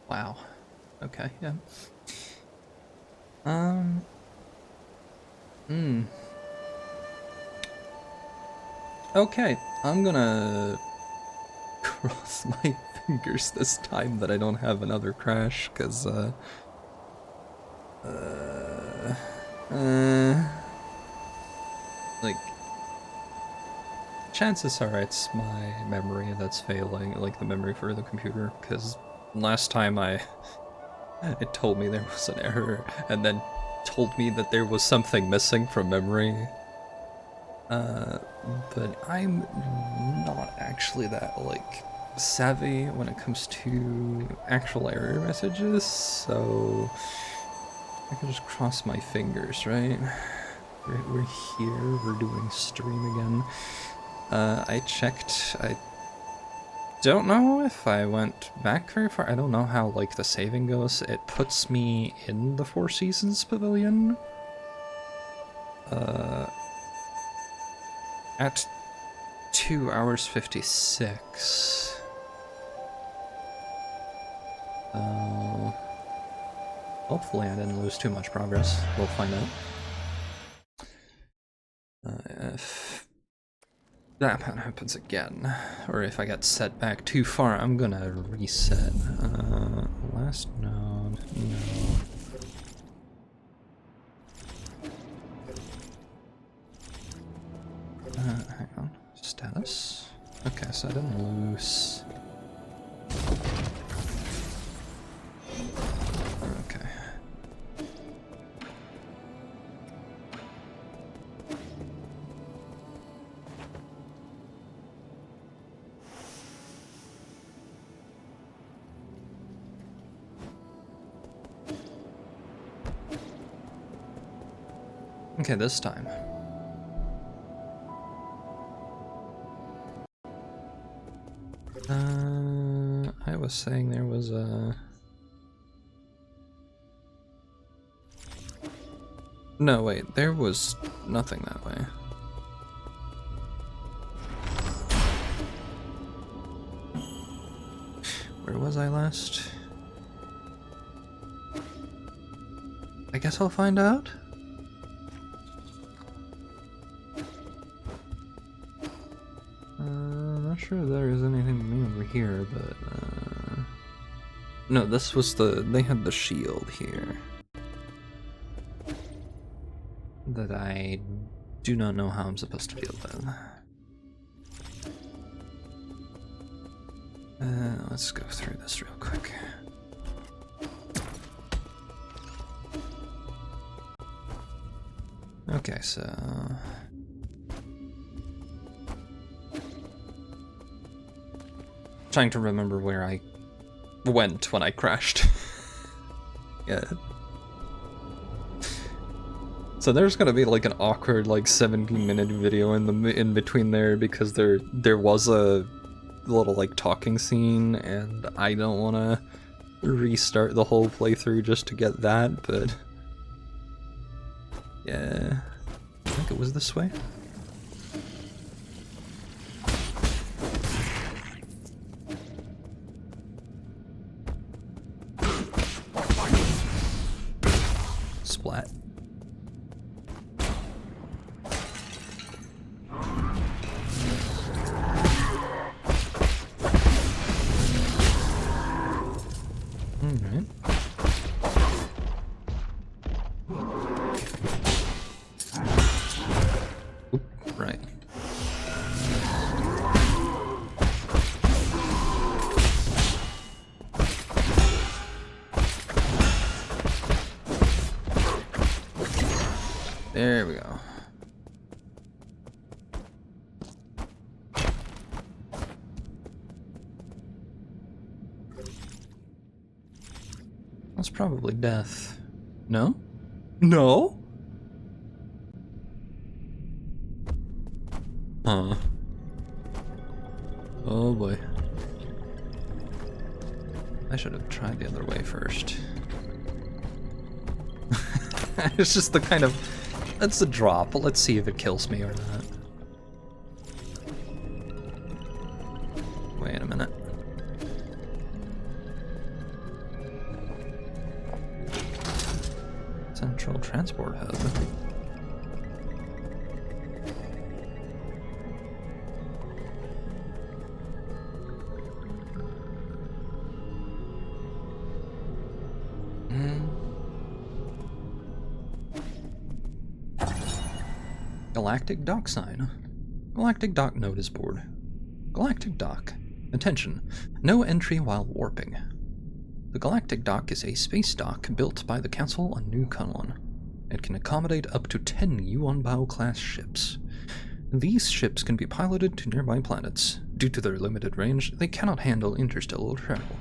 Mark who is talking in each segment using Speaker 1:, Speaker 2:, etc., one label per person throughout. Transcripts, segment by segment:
Speaker 1: Wow. Okay, yeah. Um, hmm. Okay, I'm gonna cross my fingers this time that I don't have another crash, because, uh, like, chances are it's my memory that's failing, like the memory for the computer, because last time it told me there was an error, and then told me that there was something missing from memory. But I'm not actually that, like, savvy when it comes to actual error messages, so I can just cross my fingers, right? We're here, we're doing stream again. I checked, I don't know if I went back very far. I don't know how, like, the saving goes. It puts me in the Four Seasons Pavilion. At 2 hours 56. Hopefully I didn't lose too much progress. We'll find out. If that happens again, or if I get set back too far, I'm gonna reset. Last node, no. Hang on. Status? Okay, so I didn't lose. Okay. Okay, this time. I was saying there was a... No, wait, there was nothing that way. Where was I last? I guess I'll find out? Not sure if there is anything new over here, but no, this was they had the shield here. That I do not know how I'm supposed to deal with. Let's go through this real quick. Okay, so... trying to remember where I went when I crashed. Yeah. So there's gonna be like an awkward like 17-minute video in between there because there was a little like talking scene and I don't want to restart the whole playthrough just to get that, but yeah, I think it was this way. Splat. Alright. Oop, right. There we go. That's probably death. No? No? Huh. Oh boy. I should have tried the other way first. It's just the kind of... That's a drop. Let's see if it kills me or not. Wait a minute. transport hub. Galactic dock sign. Galactic dock notice board. Galactic dock. Attention, no entry while warping. The Galactic Dock is a space dock built by the Council on New Kunlun. It can accommodate up to 10 Yuanbao-class ships. These ships can be piloted to nearby planets. Due to their limited range, they cannot handle interstellar travel.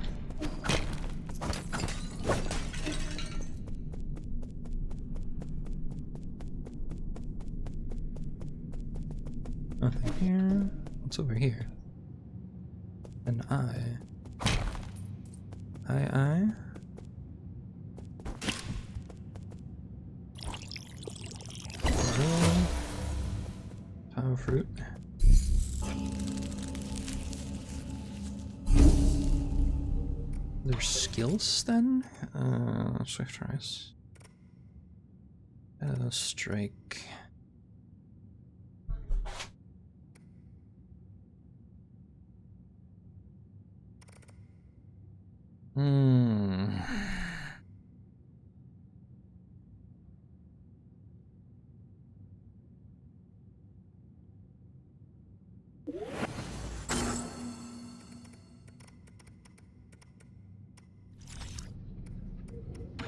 Speaker 1: Nothing here. What's over here? An eye. Eye. Power fruit. There's skills then? Swift rise. Strike.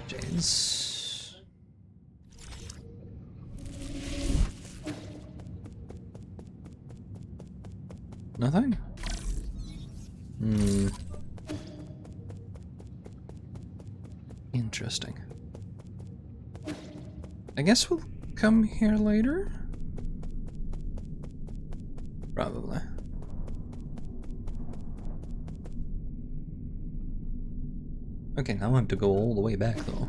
Speaker 1: James. Nothing? Interesting. I guess we'll come here later? Probably. Okay, now I have to go all the way back though.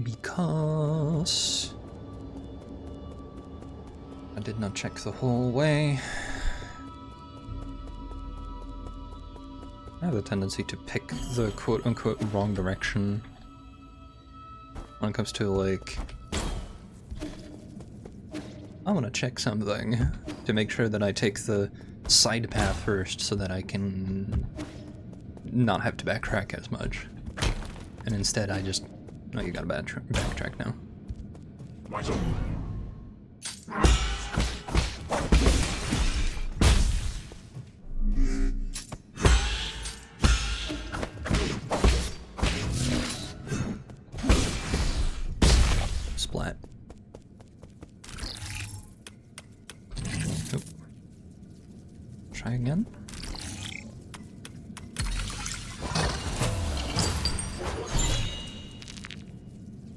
Speaker 1: Because I did not check the whole way. I have a tendency to pick the quote-unquote wrong direction when it comes to, like, I want to check something to make sure that I take the side path first so that I can not have to backtrack as much. And instead I just... Oh, you got a backtrack now. Splat. Nope. Try again.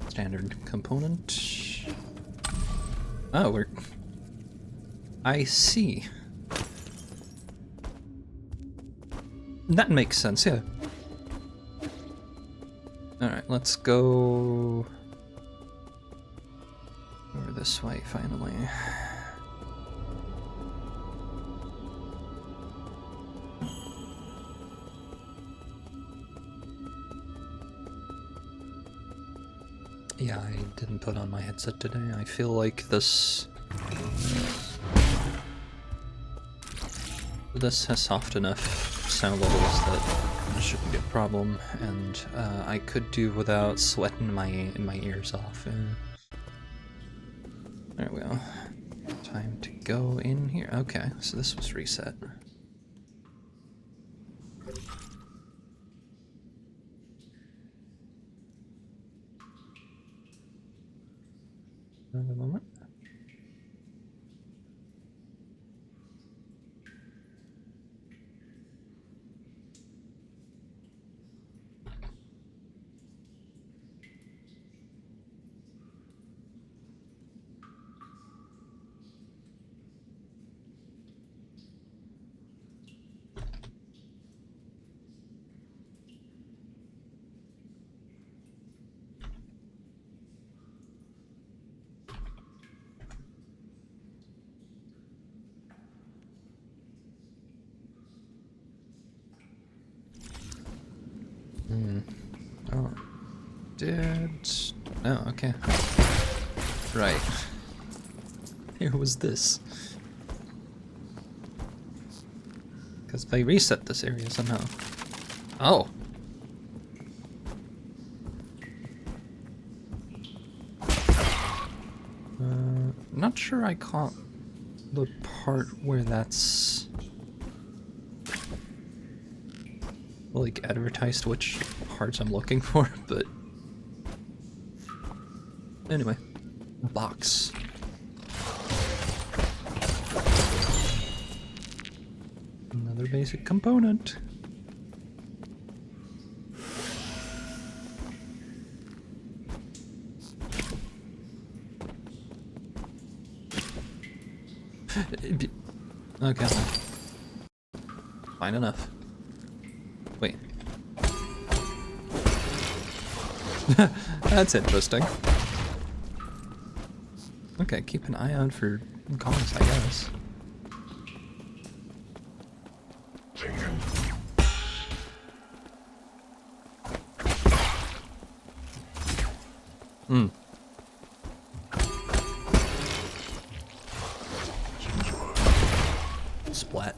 Speaker 1: Standard component. Oh, we're... I see. That makes sense, yeah. Alright, let's go... over this way, finally. Yeah, I didn't put on my headset today. I feel like this has soft enough sound levels that it shouldn't be a problem, and I could do without sweating my ears off. There we go. Time to go in here. Okay, so this was reset. Another moment. did... Oh, okay. Right. Here was this. Because if I reset this area somehow... Oh! Not sure I caught the part where that's... like, advertised which parts I'm looking for, but... Anyway. Box. Another basic component. Okay. Fine enough. Wait. That's interesting. Okay, keep an eye out for gongs, I guess. Hmm. Splat.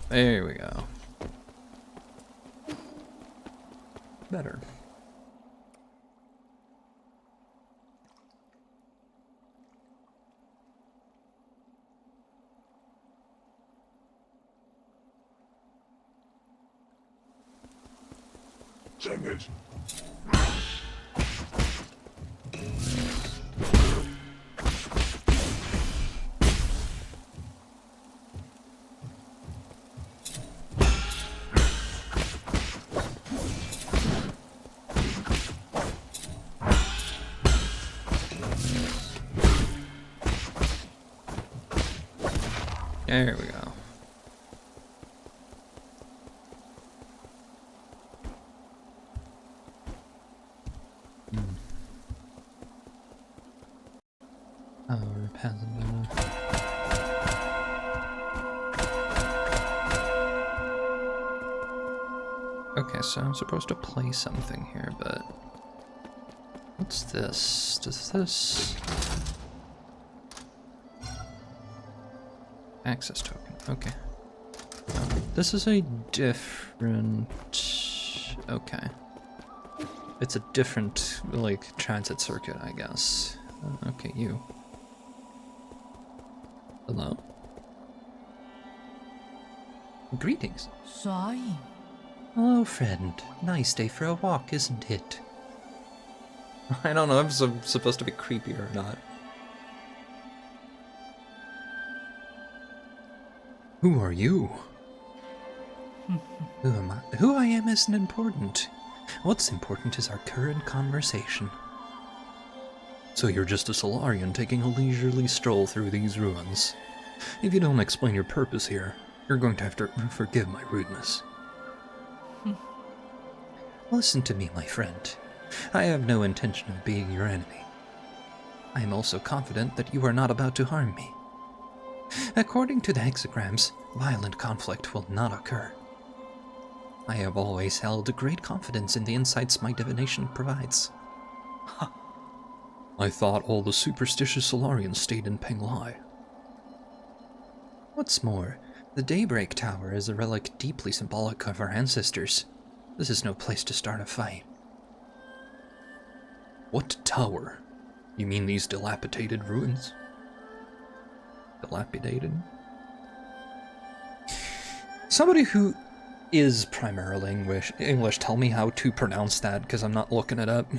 Speaker 1: There we go. Better.
Speaker 2: Dang it.
Speaker 1: There we go. Oh, hasn't been. Okay, so I'm supposed to play something here, but what's this? Does this access token? Okay. This is a different. Okay. It's a different, like, transit circuit, I guess. Okay, you. Hello? Greetings.
Speaker 3: Sai.
Speaker 1: Hello, friend. Nice day for a walk, isn't it? I don't know if I'm supposed to be creepy or not. Who are you? Who I am isn't important. What's important is our current conversation. So you're just a Solarian taking a leisurely stroll through these ruins. If you don't explain your purpose here, you're going to have to forgive my rudeness. Listen to me, my friend. I have no intention of being your enemy. I am also confident that you are not about to harm me. According to the hexagrams, violent conflict will not occur. I have always held great confidence in the insights my divination provides. I thought all the superstitious Solarians stayed in Penglai. What's more, the Daybreak Tower is a relic deeply symbolic of our ancestors. This is no place to start a fight. What tower? You mean these dilapidated ruins? Dilapidated? Somebody who is primarily English, tell me how to pronounce that, because I'm not looking it up.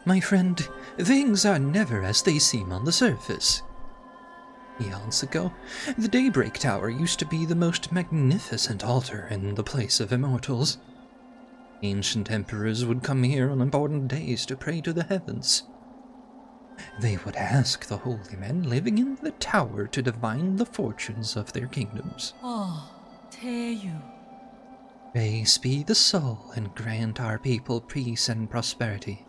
Speaker 1: My friend, things are never as they seem on the surface. Eons ago, the Daybreak Tower used to be the most magnificent altar in the place of immortals. Ancient emperors would come here on important days to pray to the heavens. They would ask the holy men living in the tower to divine the fortunes of their kingdoms.
Speaker 3: 태유.
Speaker 1: Praise be the soul, and grant our people peace and prosperity.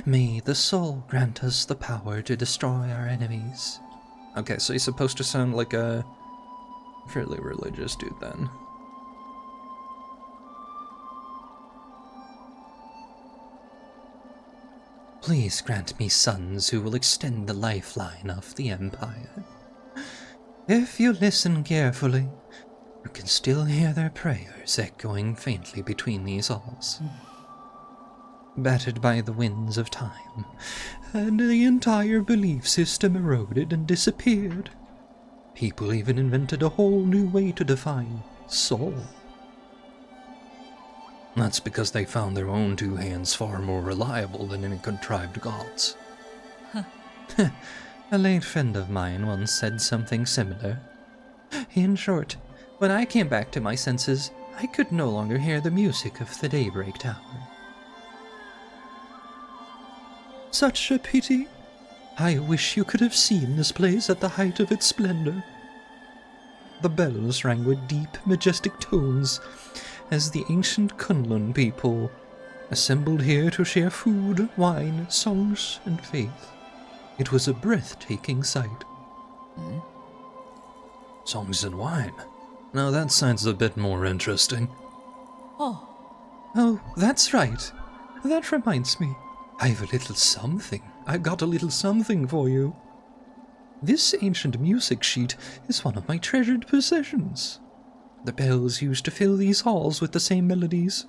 Speaker 1: May the soul grant us the power to destroy our enemies. Okay, so he's supposed to sound like a fairly religious dude then. Please grant me sons who will extend the lifeline of the Empire. If you listen carefully, you can still hear their prayers echoing faintly between these halls. Battered by the winds of time, and the entire belief system eroded and disappeared. People even invented a whole new way to define soul. That's because they found their own two hands far more reliable than any contrived gods. Huh. A late friend of mine once said something similar. In short, when I came back to my senses, I could no longer hear the music of the Daybreak Tower. Such a pity. I wish you could have seen this place at the height of its splendor. The bells rang with deep, majestic tones as the ancient Kunlun people assembled here to share food, wine, songs, and faith. It was a breathtaking sight. Songs and wine? Now that sounds a bit more interesting. Oh, that's right. That reminds me. I've a little something. I got a little something for you. This ancient music sheet is one of my treasured possessions. The bells used to fill these halls with the same melodies.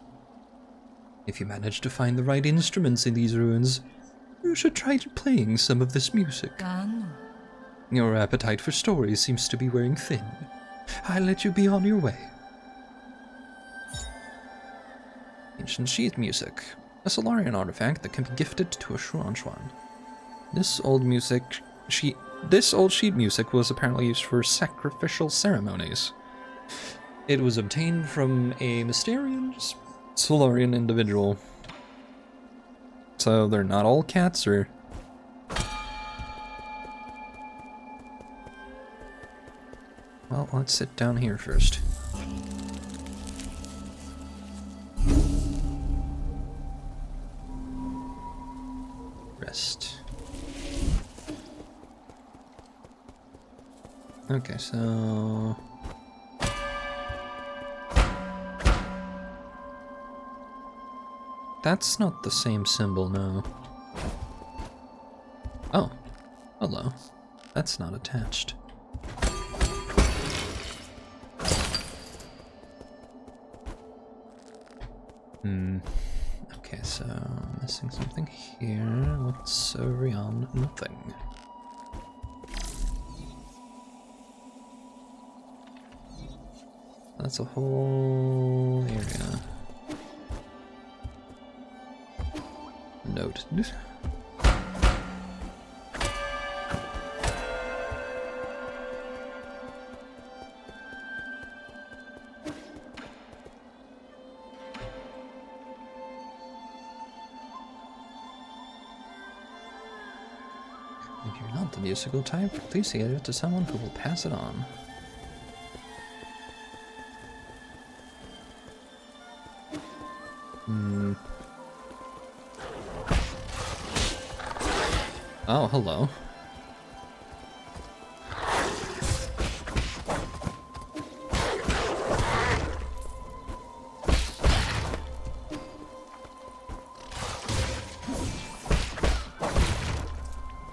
Speaker 1: If you manage to find the right instruments in these ruins, you should try playing some of this music. Your appetite for stories seems to be wearing thin. I'll let you be on your way. Ancient sheet music. A Solarian artifact that can be gifted to a Shuanshuan. This old sheet music was apparently used for sacrificial ceremonies. It was obtained from a mysterious Solarian individual. So they're not all cats, or... Well, let's sit down here first. Rest. Okay, so... That's not the same symbol, no. Oh, hello. That's not attached. Okay, so missing something here. What's over on? Nothing. That's a whole area. Noted. If you're not the musical type, please get it to someone who will pass it on. Oh, hello.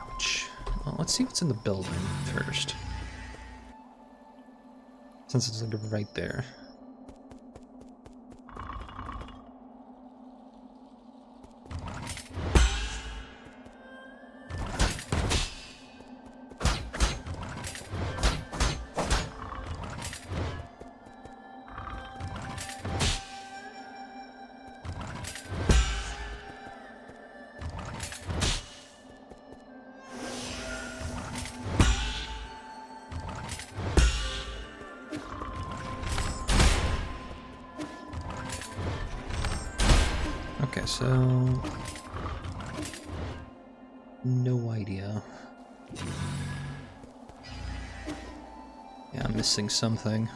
Speaker 1: Ouch. Well, let's see what's in the building first. Since it's like right there. Okay, so... No idea. Yeah, I'm missing something.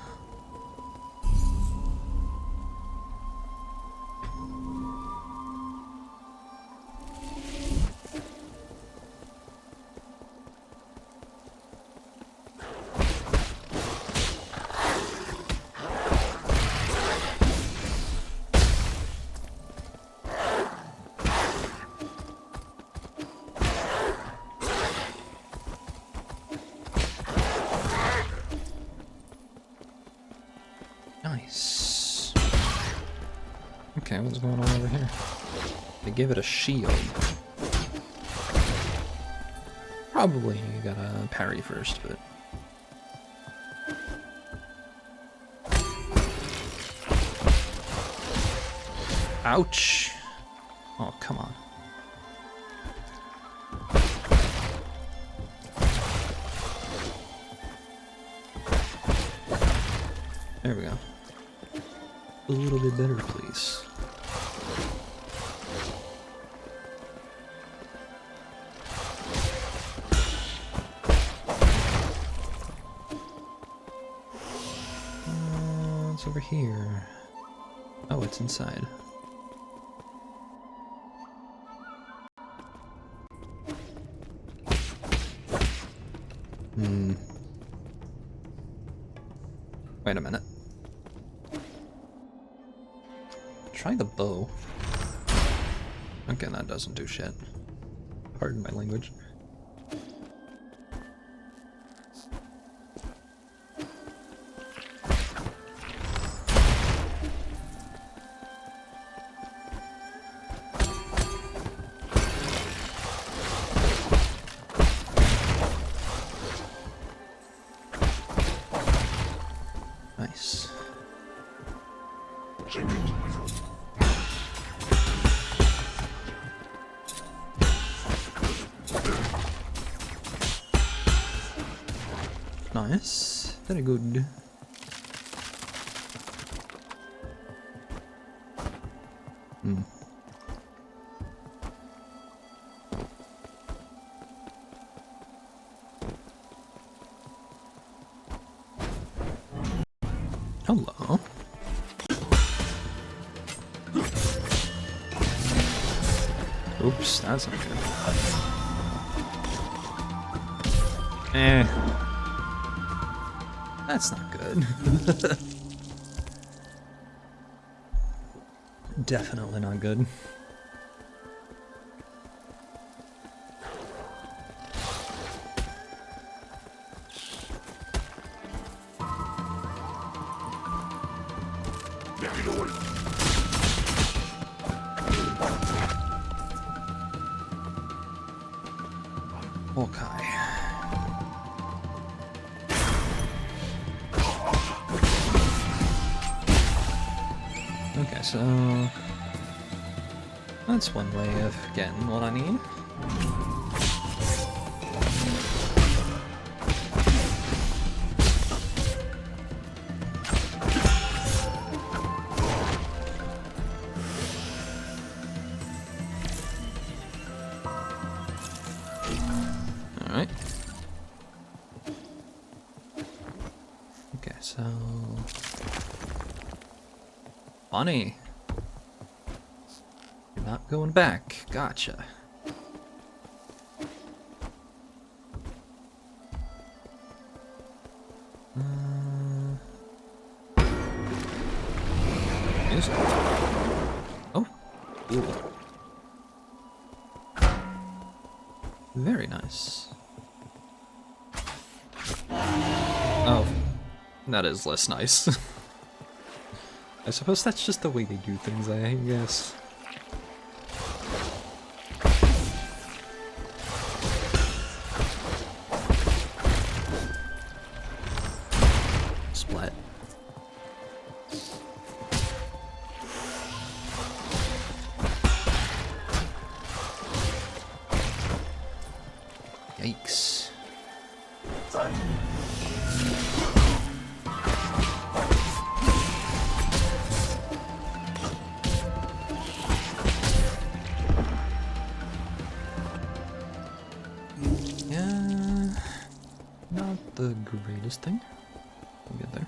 Speaker 1: what's going on over here. They give it a shield. Probably you gotta parry first, but... Ouch! Oh, come on. There we go. A little bit better, please. What's over here? Oh, it's inside. Wait a minute. Try the bow. Okay, that doesn't do shit. Pardon my language. Nice. Nice. Very good. Hello. Oops, that's not good. That's not good. Definitely not good. Okay. Okay, so that's one way of getting what I need. Alright. Okay, so... Funny. You're not going back. Gotcha. Music. Oh, cool. Very nice. Oh, that is less nice. I suppose that's just the way they do things, I guess. Splat. Yikes. Yeah, not the greatest thing. We'll get there.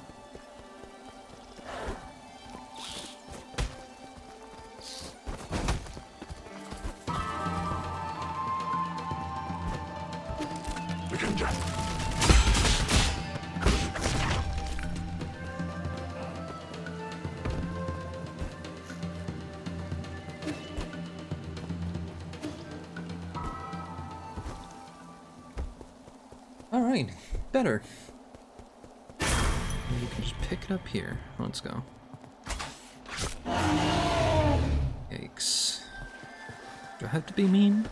Speaker 1: Alright, better. You can just pick it up here. Let's go. lyrics. Do I have to be mean?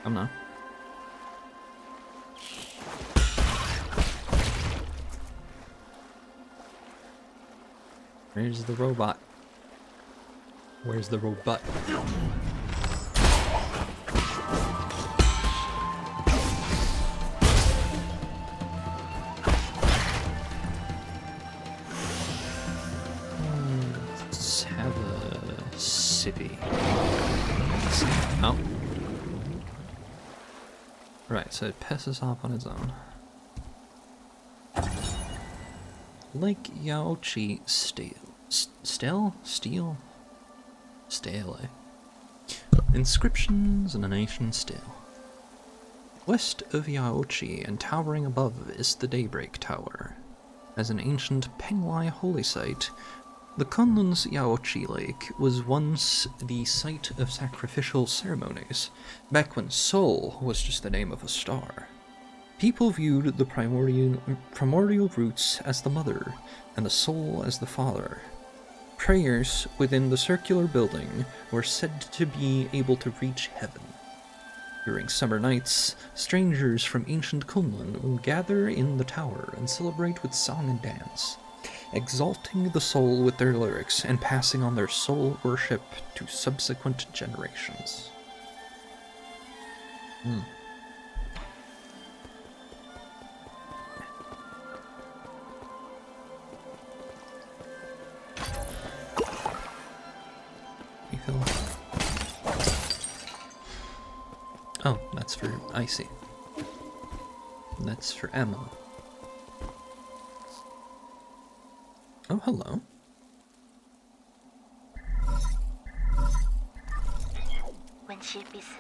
Speaker 1: I'm not. Where's the robot? Where's the robot? Let's have a city. Oh. Right, so it passes off on its own. Lake Yaochi Stale? Steel? Stale, eh? Inscriptions in a nation still. West of Yaochi and towering above is the Daybreak Tower. As an ancient Penglai holy site, the Kunlun's Yaochi Lake was once the site of sacrificial ceremonies, back when Sol was just the name of a star. People viewed the primordial roots as the mother, and the soul as the father. Prayers within the circular building were said to be able to reach heaven. During summer nights, strangers from ancient Kunlun would gather in the tower and celebrate with song and dance, exalting the soul with their lyrics and passing on their soul worship to subsequent generations. Oh, that's for Icy. That's for Emma. Oh, hello.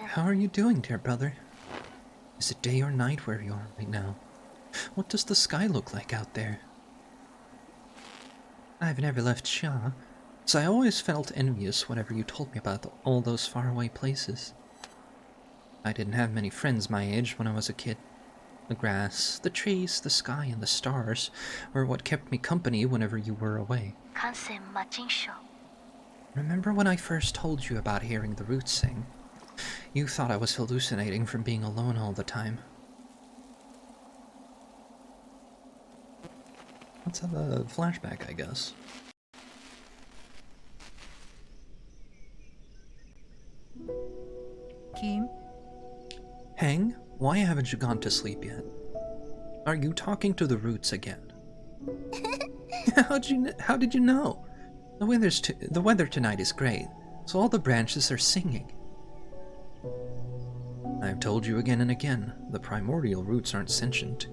Speaker 1: How are you doing, dear brother? Is it day or night where you are right now? What does the sky look like out there? I've never left Xia, so I always felt envious whenever you told me about all those faraway places. I didn't have many friends my age when I was a kid. The grass, the trees, the sky, and the stars were what kept me company whenever you were away. Remember when I first told you about hearing the roots sing? You thought I was hallucinating from being alone all the time. Let's have a flashback, I guess.
Speaker 2: Kim?
Speaker 1: Heng, why haven't you gone to sleep yet? Are you talking to the roots again? How did you know? The weather tonight is great, so all the branches are singing. I've told you again and again, the primordial roots aren't sentient.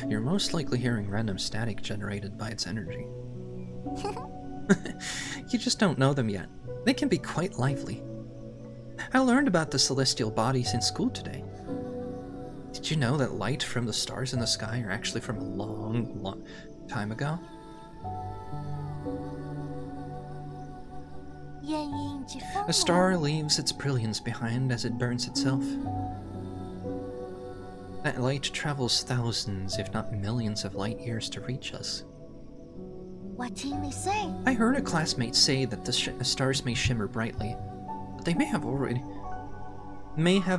Speaker 1: You're most likely hearing random static generated by its energy. You just don't know them yet. They can be quite lively. I learned about the celestial bodies in school today. Did you know that light from the stars in the sky are actually from a long, long time ago? A star leaves its brilliance behind as it burns itself. That light travels thousands, if not millions of light years to reach us.
Speaker 2: What did they say?
Speaker 1: I heard a classmate say that the stars may shimmer brightly, but they may have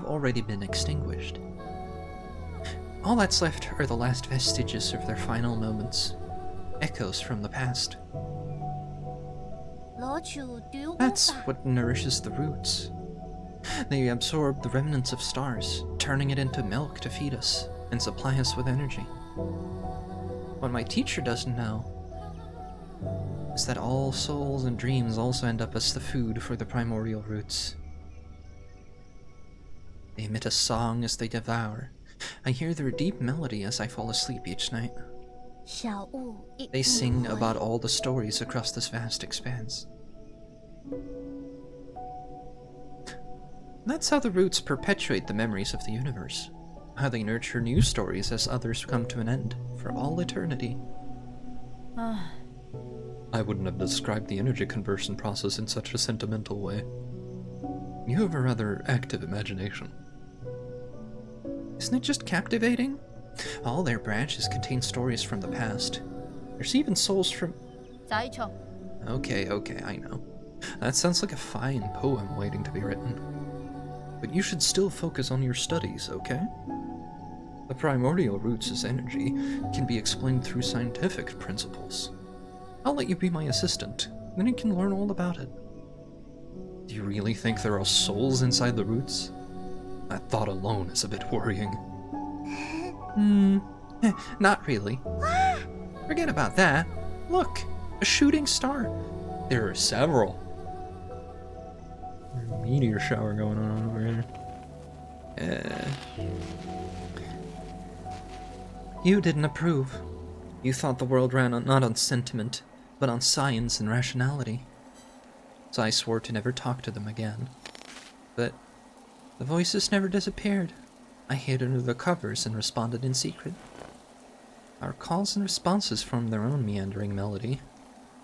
Speaker 1: already been extinguished. All that's left are the last vestiges of their final moments, echoes from the past. That's what nourishes the roots. They absorb the remnants of stars, turning it into milk to feed us and supply us with energy. What my teacher doesn't know is that all souls and dreams also end up as the food for the primordial roots. They emit a song as they devour. I hear their deep melody as I fall asleep each night. They sing about all the stories across this vast expanse. That's how the roots perpetuate the memories of the universe. How they nurture new stories as others come to an end, for all eternity. I wouldn't have described the energy conversion process in such a sentimental way. You have a rather active imagination. Isn't it just captivating? All their branches contain stories from the past. There's even souls from...
Speaker 2: 再瞧，
Speaker 1: Okay, I know. That sounds like a fine poem waiting to be written. But you should still focus on your studies, okay? The primordial roots as energy can be explained through scientific principles. I'll let you be my assistant, then you can learn all about it. Do you really think there are souls inside the roots? That thought alone is a bit worrying. Not really. Forget about that. Look, a shooting star. There are several. There's a meteor shower going on over here. You didn't approve. You thought the world ran not on sentiment, but on science and rationality. So I swore to never talk to them again. But the voices never disappeared. I hid under the covers and responded in secret. Our calls and responses formed their own meandering melody,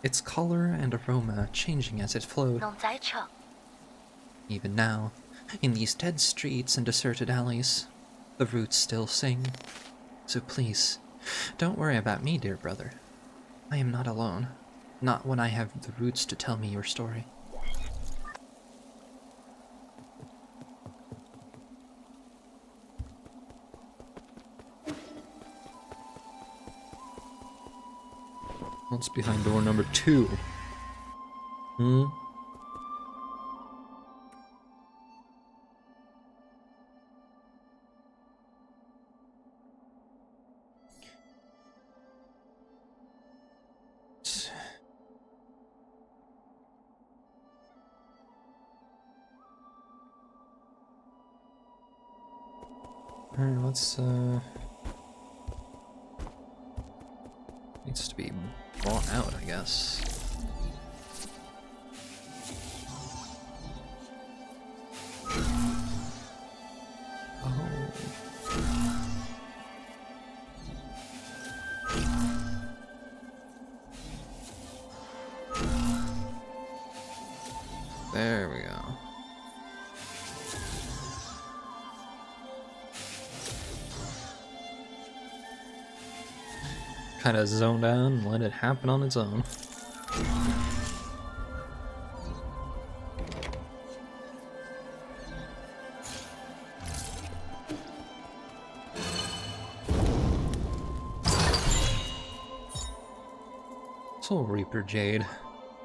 Speaker 1: its color and aroma changing as it flowed.
Speaker 2: 侬在唱，
Speaker 1: Even now, in these dead streets and deserted alleys, the roots still sing. So please, don't worry about me, dear brother. I am not alone. Not when I have the roots to tell me your story. What's behind door number 2? Alright, let's needs to be brought out, I guess. There we go. Kind of zone down and let it happen on its own. Soul Reaper Jade.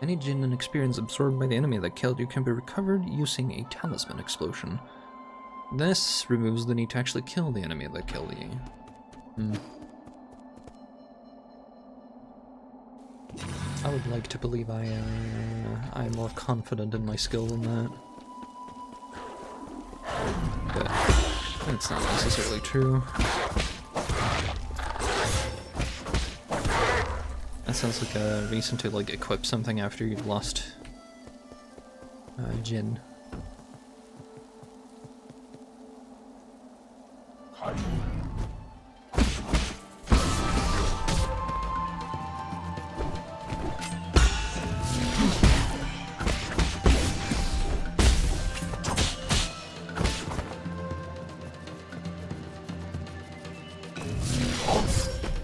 Speaker 1: Any gin and experience absorbed by the enemy that killed you can be recovered using a talisman explosion. This removes the need to actually kill the enemy that killed you. I would like to believe I'm more confident in my skill than that. But that's not necessarily true. That sounds like a reason to like equip something after you've lost Jin.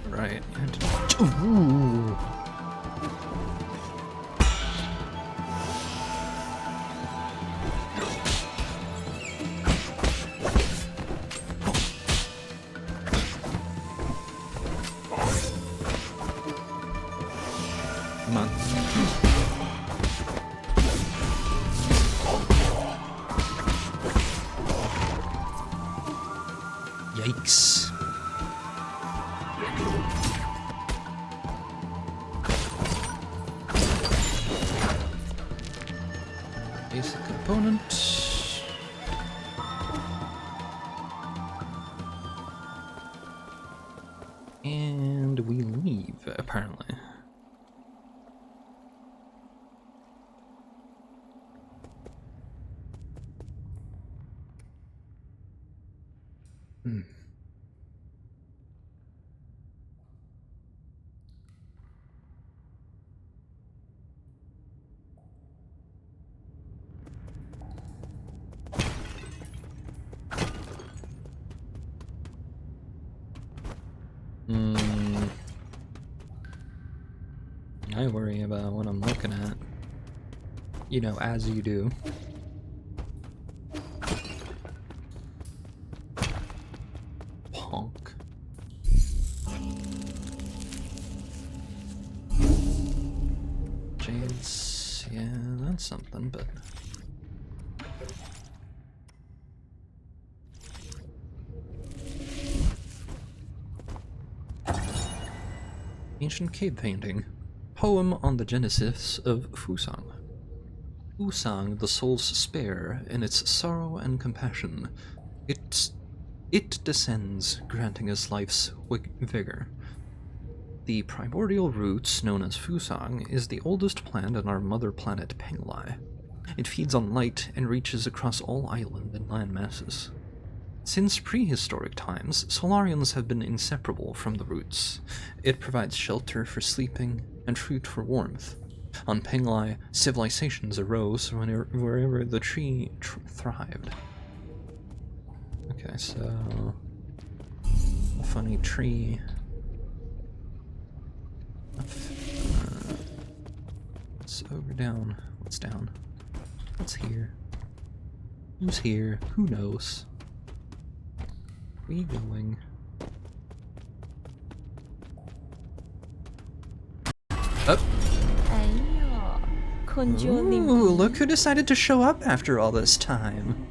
Speaker 1: Right. Ooh. Come on. Yikes. Basic component. And we leave, apparently. Hmm. I worry about what I'm looking at. You know, as you do. Honk. Jades, yeah, that's something, but... Ancient cave painting. Poem on the genesis of Fusang. Fusang, the soul's spare, in its sorrow and compassion. It descends, granting us life's vigor. The primordial roots, known as Fusang, is the oldest plant on our mother planet Penglai. It feeds on light and reaches across all island and land masses. Since prehistoric times, Solarians have been inseparable from the roots. It provides shelter for sleeping and food for warmth. On Penglai, civilizations arose wherever the tree thrived. Okay, so... a funny tree. It's over, down. What's down? What's here? Who's here? Who knows? Where are you going? Up. Ooh, look who decided to show up after all this time.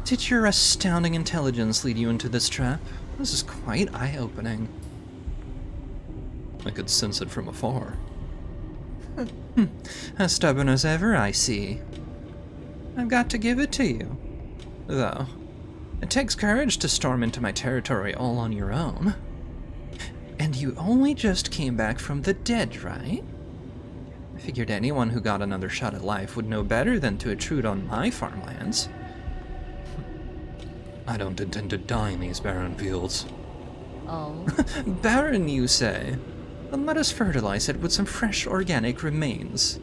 Speaker 1: Did your astounding intelligence lead you into this trap? This is quite eye-opening. I could sense it from afar. As stubborn as ever, I see. I've got to give it to you. Though, it takes courage to storm into my territory all on your own. And you only just came back from the dead, right? I figured anyone who got another shot at life would know better than to intrude on my farmlands. I don't intend to die in these barren fields.
Speaker 2: Oh?
Speaker 1: Barren, you say? Then let us fertilize it with some fresh organic remains.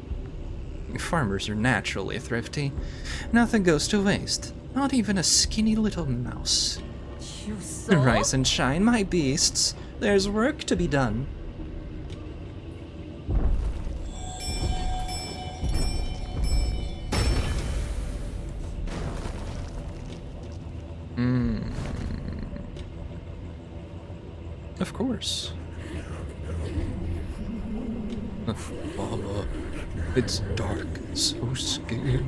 Speaker 1: Farmers are naturally thrifty. Nothing goes to waste, not even a skinny little mouse. Rise and shine, my beasts. There's work to be done. Of course. Mama, it's dark, so scared.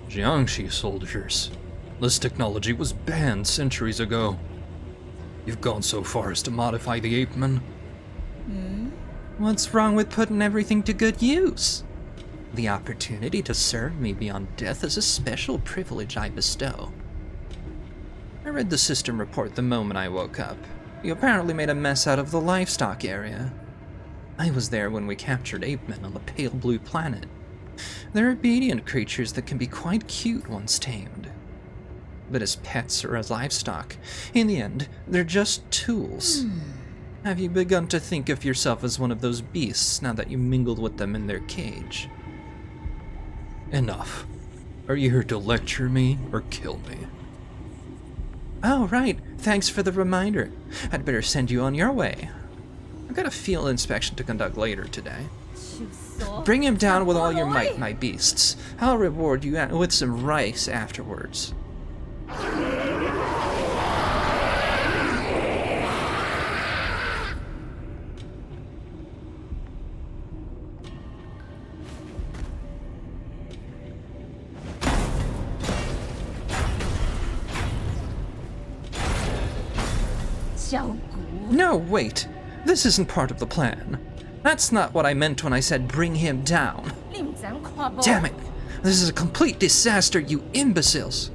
Speaker 1: Jiangxi soldiers. This technology was banned centuries ago. You've gone so far as to modify the ape-men. What's wrong with putting everything to good use? The opportunity to serve me beyond death is a special privilege I bestow. I read the system report the moment I woke up. You apparently made a mess out of the livestock area. I was there when we captured ape-men on the pale blue planet. They're obedient creatures that can be quite cute once tamed. But as pets or as livestock, in the end, they're just tools. Have you begun to think of yourself as one of those beasts now that you mingled with them in their cage? Enough. Are you here to lecture me or kill me? Oh, right. Thanks for the reminder. I'd better send you on your way. I've got a field inspection to conduct later today. Bring him down with all your might, my beasts. I'll reward you with some rice afterwards. No, wait. This isn't part of the plan. That's not what I meant when I said bring him down. Damn it! This is a complete disaster, you imbeciles!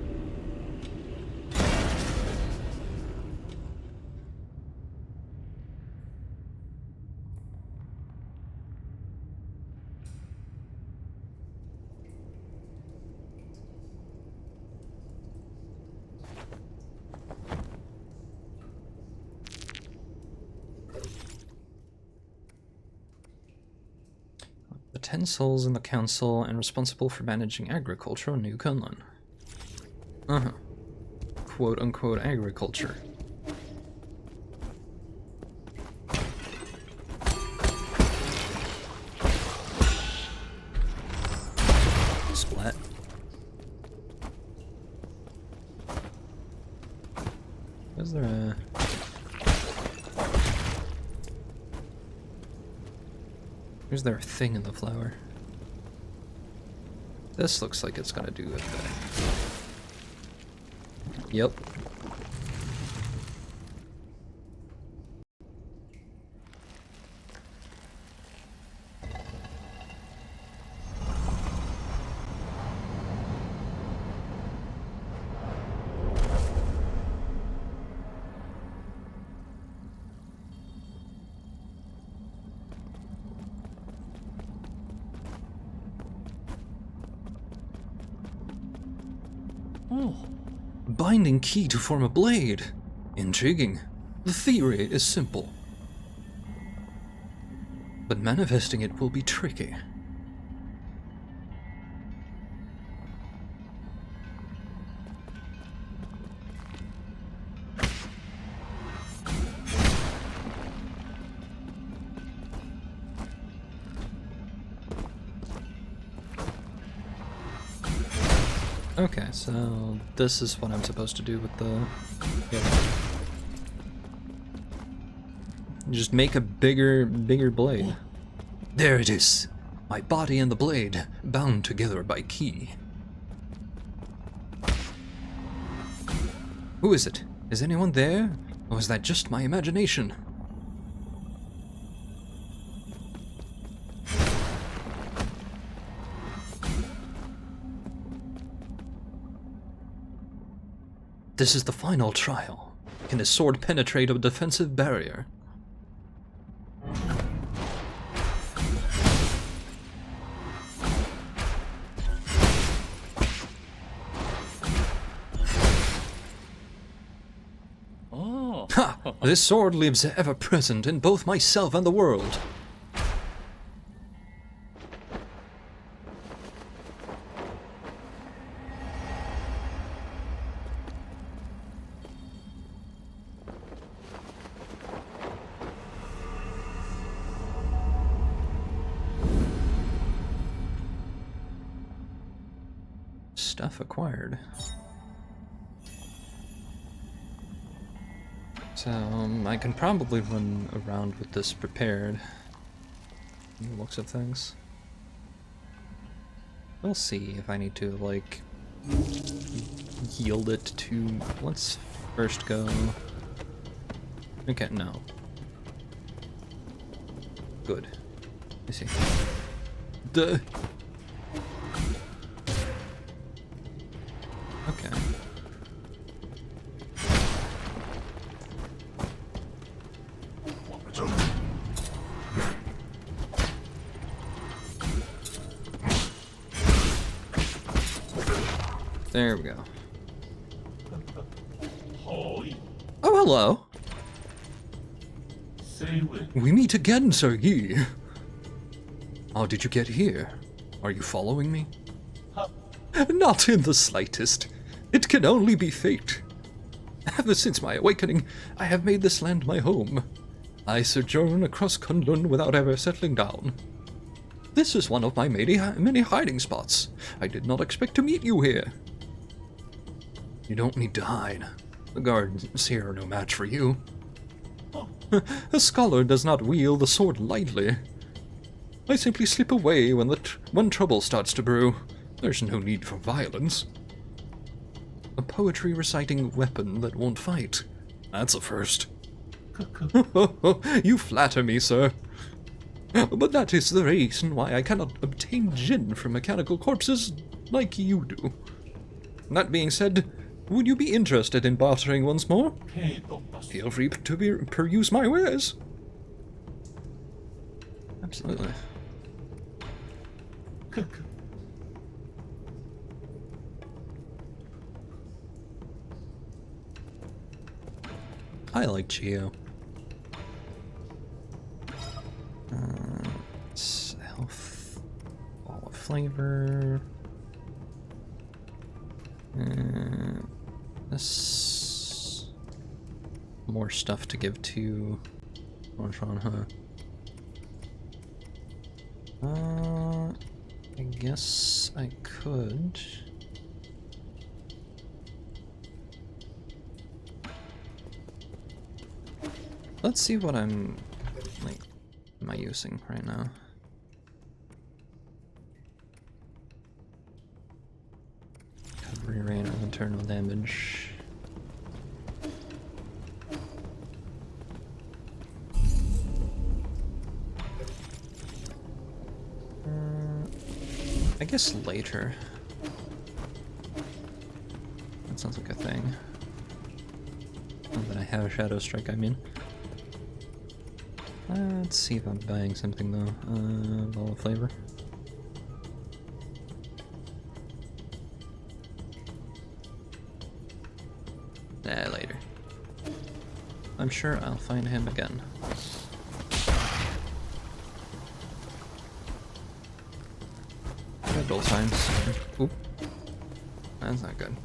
Speaker 1: 10 souls in the council and responsible for managing agriculture on New Kunlun. Uh-huh. Quote-unquote agriculture. Splat. Is there a... Is there a thing in the flower? This looks like it's gonna do a thing. Yep. Oh. Binding key to form a blade. Intriguing. The theory is simple, but manifesting it will be tricky. Okay, so this is what I'm supposed to do with the... Yeah. Just make a bigger blade. There it is. My body and the blade, bound together by key. Who is it? Is anyone there? Or is that just my imagination? This is the final trial. Can his sword penetrate a defensive barrier?
Speaker 3: Oh.
Speaker 1: Ha! This sword lives ever present in both myself and the world. Stuff acquired. So, I can probably run around with this prepared. From the looks of things. We'll see if I need to, like, yield it to... Let's first go... Okay, no. Good. I see. Duh! Okay. There we go. Oh, hello. We meet again, Sir Yi. How did you get here? Are you following me? Not in the slightest. It can only be fate. Ever since my awakening, I have made this land my home. I sojourn across Kunlun without ever settling down. This is one of my many hiding spots. I did not expect to meet you here. You don't need to hide. The guards here are no match for you. A scholar does not wield the sword lightly. I simply slip away when trouble starts to brew. There's no need for violence. A poetry reciting weapon that won't fight. That's a first. You flatter me, sir. But that is the reason why I cannot obtain Jinn from mechanical corpses like you do. That being said, would you be interested in bartering once more? Feel free to peruse my wares. Absolutely. I like Geo. Health flavor. This more stuff to give to Ronshan, huh? I guess I could. Let's see what am I using right now? Recovery rate of internal damage. I guess later. That sounds like a thing. Not that I have a Shadow Strike, I mean. Let's see if I'm buying something though. Ball of flavor. Later. I'm sure I'll find him again. Good old times. Oop. That's not good.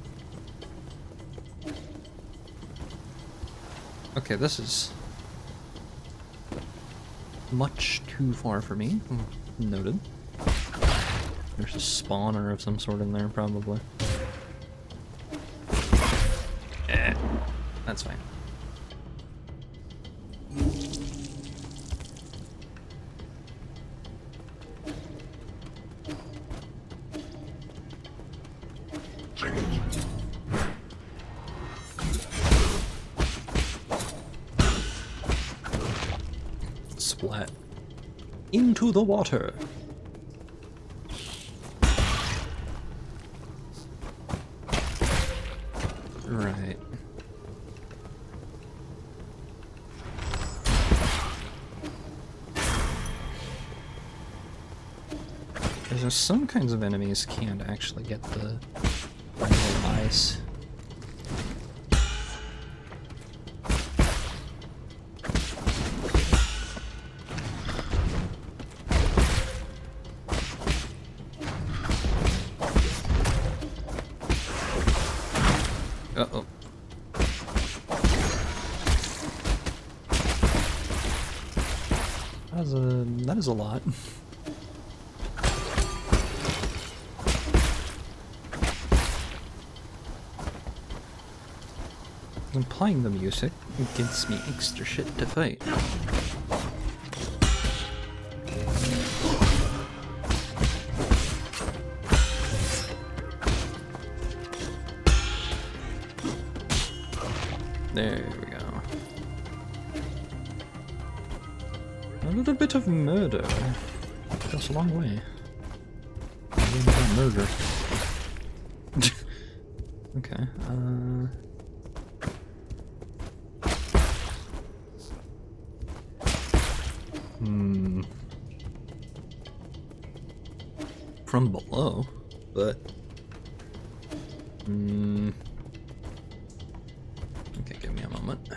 Speaker 1: Okay, this is much too far for me. Noted. There's a spawner of some sort in there, probably. That's fine. Splat. Into the water. Right. There's just some kinds of enemies can't actually get the ice. Uh-oh. That is a lot. When playing the music, it gives me extra shit to fight. There we go. A little bit of murder. Goes a long way. Murder. Okay, From below, but... Okay, give me a moment.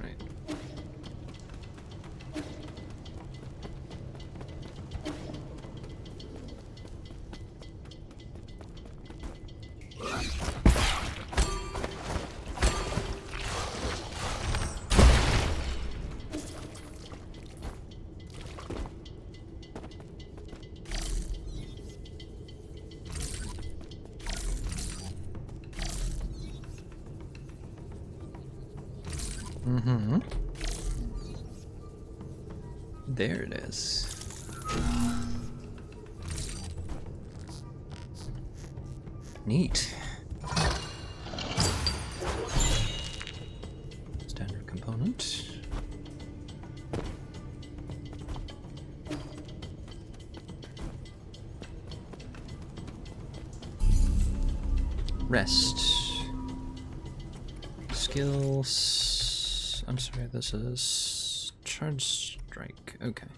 Speaker 1: Right. There it is. Neat. Standard component. Rest. Skills. I'm sorry, this is Charge Strike. Okay.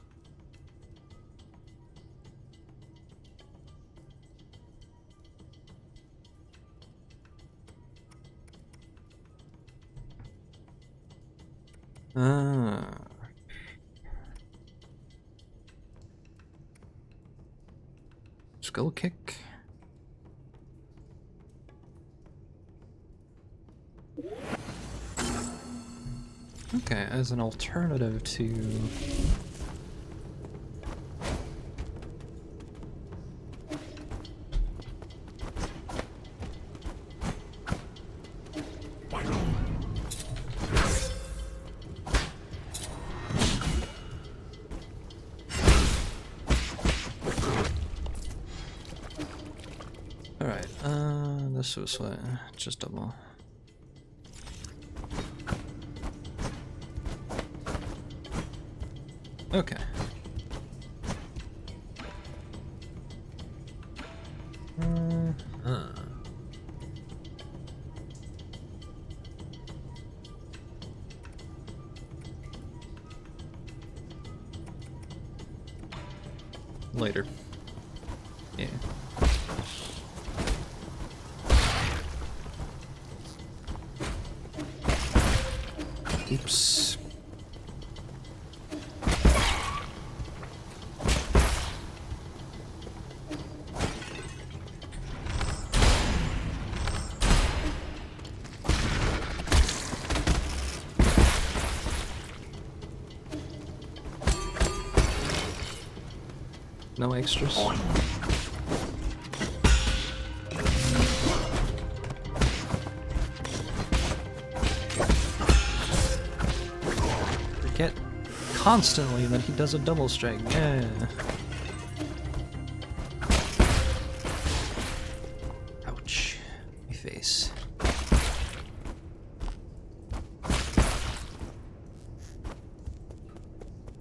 Speaker 1: Skull kick. Okay, as an alternative to... Alright, this was what? Just double. Okay. Later. Yeah. Oops. No extras. Forget constantly that he does a double strike. Yeah. Ouch. My face.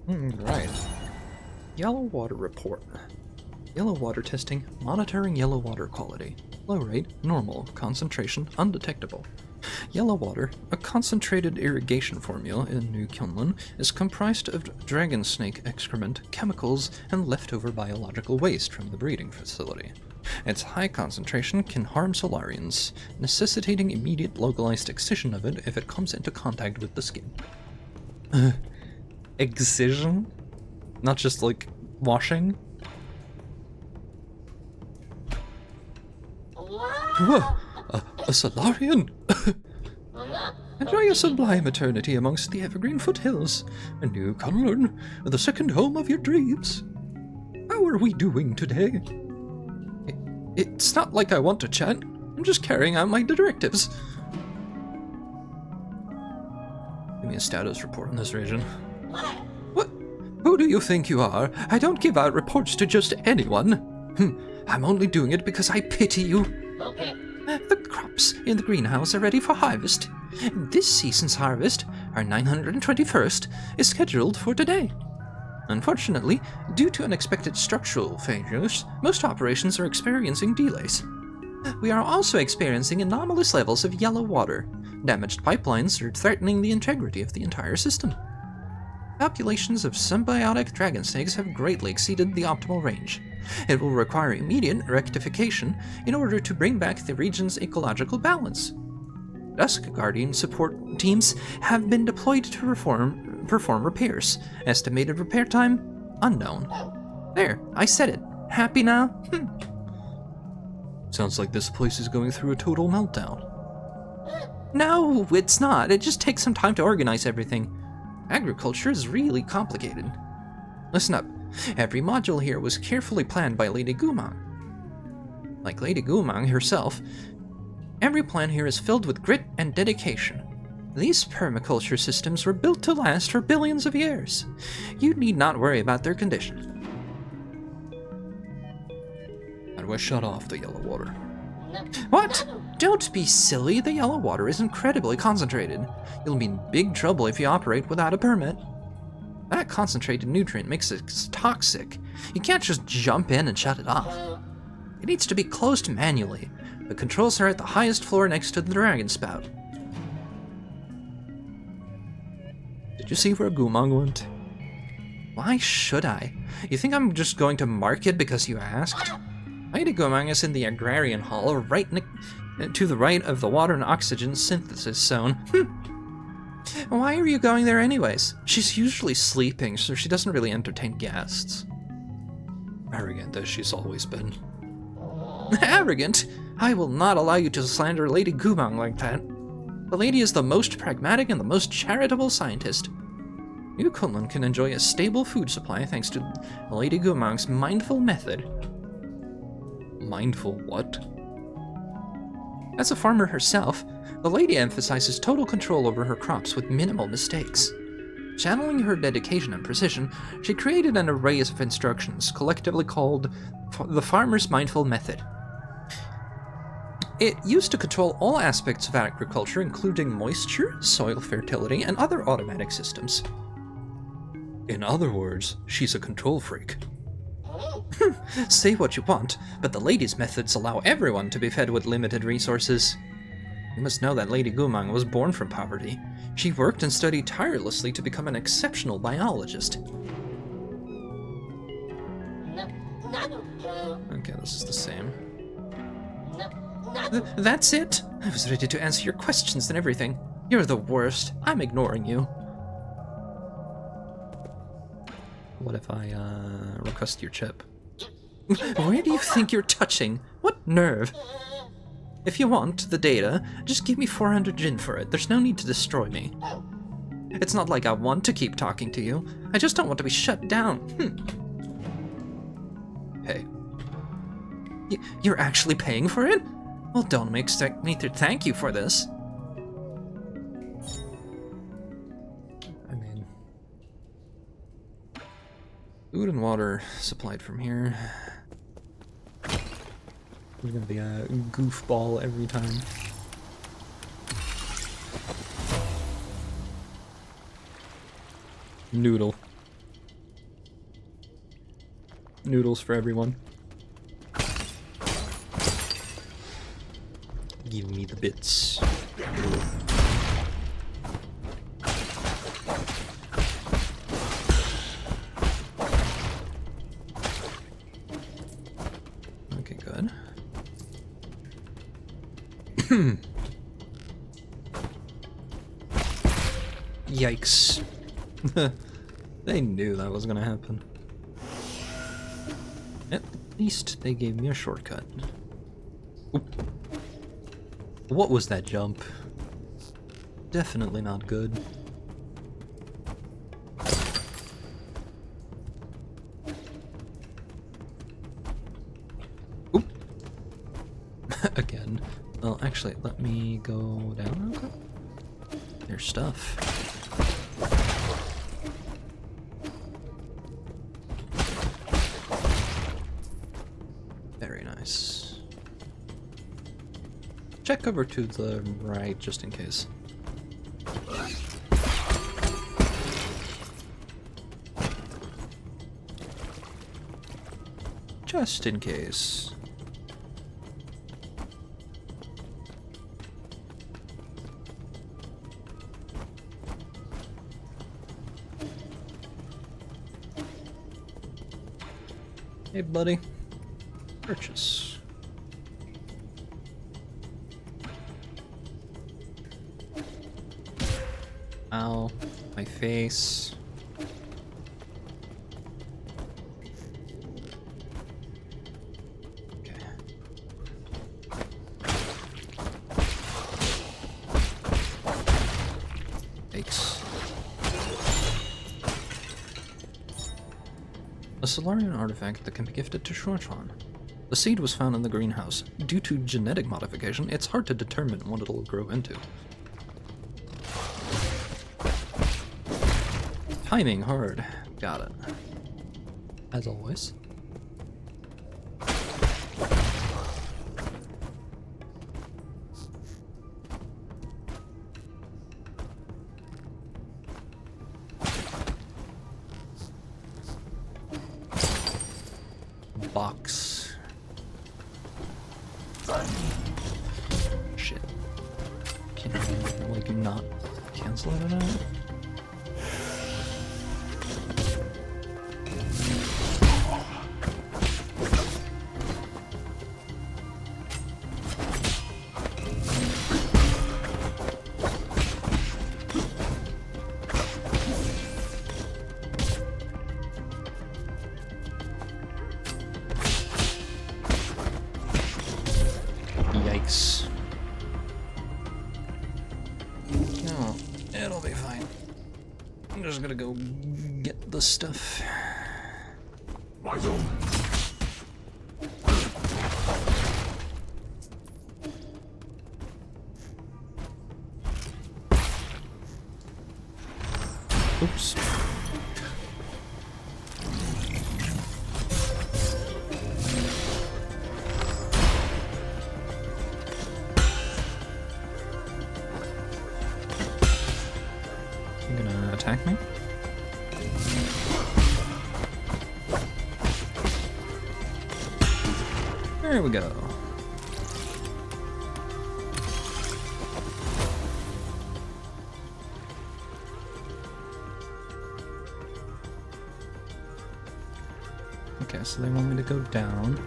Speaker 1: Right. Yellow water report. Yellow water testing, monitoring yellow water quality. Flow rate, normal. Concentration, undetectable. Yellow water, a concentrated irrigation formula in New Kunlun, is comprised of dragon snake excrement, chemicals, and leftover biological waste from the breeding facility. Its high concentration can harm Solarians, necessitating immediate localized excision of it if it comes into contact with the skin. Excision? Not just like washing? Whoa! A Solarian! Enjoy a sublime eternity amongst the evergreen foothills. A New Kunlun, the second home of your dreams. How are we doing today? It's not like I want to chat. I'm just carrying out my directives. Give me a status report on this region. What? Who do you think you are? I don't give out reports to just anyone. I'm only doing it because I pity you. The crops in the greenhouse are ready for harvest. This season's harvest, our 921st, is scheduled for today. Unfortunately, due to unexpected structural failures, most operations are experiencing delays. We are also experiencing anomalous levels of yellow water. Damaged pipelines are threatening the integrity of the entire system. Populations of symbiotic dragon snakes have greatly exceeded the optimal range. It will require immediate rectification in order to bring back the region's ecological balance. Dusk Guardian support teams have been deployed to perform repairs. Estimated repair time? Unknown. There, I said it. Happy now? Sounds like this place is going through a total meltdown. No, it's not. It just takes some time to organize everything. Agriculture is really complicated. Listen up. Every module here was carefully planned by Lady Gumang. Like Lady Gumang herself, every plan here is filled with grit and dedication. These permaculture systems were built to last for billions of years. You need not worry about their condition. How do I shut off the yellow water? What? Don't be silly. The yellow water is incredibly concentrated. You'll be in big trouble if you operate without a permit. That concentrated nutrient makes it toxic. You can't just jump in and shut it off. It needs to be closed manually. The controls are at the highest floor next to the dragon spout. Did you see where Gumang went? Why should I? You think I'm just going to mark it because you asked? Lady Gumang is in the Agrarian Hall, right to the right of the water and oxygen synthesis zone. Why are you going there anyways? She's usually sleeping, so she doesn't really entertain guests. Arrogant as she's always been. Arrogant? I will not allow you to slander Lady Gumang like that. The lady is the most pragmatic and the most charitable scientist. New Kunlun can enjoy a stable food supply thanks to Lady Gumang's mindful method. Mindful what? As a farmer herself, the lady emphasizes total control over her crops with minimal mistakes. Channeling her dedication and precision, she created an array of instructions, collectively called the Farmer's Mindful Method. It used to control all aspects of agriculture, including moisture, soil fertility, and other automatic systems. In other words, she's a control freak. Say what you want, but the lady's methods allow everyone to be fed with limited resources. You must know that Lady Gumang was born from poverty. She worked and studied tirelessly to become an exceptional biologist. Okay, this is the same. That's it? I was ready to answer your questions and everything. You're the worst. I'm ignoring you. What if I, request your chip? Where do you think you're touching? What nerve? If you want the data, just give me 400 Jin for it. There's no need to destroy me. It's not like I want to keep talking to you. I just don't want to be shut down. Hey. You're actually paying for it? Well, don't expect me to thank you for this. I mean... food and water supplied from here. There's gonna be a goofball every time. Noodle. Noodles for everyone. Give me the bits. Okay, good. Yikes. They knew that was gonna happen. At least they gave me a shortcut. Oop. What was that jump? Definitely not good. Oop. Again. Well, actually, let me go down real quick. There's stuff. Very nice. Check over to the right, just in case. Just in case. Hey, buddy. Purchase. Ow, my face. Okay. Yikes. A Solarian artifact that can be gifted to Shuochuan. The seed was found in the greenhouse. Due to genetic modification, it's hard to determine what it'll grow into. Timing hard. Got it. As always. Box. Shit. Can I, like, not cancel it out? Yikes. No, it'll be fine. I'm just gonna go get the stuff. Oops. You gonna attack me? There we go. Okay, so they want me to go down.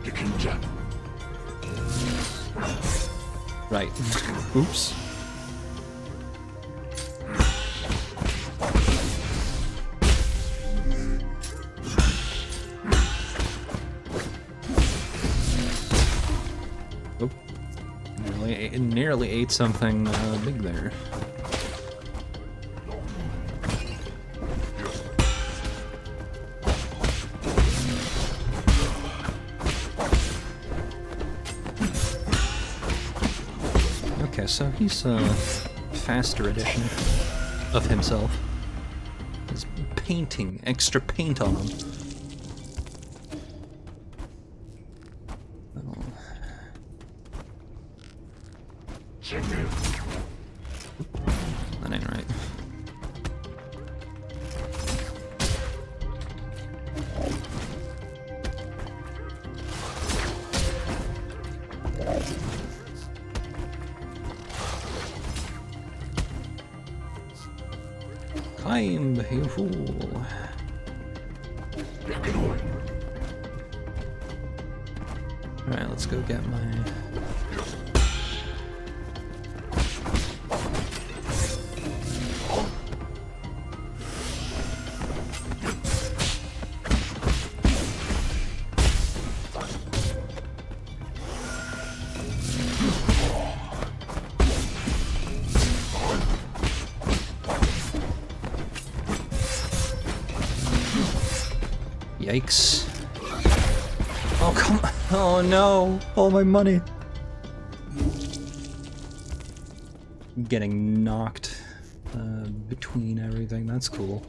Speaker 1: Right. Oops. Oh. Nearly ate something big there. Okay, so he's a faster edition of himself. He's painting, extra paint on him. Oh. That ain't right. Climb, you fool. Alright, let's go get my... Yikes. Oh, come on. Oh, no. All my money. Getting knocked between everything. That's cool.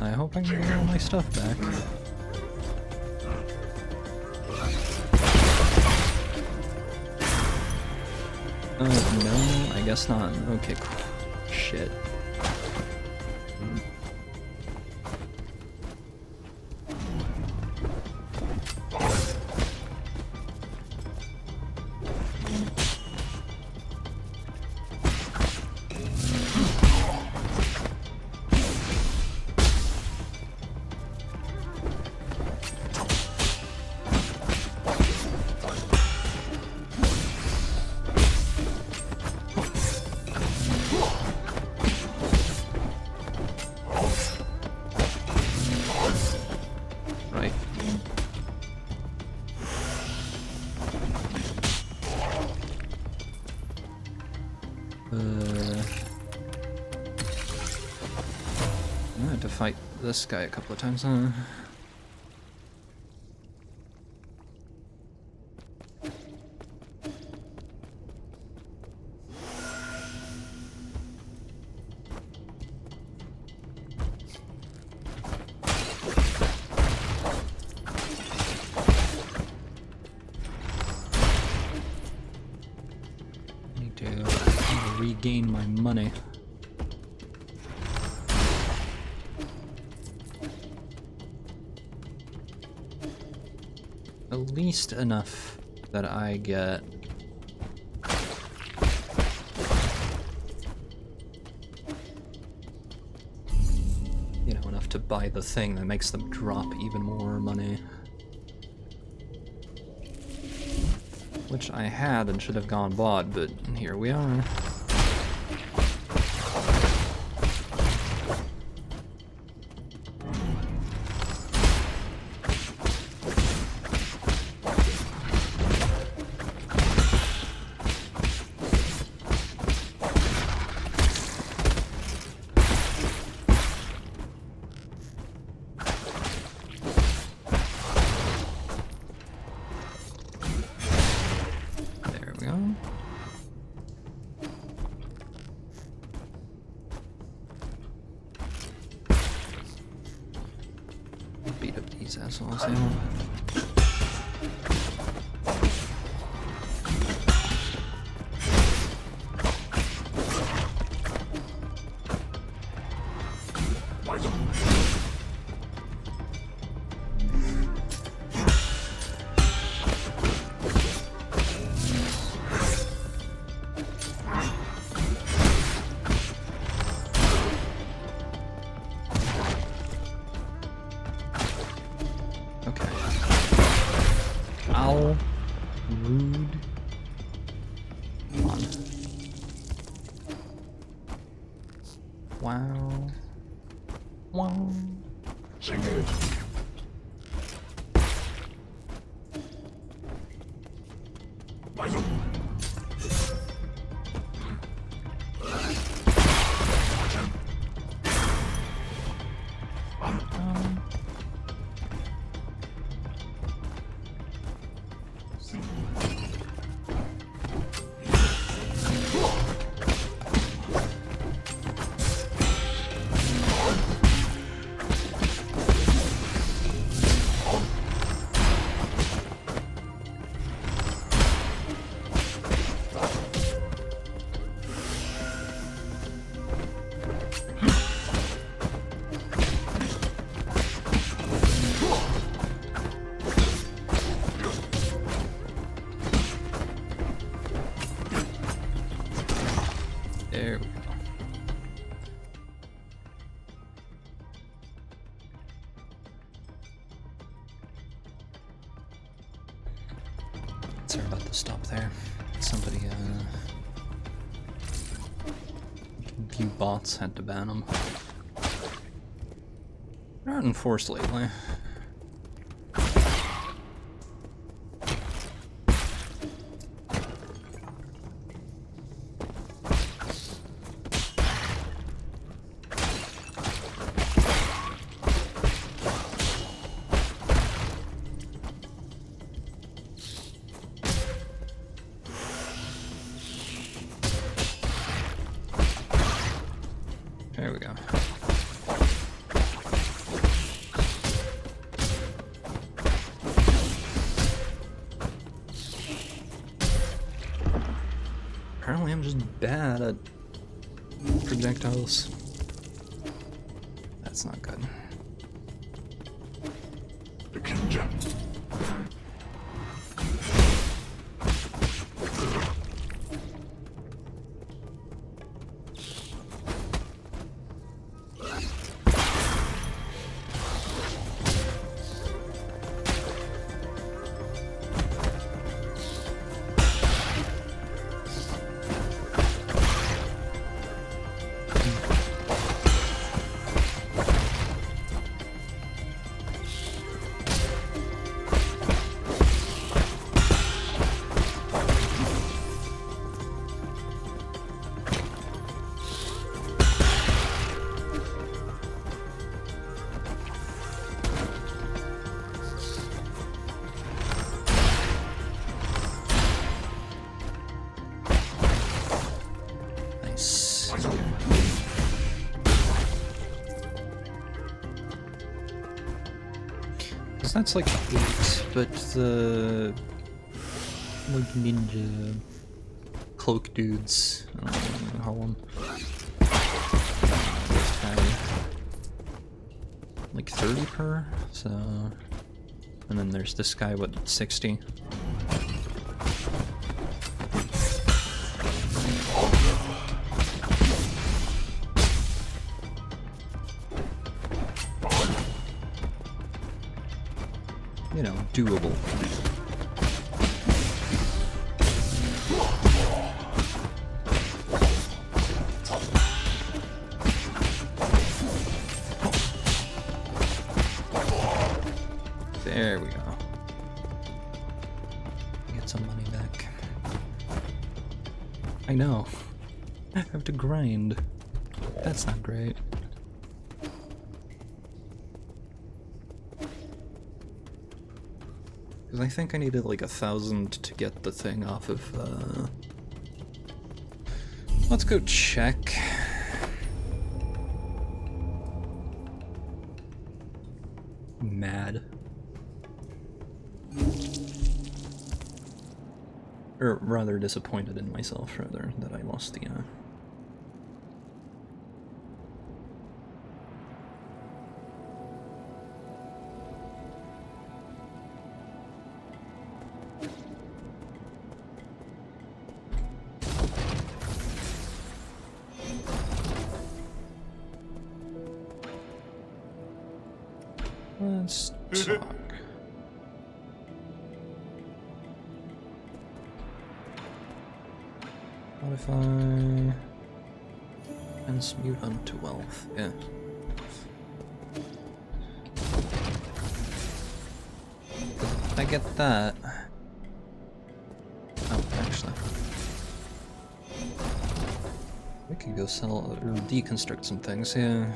Speaker 1: I hope I can get all my stuff back. No, I guess not. Okay, cool. Shit. Right. I had to fight this guy a couple of times, huh? Need to regain my money. At least enough that I get enough to buy the thing that makes them drop even more money. which I had and should have gone bought, but here we are. Beat up these assholes now. Ow. Rude. Come on. Wow. Wow.
Speaker 3: Sing it.
Speaker 1: There we go. Sorry about the stop there. Somebody, a few bots had to ban them. They're not enforced lately. There we go. Apparently I'm just bad at projectiles. That's not good.
Speaker 3: The Kinja.
Speaker 1: Nice. So that's like 8, but the like ninja cloak dudes, I don't know what you call them. Like 30 per, so, and then there's this guy with 60. You know, doable. There we go. Get some money back. I know. I have to grind. That's not great. Because I think I needed like 1,000 to get the thing off of, Let's go check. Mad. Or rather disappointed in myself, rather, that I lost the, Let's talk. Modify transmute unto wealth. Yeah. I get that. Oh, actually. We could go sell or deconstruct some things, yeah.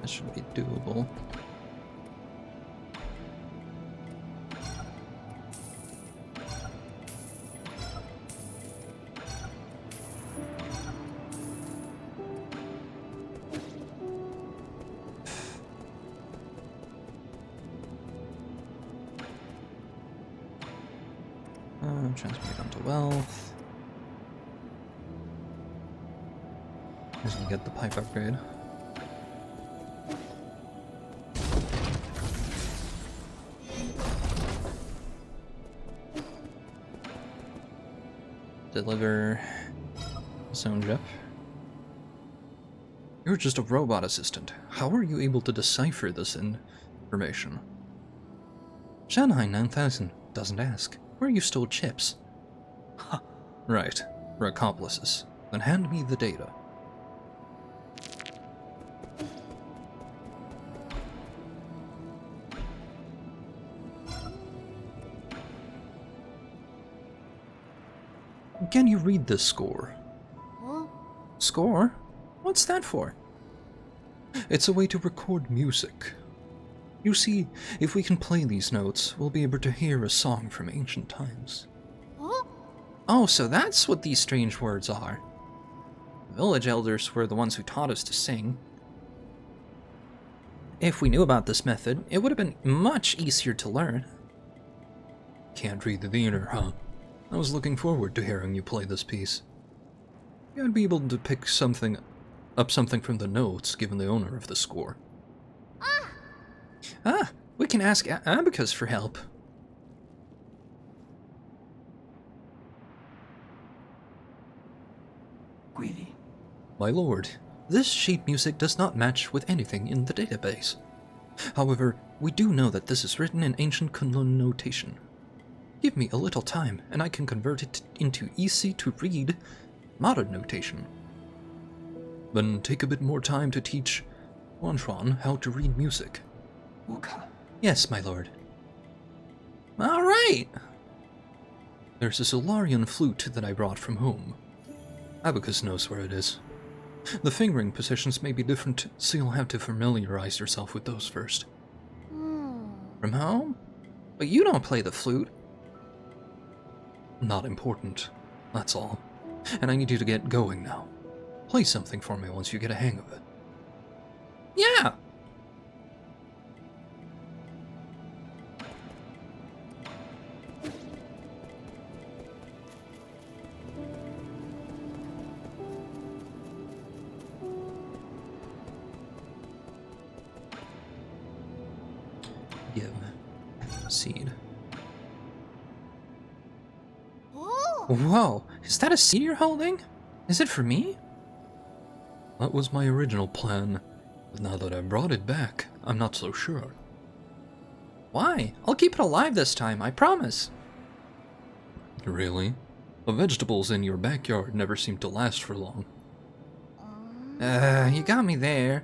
Speaker 1: That should be doable. Transmute onto wealth. Just gonna get the pipe upgrade. Deliver zone Jeff. You're just a robot assistant. How are you able to decipher this information? Shanghai 9000 doesn't ask. Where you stole chips? Huh. Right. We're accomplices. Then hand me the data. Can you read this score?
Speaker 2: Huh?
Speaker 1: Score? What's that for? It's a way to record music. You see, if we can play these notes, we'll be able to hear a song from ancient times.
Speaker 2: Huh?
Speaker 1: Oh, so that's what these strange words are. The village elders were the ones who taught us to sing. If we knew about this method, it would have been much easier to learn. Can't read the theater, huh? I was looking forward to hearing you play this piece. I'd be able to pick something from the notes, given the owner of the score. Ah, we can ask Abacus for help.
Speaker 4: Greedy.
Speaker 1: My lord, this sheet music does not match with anything in the database. However, we do know that this is written in ancient Kunlun notation. Give me a little time, and I can convert it into easy-to-read modern notation. Then take a bit more time to teach Wanchuan how to read music.
Speaker 4: Wuka.
Speaker 1: Yes, my lord. All right! There's a Solarian flute that I brought from home. Abacus knows where it is. The fingering positions may be different, so you'll have to familiarize yourself with those first. From home? But you don't play the flute. Not important. That's all. And I need you to get going now. Play something for me once you get a hang of it. Yeah! Give. Seed.
Speaker 2: Oh!
Speaker 1: Whoa, is that a seed you're holding? Is it for me? That was my original plan, but now that I brought it back, I'm not so sure. Why? I'll keep it alive this time, I promise. Really? The vegetables in your backyard never seem to last for long. You got me there.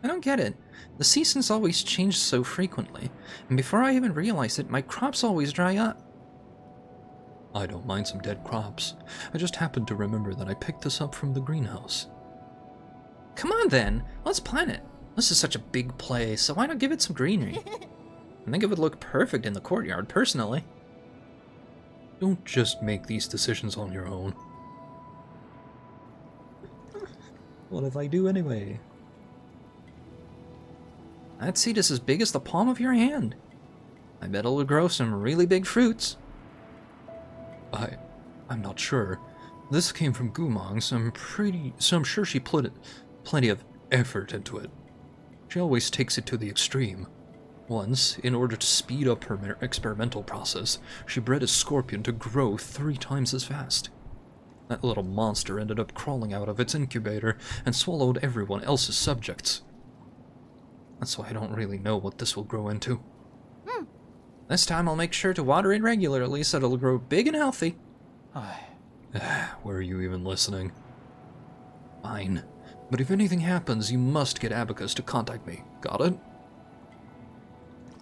Speaker 1: I don't get it. The seasons always change so frequently, and before I even realize it, my crops always dry up. I don't mind some dead crops. I just happened to remember that I picked this up from the greenhouse. Come on then, let's plant it. This is such a big place, so why not give it some greenery? I think it would look perfect in the courtyard, personally. Don't just make these decisions on your own. What if I do anyway? That seed is as big as the palm of your hand. I bet it'll grow some really big fruits. I'm not sure. This came from Gumong, so I'm sure she put plenty of effort into it. She always takes it to the extreme. Once, in order to speed up her experimental process, she bred a scorpion to grow 3 times as fast. That little monster ended up crawling out of its incubator and swallowed everyone else's subjects. That's why I don't really know what this will grow into. This time I'll make sure to water it regularly so it'll grow big and healthy. Were you even listening? Fine. But if anything happens, you must get Abacus to contact me. Got it?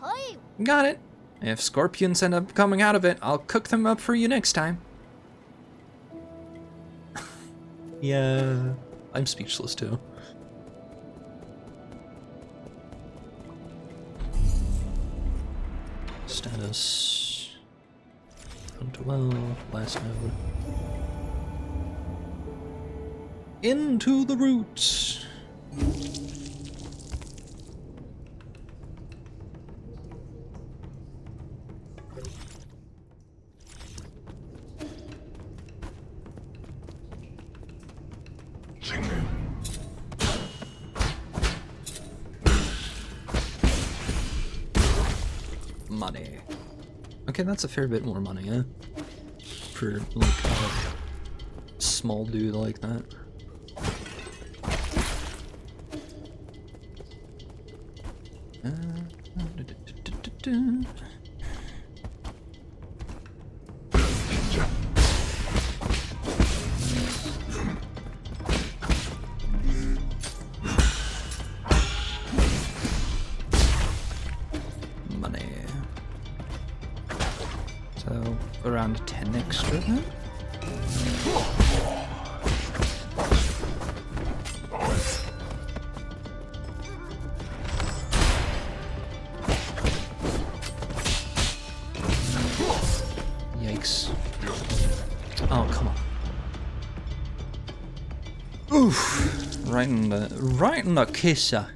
Speaker 2: Hi.
Speaker 1: Got it. If scorpions end up coming out of it, I'll cook them up for you next time. Yeah. I'm speechless too. Status. 12, last node. Into the roots.
Speaker 3: Singing.
Speaker 1: Money. Okay, that's a fair bit more money, eh? For, like, a small dude like that. Money. So, around 10 extra then? Yikes. Oh, come on. Oof. Right in the kisser.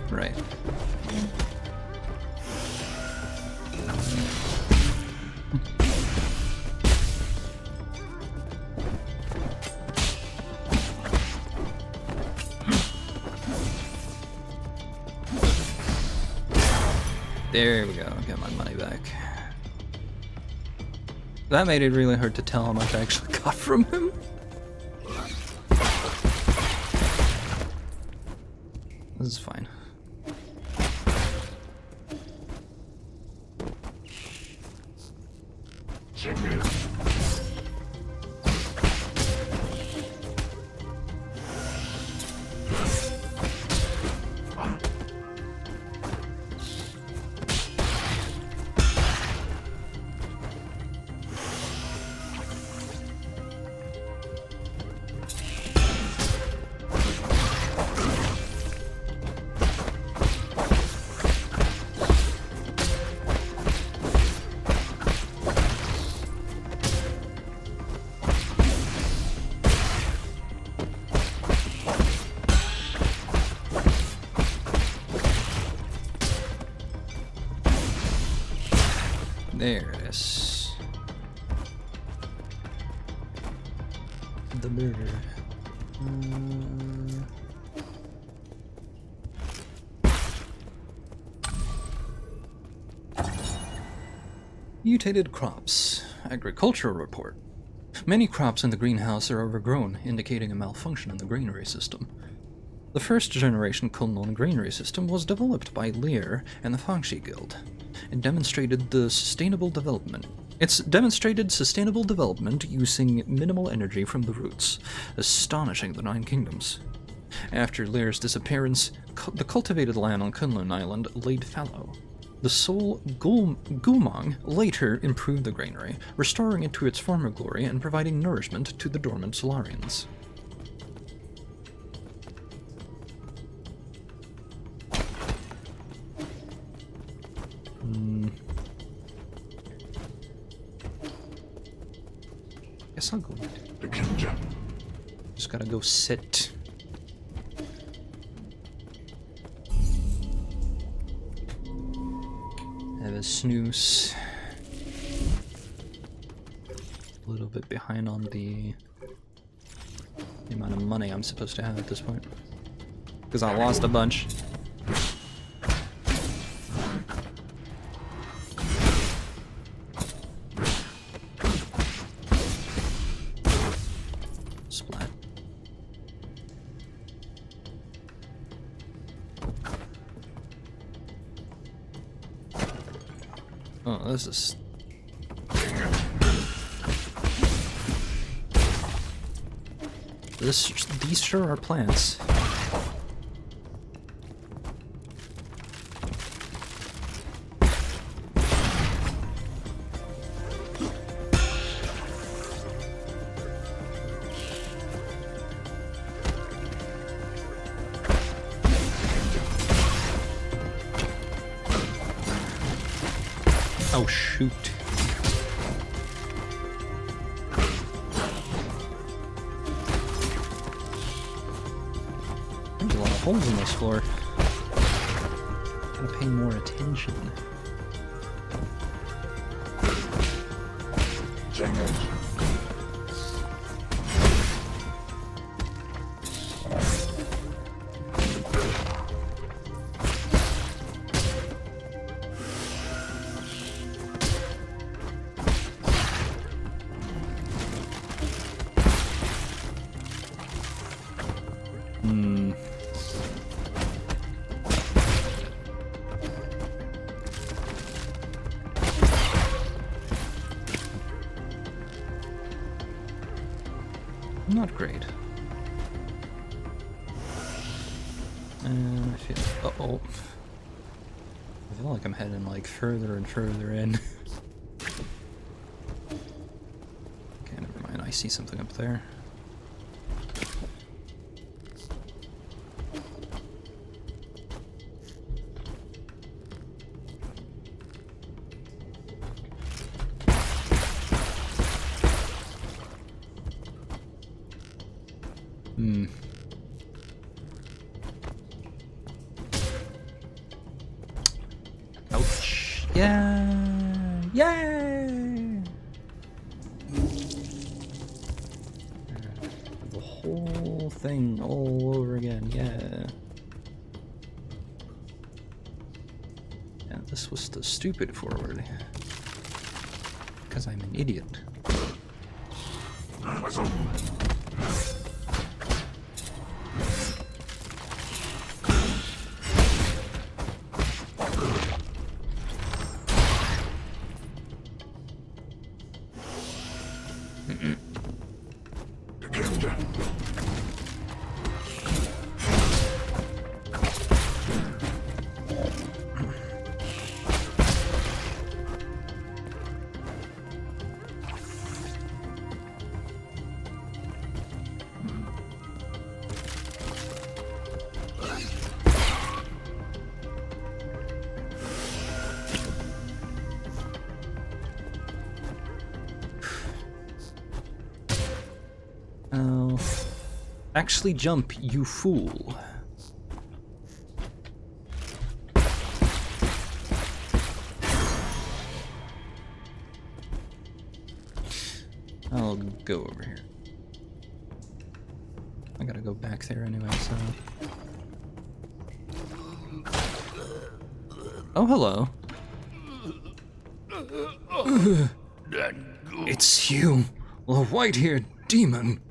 Speaker 1: Right. There we go, get my money back. That made it really hard to tell how much I actually got from him. This is fine.
Speaker 3: Singing.
Speaker 1: There it is. The murder. Mutated crops. Agricultural report. Many crops in the greenhouse are overgrown, indicating a malfunction in the granary system. The first generation Kunlun granary system was developed by Lear and the Fangxi Guild. It demonstrated sustainable development using minimal energy from the roots, astonishing the Nine Kingdoms. After Lear's disappearance, the cultivated land on Kunlun Island laid fallow. The Soul Gulmang later improved the granary, restoring it to its former glory and providing nourishment to the dormant Solarians. Guess I'll go. Just gotta go sit. Have a snooze. A little bit behind on the amount of money I'm supposed to have at this point. Because I lost a bunch. Splat. Oh, this is... These sure are plants. Oh, shoot. There's a lot of holes in this floor. Gotta pay more attention. Not great. And I feel... Uh-oh. I feel like I'm heading, like, further and further in. Okay, never mind. I see something up there. Ouch. Yeah! Yay! The whole thing all over again, yeah. Yeah, this was the stupid forward. Because I'm an idiot. Oh. Actually jump, you fool. I'll go over here. I gotta go back there anyway, so... Oh, hello.
Speaker 3: That good.
Speaker 1: It's you, the white-haired demon.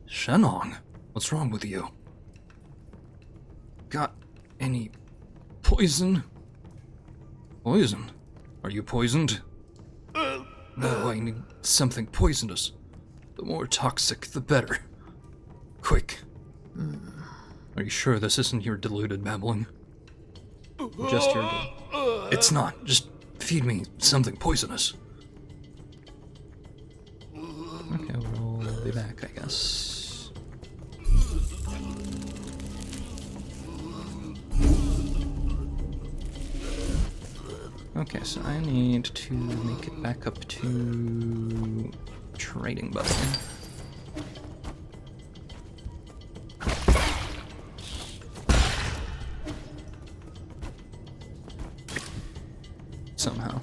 Speaker 1: Shenong, what's wrong with you? Got any poison? Poison? Are you poisoned? No, I need something poisonous. The more toxic, the better. Quick. Are you sure this isn't your deluded babbling? Just your... It's not. Just feed me something poisonous. Okay, we'll be back, I guess. Okay, so I need to make it back up to trading button. Somehow.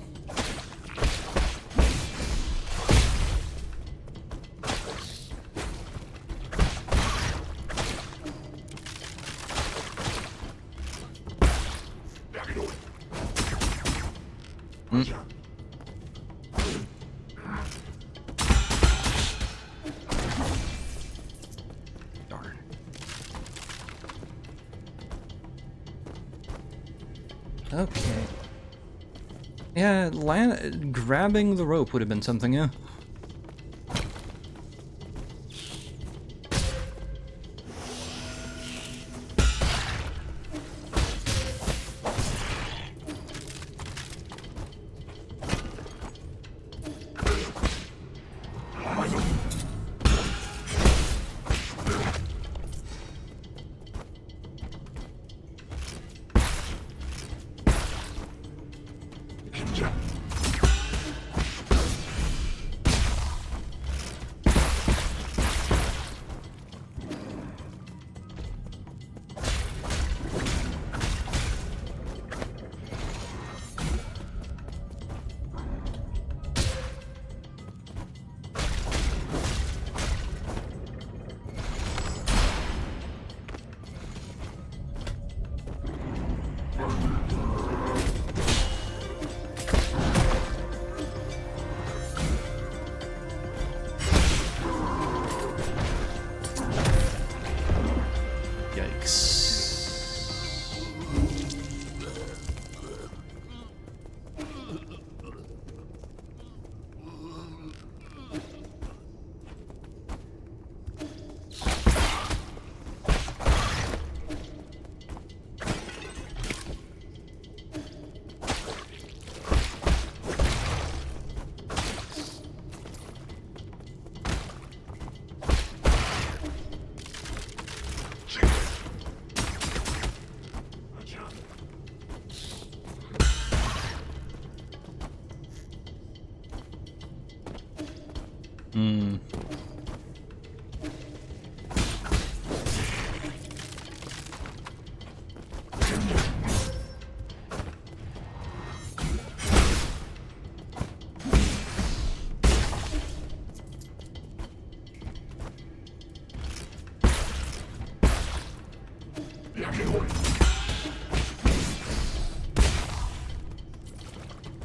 Speaker 1: Darn. Okay. Yeah, grabbing the rope would have been something, yeah.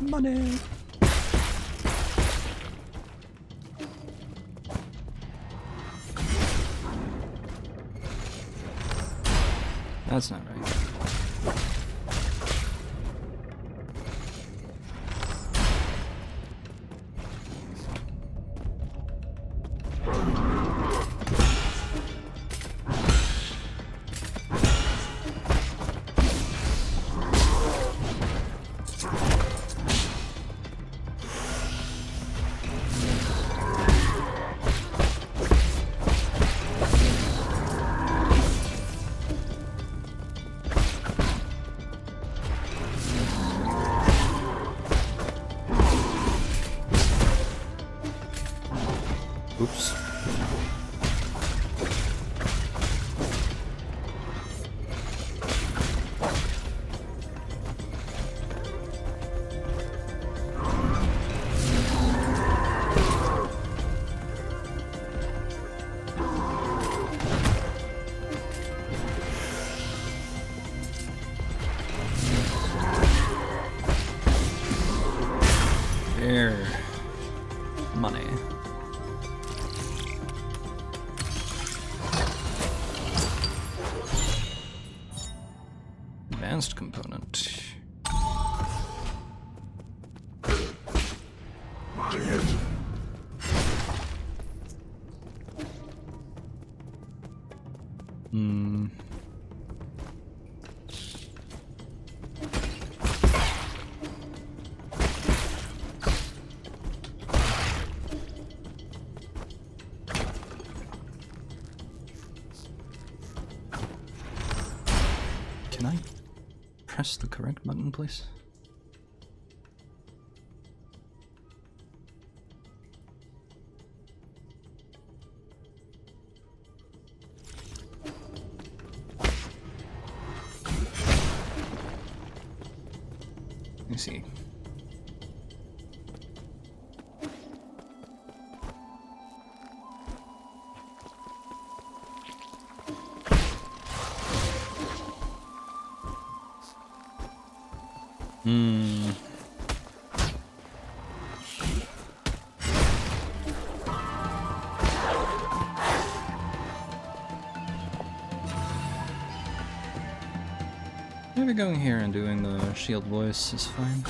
Speaker 1: Money. That's not right. Oops. Share money. Advanced component.
Speaker 3: Ching it.
Speaker 1: Hmm. Can I press the correct button, please? Let me see. Hmm. Maybe going here and doing the shield voice is fine.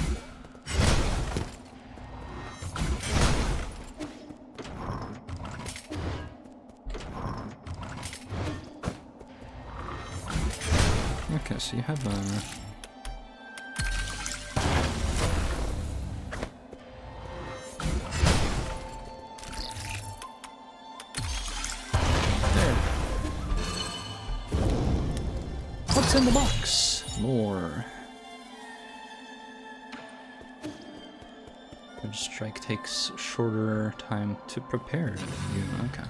Speaker 1: Okay, so you have a... What's in the box? More. Good strike takes shorter time to prepare. Okay.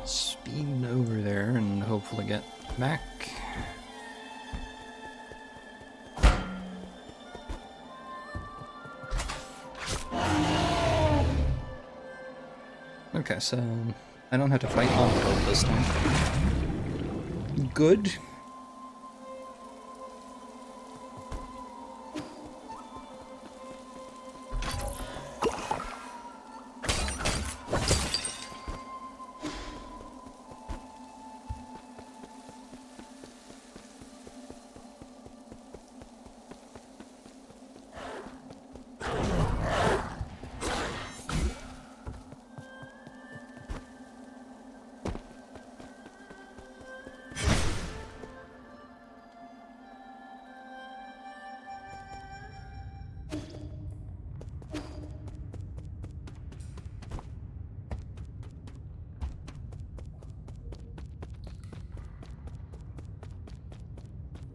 Speaker 1: Speed over there and hopefully get back. Okay, so I don't have to fight on code this time. Good.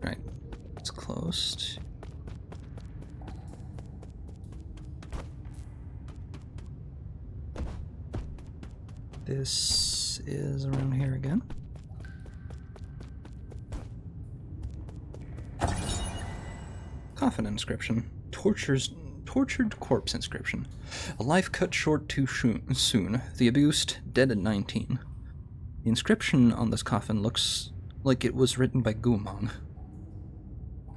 Speaker 1: Right, it's closed. This is around here again. Coffin inscription. Tortured corpse inscription. A life cut short too soon. The abused, dead at 19. The inscription on this coffin looks like it was written by Gumon.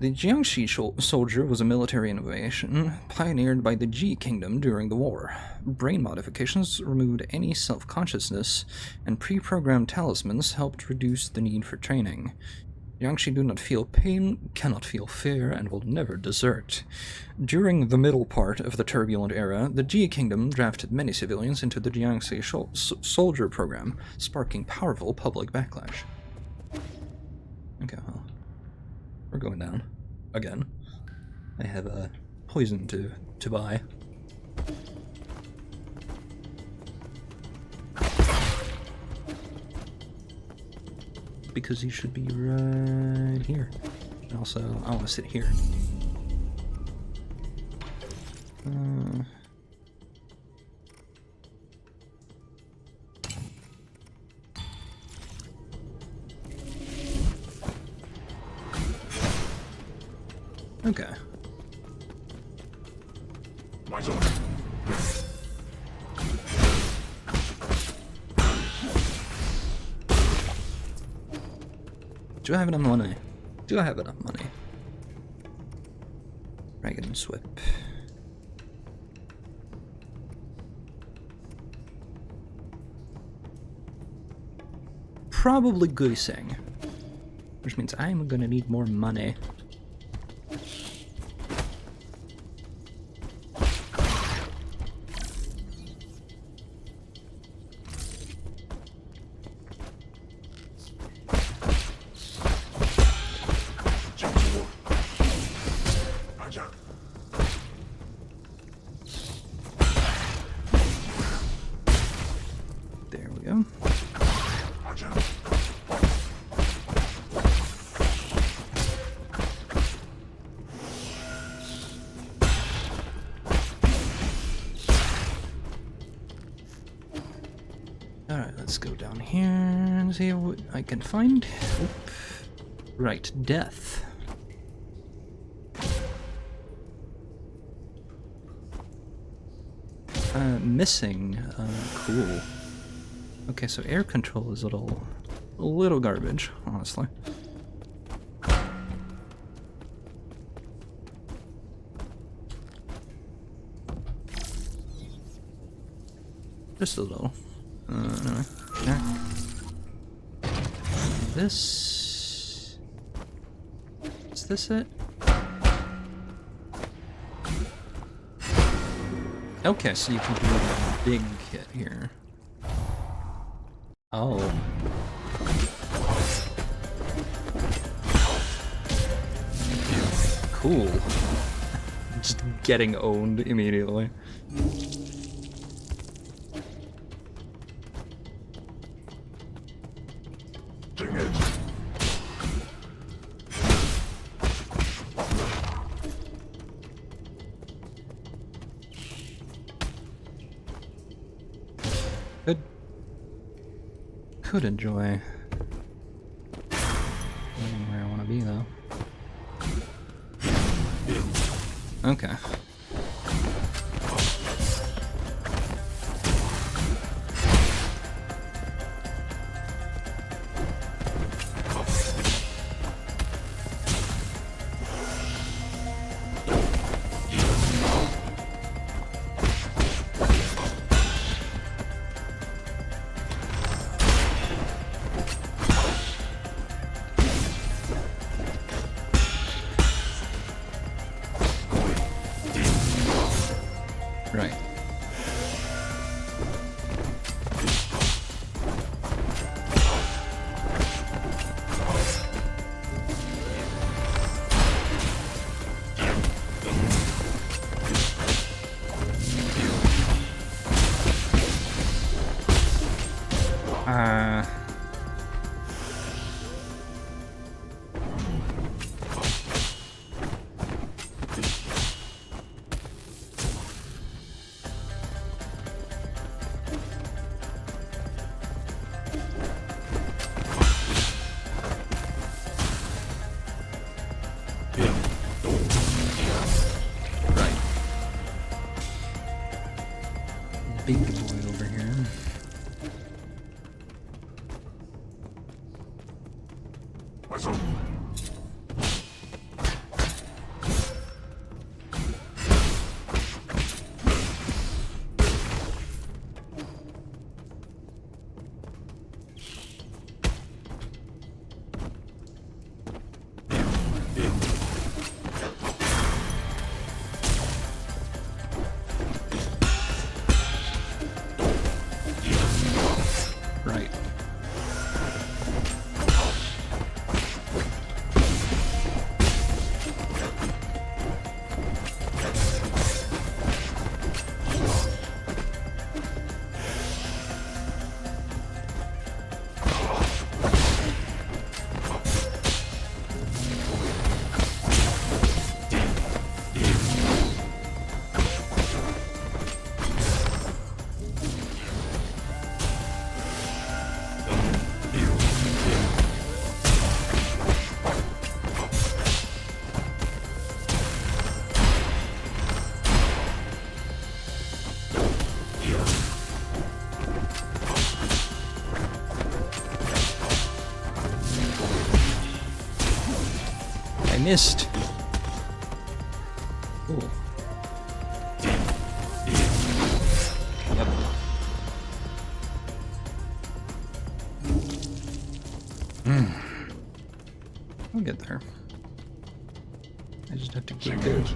Speaker 1: The Jiangxi soldier was a military innovation pioneered by the Ji Kingdom during the war. Brain modifications removed any self-consciousness, and pre-programmed talismans helped reduce the need for training. Jiangxi do not feel pain, cannot feel fear, and will never desert. During the middle part of the turbulent era, the Ji Kingdom drafted many civilians into the Jiangxi soldier program, sparking powerful public backlash. Okay, well, we're going down. Again. I have a poison to buy. Because he should be right here. And also, I want to sit here. Okay.
Speaker 3: 완성.
Speaker 1: Do I have enough money? Do I have enough money? Dragon Swip. Probably Guising, which means I'm gonna need more money.
Speaker 3: 집중호. 반장.
Speaker 1: There we go.
Speaker 3: 반장.
Speaker 1: Alright, let's go down here and see what I can find. Oop. Right, death. Missing. Cool. Okay, so air control is a little garbage, honestly. Just a little. Anyway. Yeah. This... Is this it? Okay, so you can do a big hit here. Oh. Cool. Just getting owned immediately.
Speaker 3: 증액.
Speaker 1: Could enjoy living where I want to be, though. Okay. Right. Right. Big boy over here.
Speaker 3: 완성.
Speaker 1: Right. I missed. Cool. Yep. I'll get there. I just have to keep good.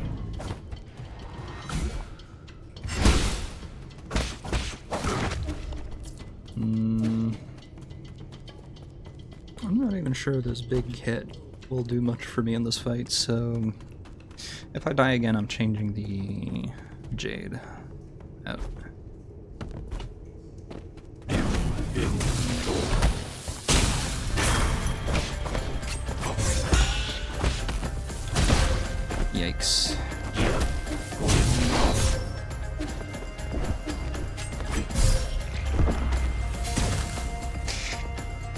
Speaker 1: I'm not even sure this big hit will do much for me in this fight, so if I die again, I'm changing the Jade out. Yikes.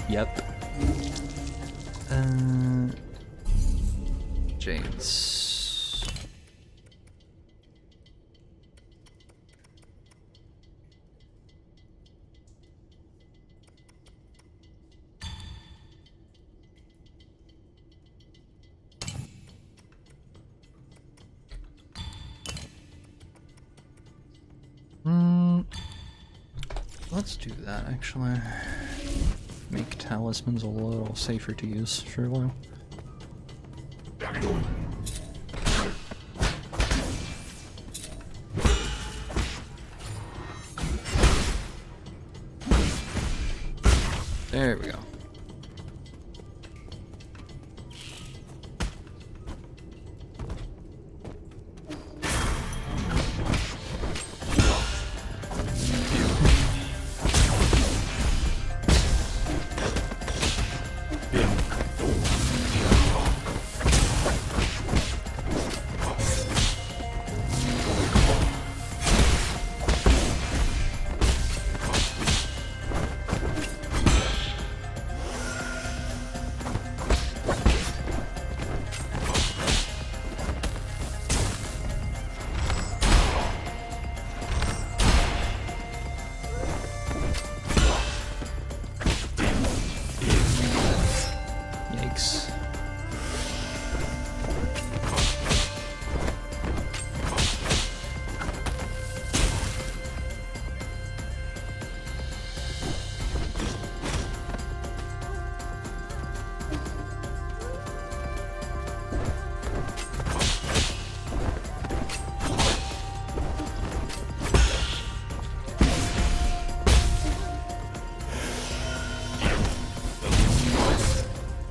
Speaker 1: Yep. Jades. Let's do that actually. Make talismans a little safer to use for a while. There we go.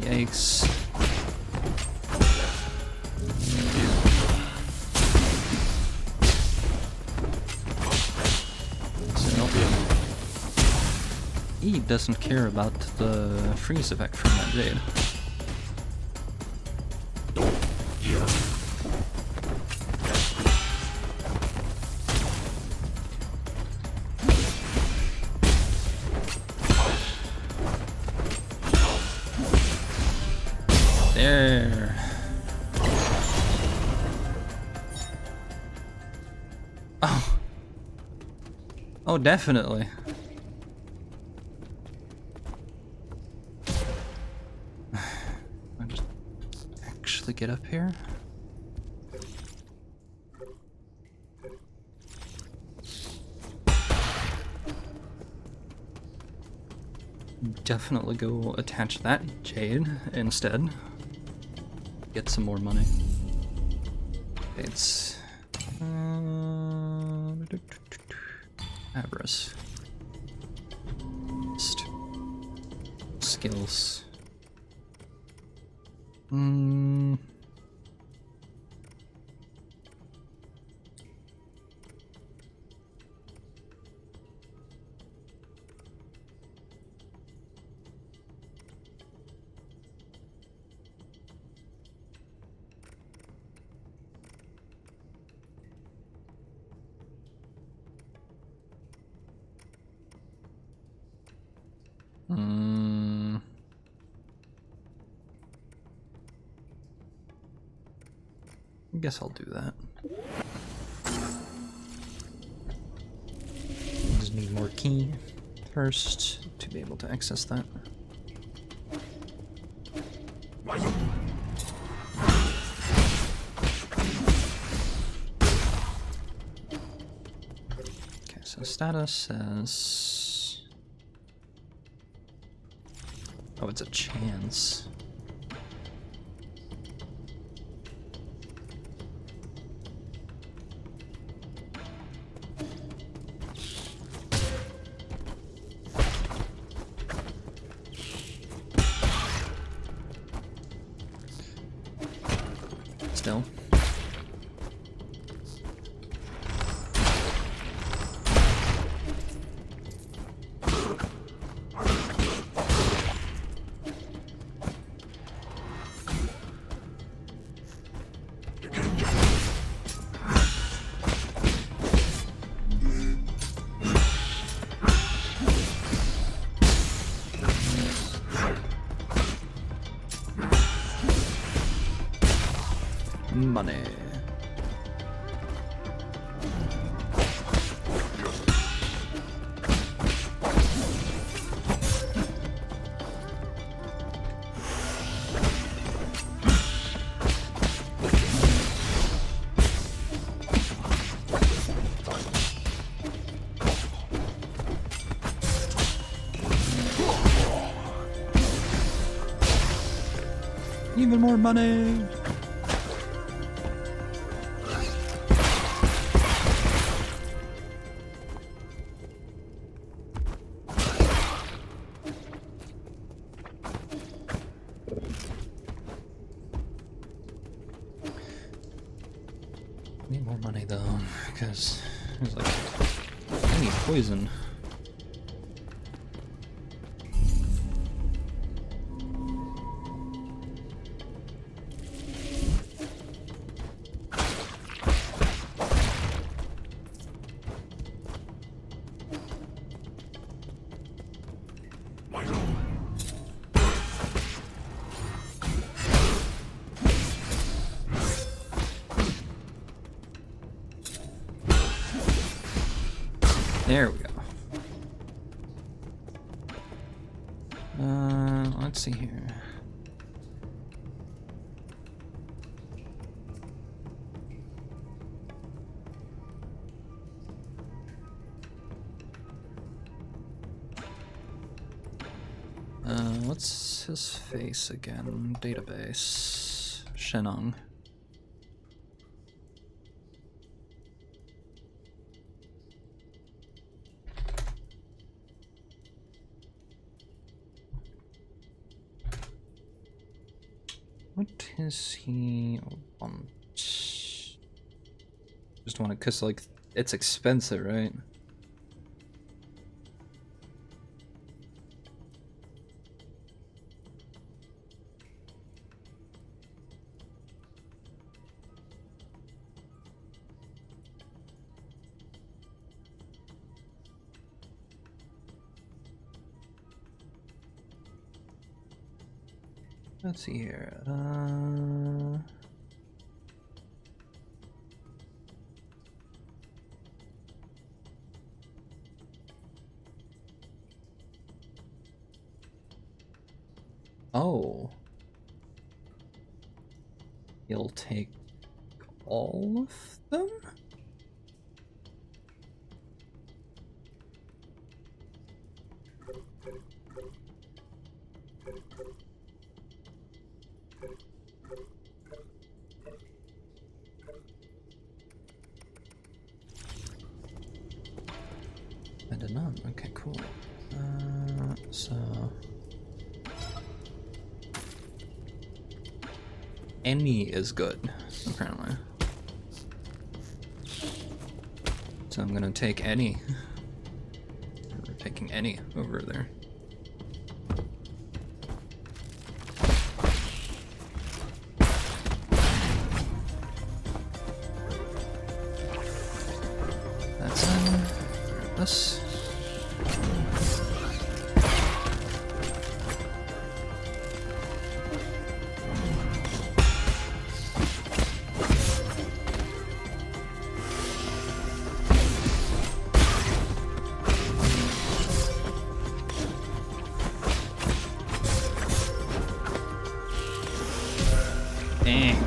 Speaker 1: Yikes. So, he doesn't care about the freeze effect from that Jade. There. Oh. Oh, definitely. I'll just actually get up here. Definitely go attach that Jade instead. Get some more money. It's Avarice. Skills. I guess I'll do that. Just need more key first to be able to access that.
Speaker 3: Rise up.
Speaker 1: status says... Oh, it's a chance. Still. Money. Even more money. Need more money though, because there's like I need poison. There we go. Let's see here. What's his face again? Database. Shenong. What does he want? Just want it because, like, it's expensive, right? Let's see here. Oh. He'll take all of them? I did not. Okay, cool. So any is good, apparently. So I'm gonna take any. We're taking any over there. That's this. Dang.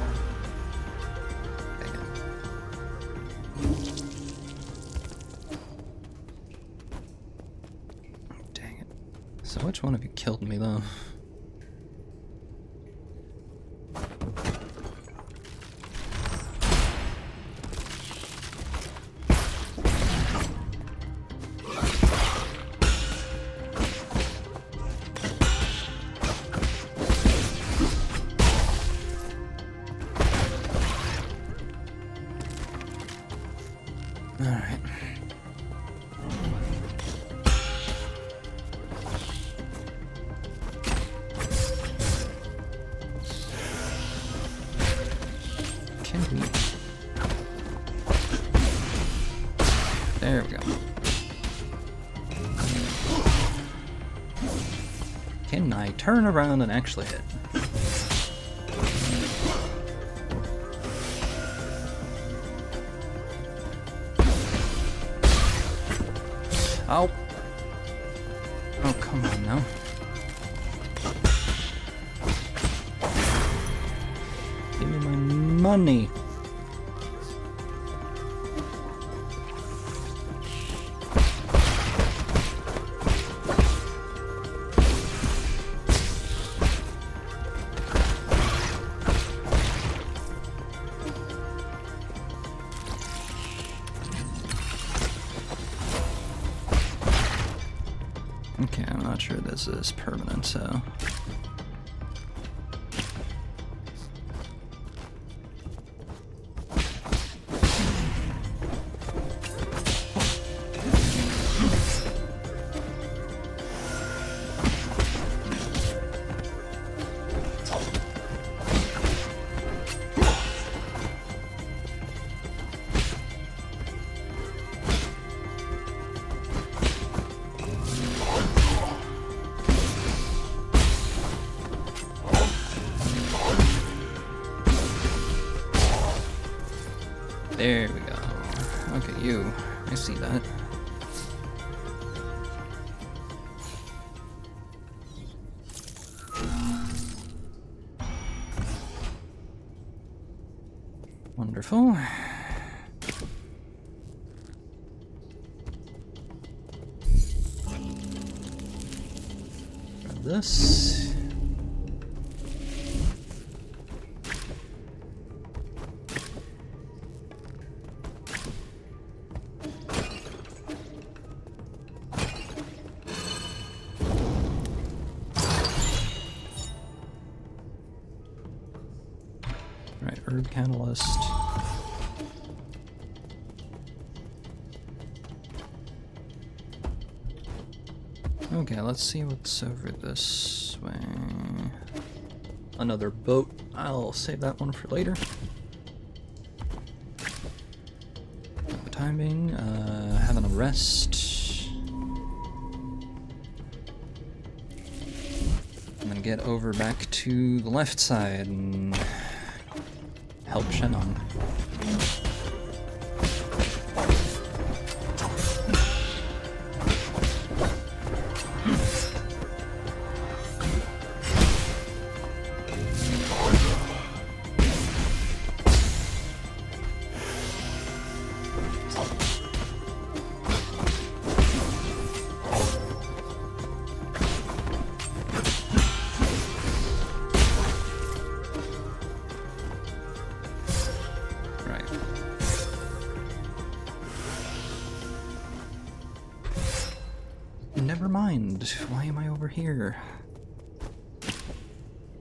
Speaker 1: So which one of you killed me, though? Alright. Can we? There we go. Can I turn around and actually hit? Oh. Oh, come on now. Give me my money. Okay, I'm not sure this is permanent, so... There we go. Okay, you. I see that. Wonderful. Grab this. Right, herb catalyst. Okay, let's see what's over this way. Another boat. I'll save that one for later. For the time being, having a rest. And then get over back to the left side and help Shannon. Never mind. Why am I over here?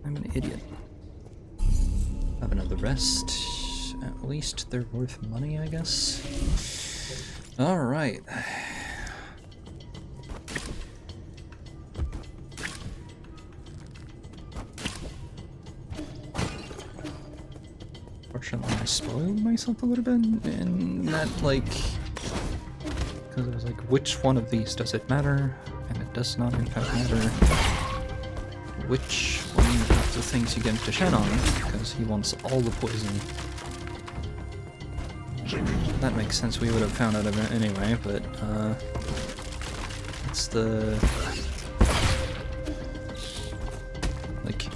Speaker 1: I'm an idiot. Have another rest. At least they're worth money, I guess. Alright. Fortunately, I spoiled myself a little bit in that, like... Because I was like, which one of these does it matter? And it does not in fact matter which one of the things you get into Shannon, because he wants all the poison. That makes sense, we would have found out of it anyway, but it's the... like...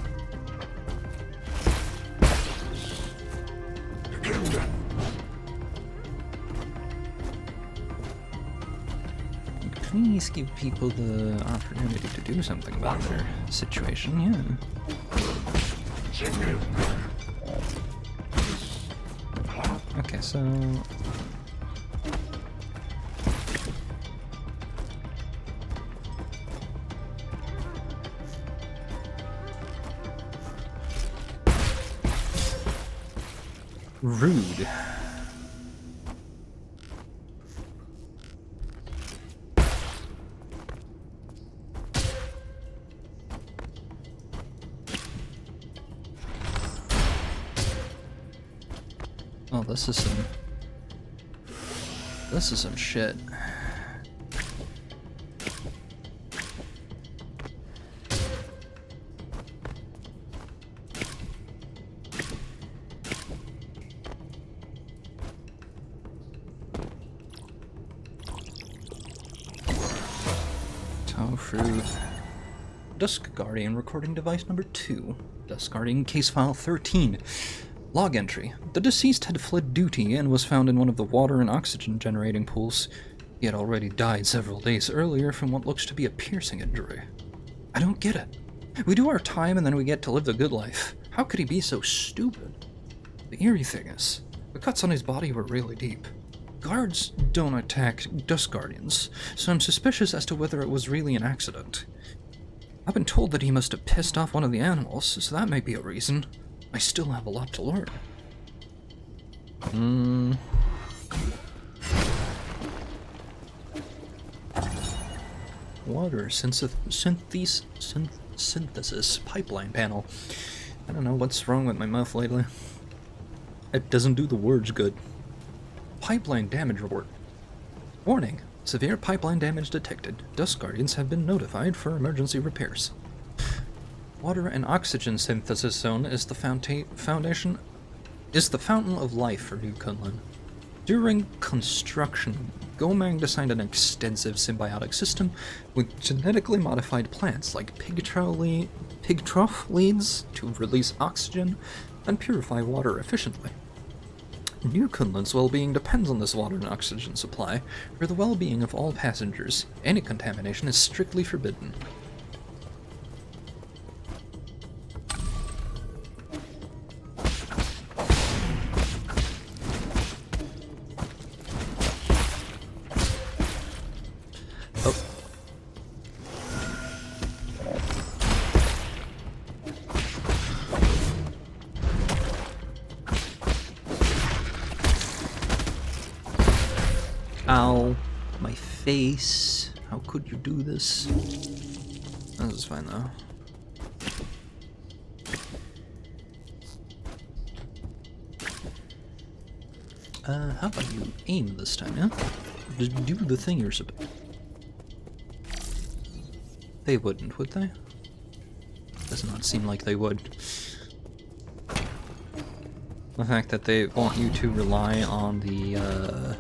Speaker 1: Please give people the opportunity to do something about their situation, yeah.
Speaker 3: 징해.
Speaker 1: Okay, so... Rude. Oh, this is some shit. Tofu. Dusk Guardian recording device number 2. Dusk Guardian case file 13. Log entry. The deceased had fled duty and was found in one of the water and oxygen generating pools. He had already died several days earlier from what looks to be a piercing injury. I don't get it. We do our time and then we get to live the good life. How could he be so stupid? The eerie thing is, the cuts on his body were really deep. Guards don't attack Dusk Guardians, so I'm suspicious as to whether it was really an accident. I've been told that he must have pissed off one of the animals, so that may be a reason. I still have a lot to learn. Water synthesis pipeline panel. I don't know what's wrong with my mouth lately. It doesn't do the words good. Pipeline damage report. Warning. Severe pipeline damage detected. Dusk Guardians have been notified for emergency repairs. Water and oxygen synthesis zone is the fountain of life for New Kunlun. During construction, Gomang designed an extensive symbiotic system with genetically modified plants like pigtrough leads to release oxygen and purify water efficiently. New Kunlun's well-being depends on this water and oxygen supply. For the well-being of all passengers, any contamination is strictly forbidden. Ow, my face. How could you do this? This is fine though. How about you aim this time, yeah? Just do the thing you're supposed. They wouldn't, would they? Does not seem like they would. The fact that they want you to rely on the,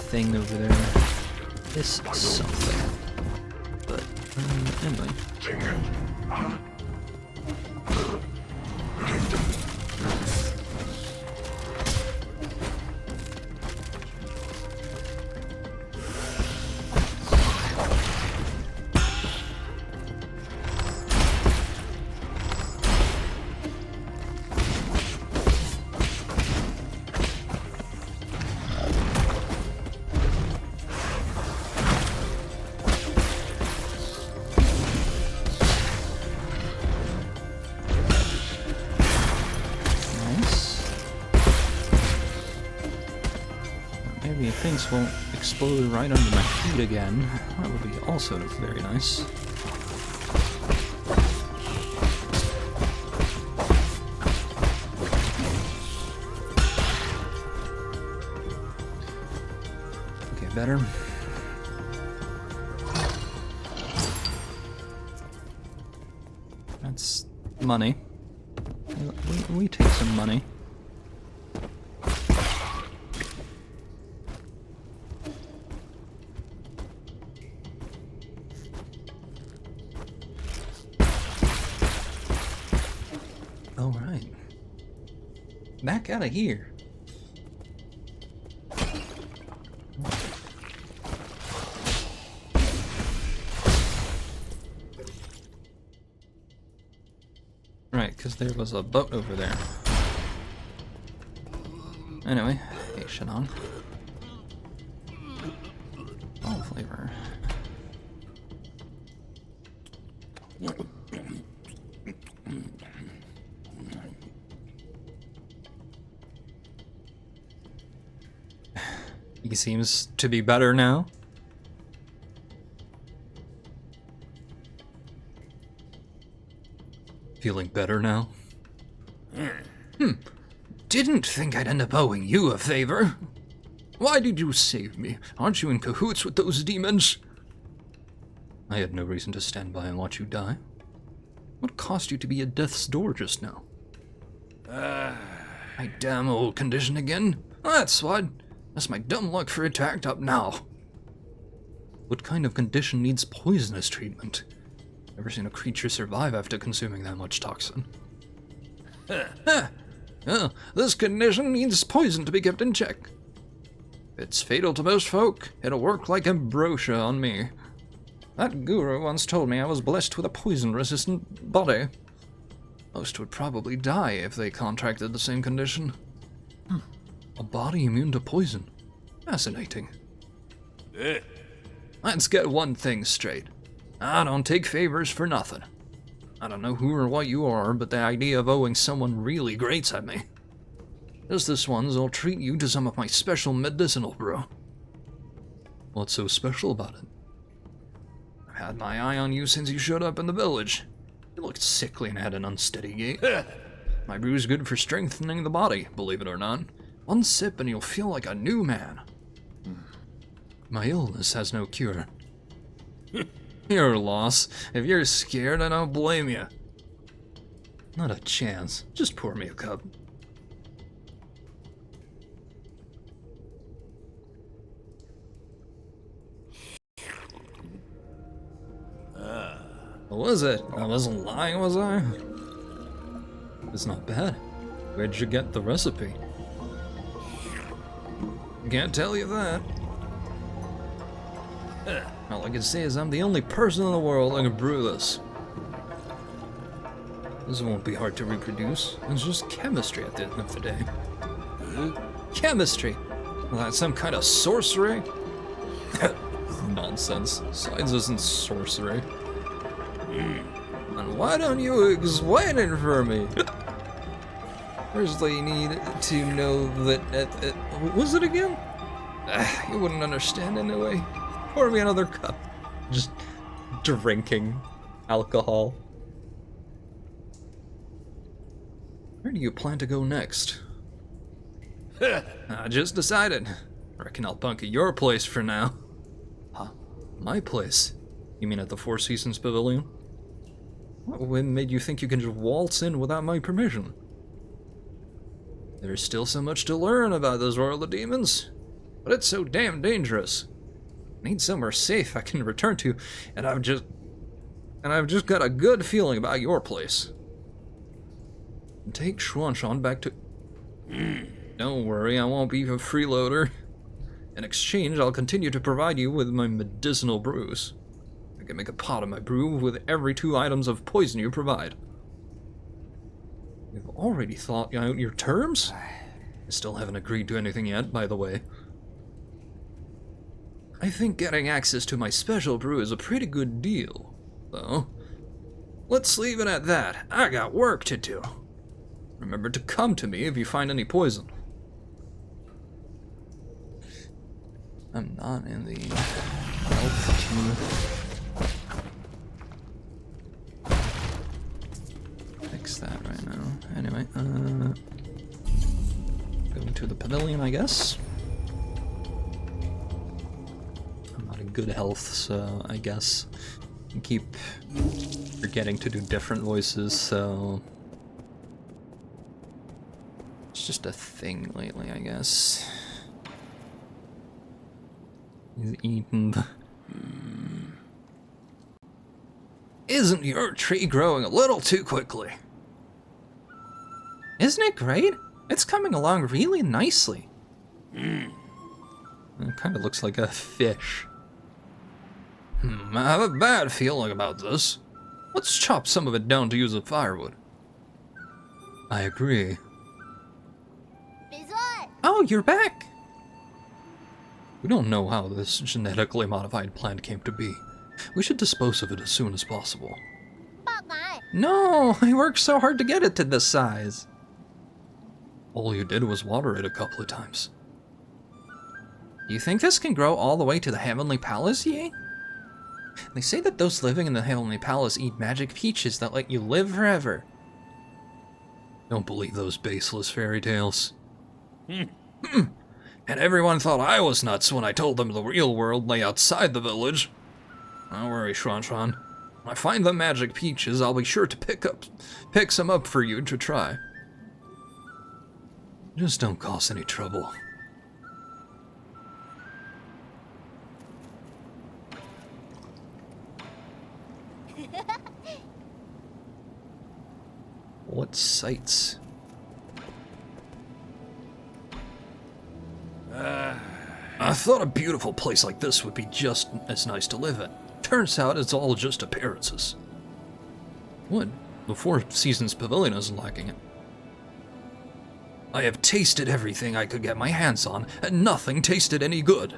Speaker 1: thing over there is something. But, anyway. Maybe things won't explode right under my feet again. That would be also very nice. Okay, better. That's money. We take some money. Alright. Back out of here. right, because there was a boat over there. Anyway, hey, Shannon. Oh, flavor. He seems to be better now. Feeling better now? Didn't think I'd end up owing you a favor. Why did you save me? Aren't you in cahoots with those demons? I had no reason to stand by and watch you die. What caused you to be at death's door just now? My damn old condition again? That's what. That's my dumb luck for it to act up now. What kind of condition needs poisonous treatment? Never seen a creature survive after consuming that much toxin. Well, this condition needs poison to be kept in check. It's fatal to most folk. It'll work like ambrosia on me. That guru once told me I was blessed with a poison-resistant body. Most would probably die if they contracted the same condition. A body immune to poison. Fascinating. Let's get one thing straight. I don't take favors for nothing. I don't know who or what you are, but the idea of owing someone really grates at me. Just this once, I'll treat you to some of my special medicinal brew. What's so special about it? I've had my eye on you since you showed up in the village. You looked sickly and had an unsteady gait. My brew's good for strengthening the body, believe it or not. One sip and you'll feel like a new man. My illness has no cure. Your loss. If you're scared, I don't blame you. Not a chance. Just pour me a cup. What was it? I wasn't lying, was I? It's not bad. Where'd you get the recipe? Can't tell you that. All I can say is I'm the only person in the world that can brew this. This won't be hard to reproduce. It's just chemistry at the end of the day. Chemistry? Well, that's some kind of sorcery? Nonsense. Science isn't sorcery. And why don't you explain it for me? First, you need to know that... what was it again? You wouldn't understand anyway. Pour me another cup. Just drinking alcohol. Where do you plan to go next? I just decided. Reckon I'll bunk at your place for now. Huh? My place? You mean at the Four Seasons Pavilion? What made you think you can just waltz in without my permission? There's still so much to learn about those World of Demons, but it's so damn dangerous. I need somewhere safe I can return to, and I've just got a good feeling about your place. Take Xuanshan back to... Don't worry, I won't be a freeloader. In exchange, I'll continue to provide you with my medicinal brews. I can make a pot of my brew with every 2 items of poison you provide. You've already thought out your terms? I still haven't agreed to anything yet, by the way. I think getting access to my special brew is a pretty good deal, though. Let's leave it at that. I got work to do. Remember to come to me if you find any poison. I'm not in the health to fix that right now. Anyway, going to the pavilion, I guess. I'm not in good health, so I guess I keep forgetting to do different voices, so it's just a thing lately, I guess. He's eaten. Isn't your tree growing a little too quickly? Isn't it great? It's coming along really nicely. It kind of looks like a fish. I have a bad feeling about this. Let's chop some of it down to use as firewood. I agree.
Speaker 2: Bizarre.
Speaker 1: Oh, you're back! We don't know how this genetically modified plant came to be. We should dispose of it as soon as possible.
Speaker 2: Bác ngài.
Speaker 1: No, I worked so hard to get it to this size. All you did was water it a couple of times. You think this can grow all the way to the Heavenly Palace, Yi? They say that those living in the Heavenly Palace eat magic peaches that let you live forever. Don't believe those baseless fairy tales. And everyone thought I was nuts when I told them the real world lay outside the village. Don't worry, Shuan. When I find the magic peaches, I'll be sure to pick some up for you to try. Just don't cause any trouble. What sights? I thought a beautiful place like this would be just as nice to live in. Turns out it's all just appearances. What? The Four Seasons Pavilion isn't lacking it. I have tasted everything I could get my hands on, and nothing tasted any good.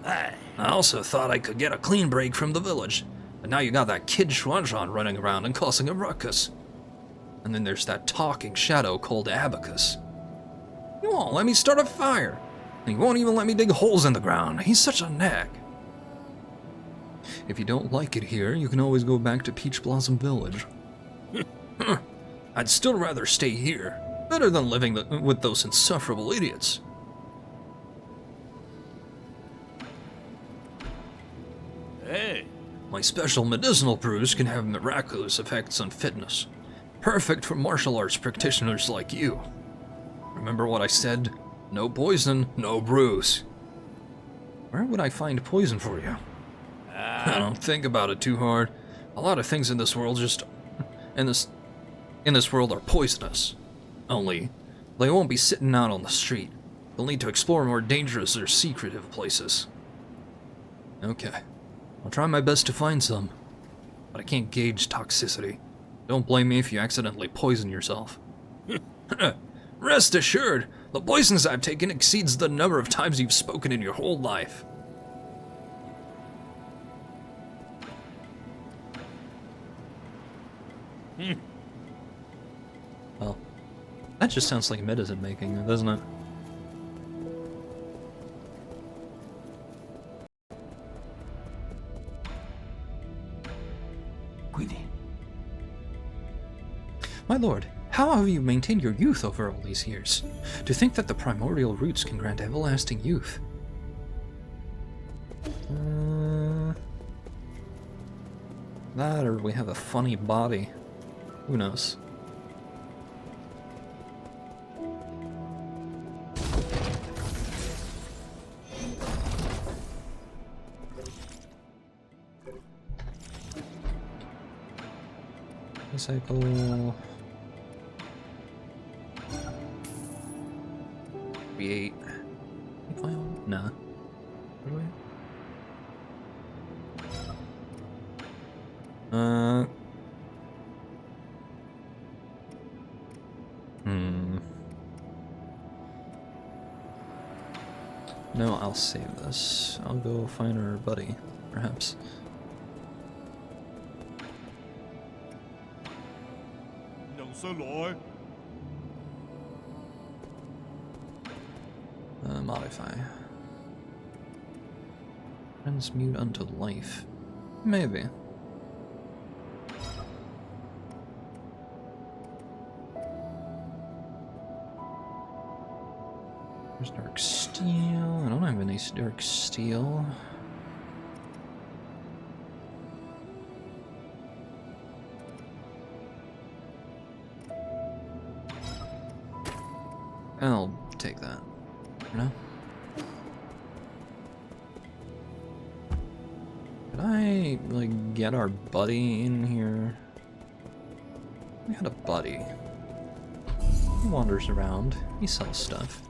Speaker 1: I also thought I could get a clean break from the village, but now you got that kid Xuanzhan running around and causing a ruckus. And then there's that talking shadow called Abacus. He won't let me start a fire, and he won't even let me dig holes in the ground. He's such a nag. If you don't like it here, you can always go back to Peach Blossom Village. I'd still rather stay here. Better than living with those insufferable idiots.
Speaker 4: Hey.
Speaker 1: My special medicinal brews can have miraculous effects on fitness. Perfect for martial arts practitioners like you. Remember what I said? No poison, no brews. Where would I find poison for you? I don't think about it too hard. A lot of things in this world in this world are poisonous. Only, they won't be sitting out on the street. They'll need to explore more dangerous or secretive places. Okay. I'll try my best to find some. But I can't gauge toxicity. Don't blame me if you accidentally poison yourself. Rest assured, the poisons I've taken exceeds the number of times you've spoken in your whole life. Well, that just sounds like medicine making, doesn't it?
Speaker 4: Queenie.
Speaker 1: My lord, how have you maintained your youth over all these years? To think that the primordial roots can grant everlasting youth. That or we have a funny body. Who knows? Recycle. Create. File? Nah. What do I? No, I'll save this. I'll go find our buddy, perhaps. Modify. Transmute unto life. Maybe. There's dark steel. I don't have any dark steel. I'll take that. No? Could I, like, get our buddy in here? We had a buddy. He wanders around. He sells stuff.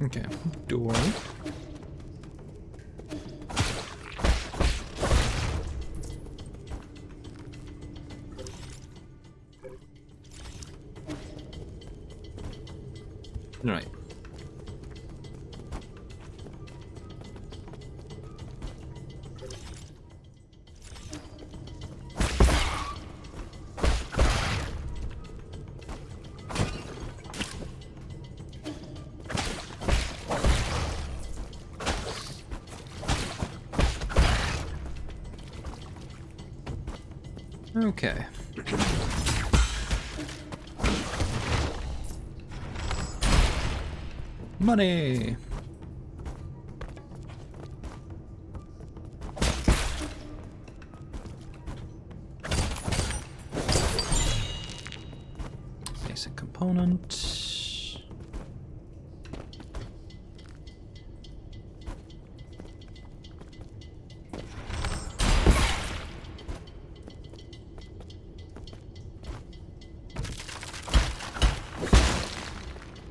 Speaker 1: Okay, door. Right. Okay.
Speaker 3: Beginning.
Speaker 1: Money! Basic component.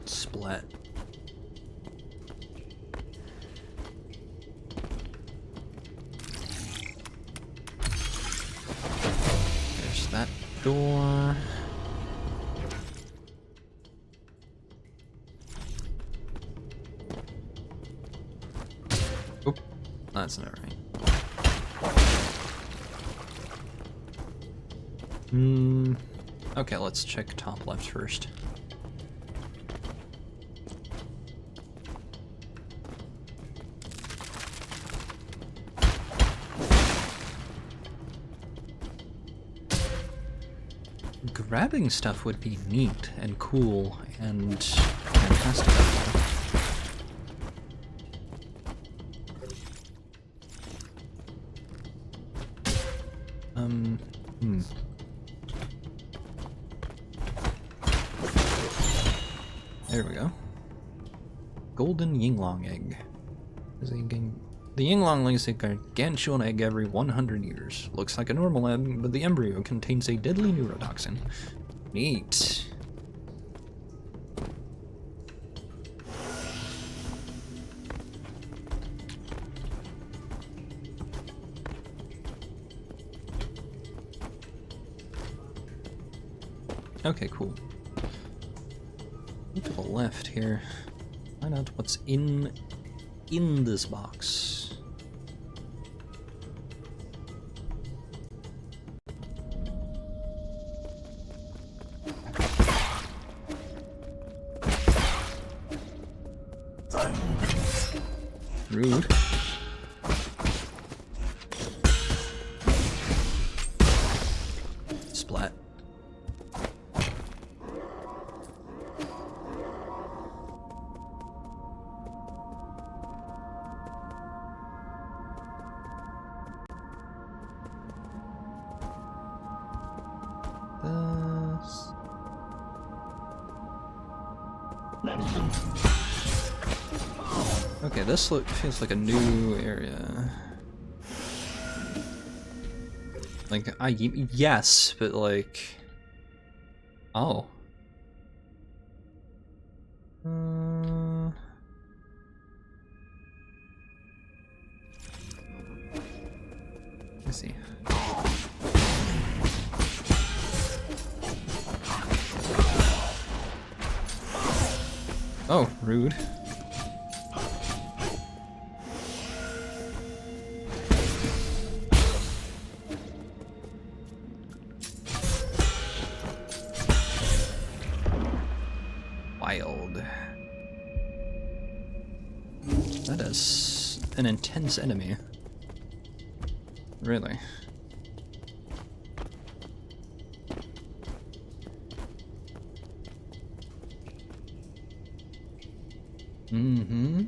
Speaker 1: Splat. There's that door. Oop, that's not right. Okay, let's check top left first. Grabbing stuff would be neat and cool and fantastic. There we go. Golden Yinglong egg. The Yinglong lays a gargantuan egg every 100 years. Looks like a normal egg, but the embryo contains a deadly neurotoxin. Neat. Okay, cool. Look to the left here. Find out what's in this box. Rude. Splat. Okay, this feels like a new area. Like, yes, but like... Oh. Let's see. Oh, rude. Wild. That is an intense enemy. Really. Mm-hmm.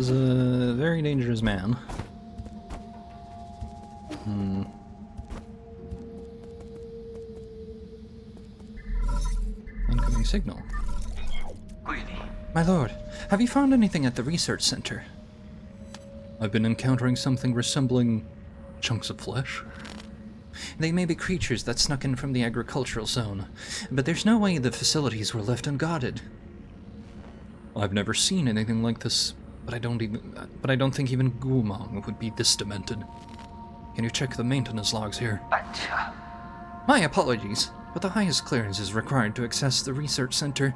Speaker 1: is a very dangerous man. Incoming signal. My lord, have you found anything at the research center? I've been encountering something resembling chunks of flesh. They may be creatures that snuck in from the agricultural zone, but there's no way the facilities were left unguarded. I've never seen anything like this, but I don't think even Gulmong would be this demented. Can you check the maintenance logs here? My apologies, but the highest clearance is required to access the research center.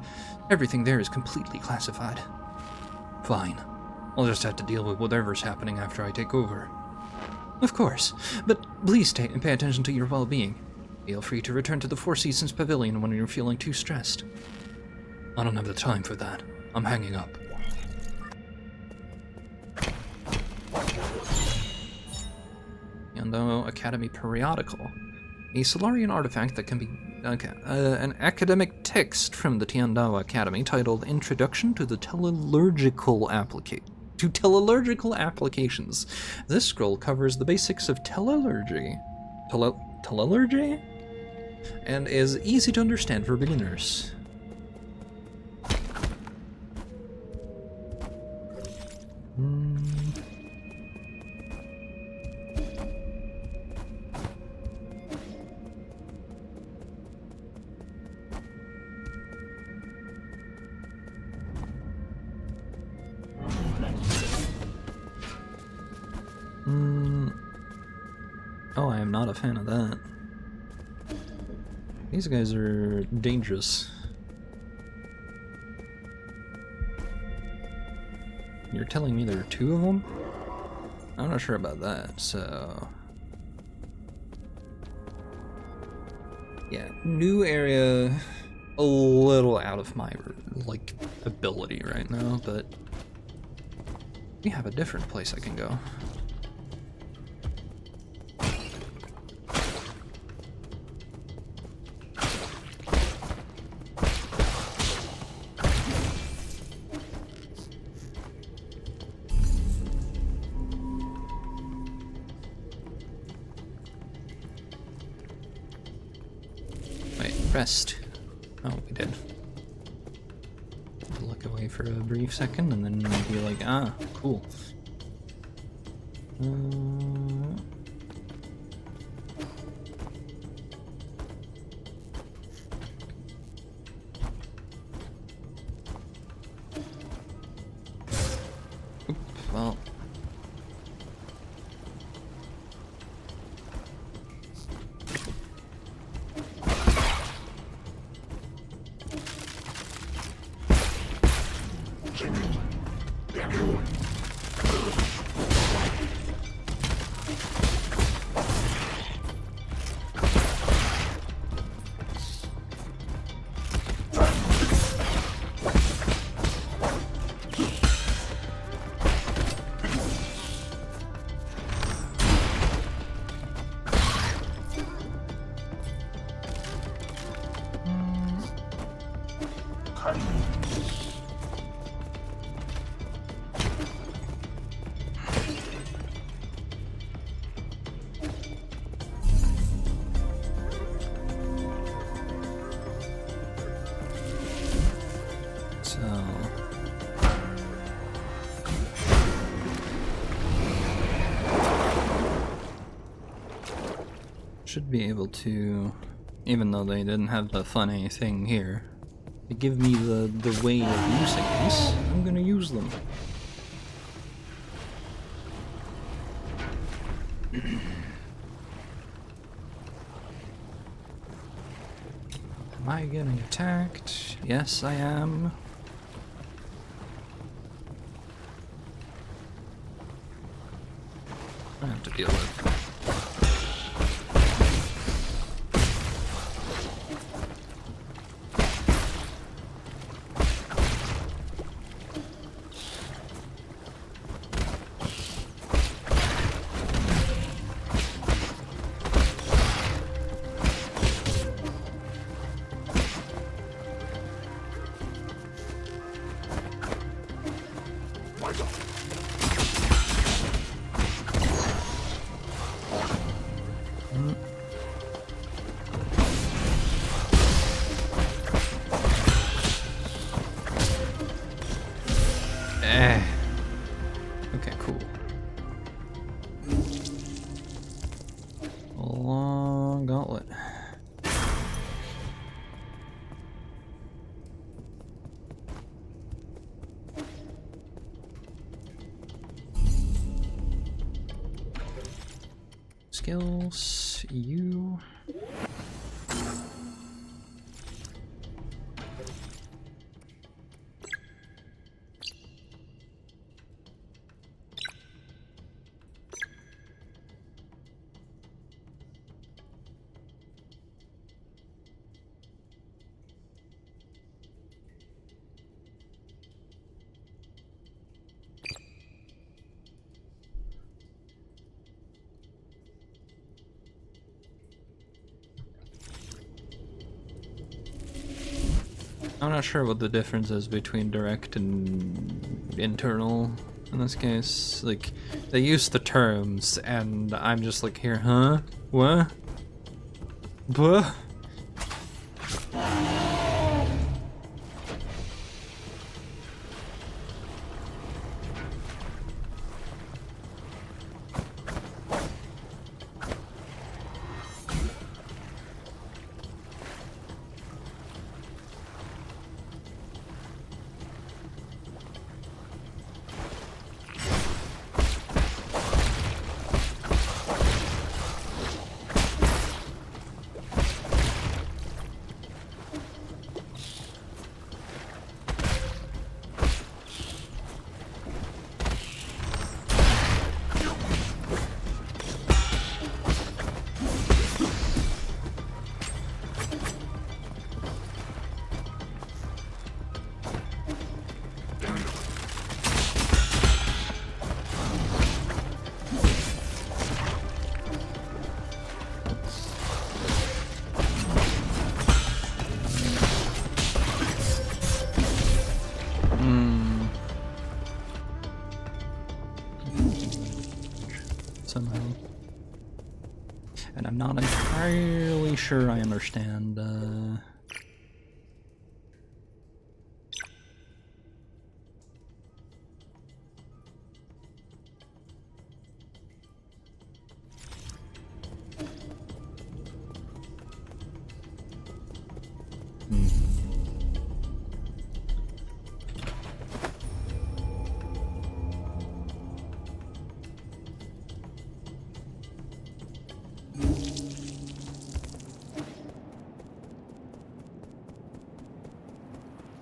Speaker 1: Everything there is completely classified. Fine. I'll just have to deal with whatever's happening after I take over. Of course, but please pay attention to your well-being. Feel free to return to the Four Seasons Pavilion when you're feeling too stressed. I don't have the time for that. I'm hanging up. Tiandao Academy Periodical. A Solarian artifact that can be... an academic text from the Tiandao Academy titled Introduction to the Tellurgical Applications. This scroll covers the basics of tellurgy. Tellurgy? And is easy to understand for beginners. Oh, I am not a fan of that. These guys are dangerous. You're telling me there are two of them? I'm not sure about that, so... Yeah, new area, a little out of my, like, ability right now, but... we have a different place I can go. Rest. Oh, we did. Look away for a brief second and then be like, ah, cool. Oop, well. Should be able to, even though they didn't have the funny thing here, to give me the way of using these. I'm gonna use them. Am I getting attacked? Yes, I am. I have to deal with. Skills, you. I'm not sure what the difference is between direct and internal in this case. Like, they use the terms, and I'm just like, here, huh? What? Buh? Somehow. And I'm not entirely sure I understand,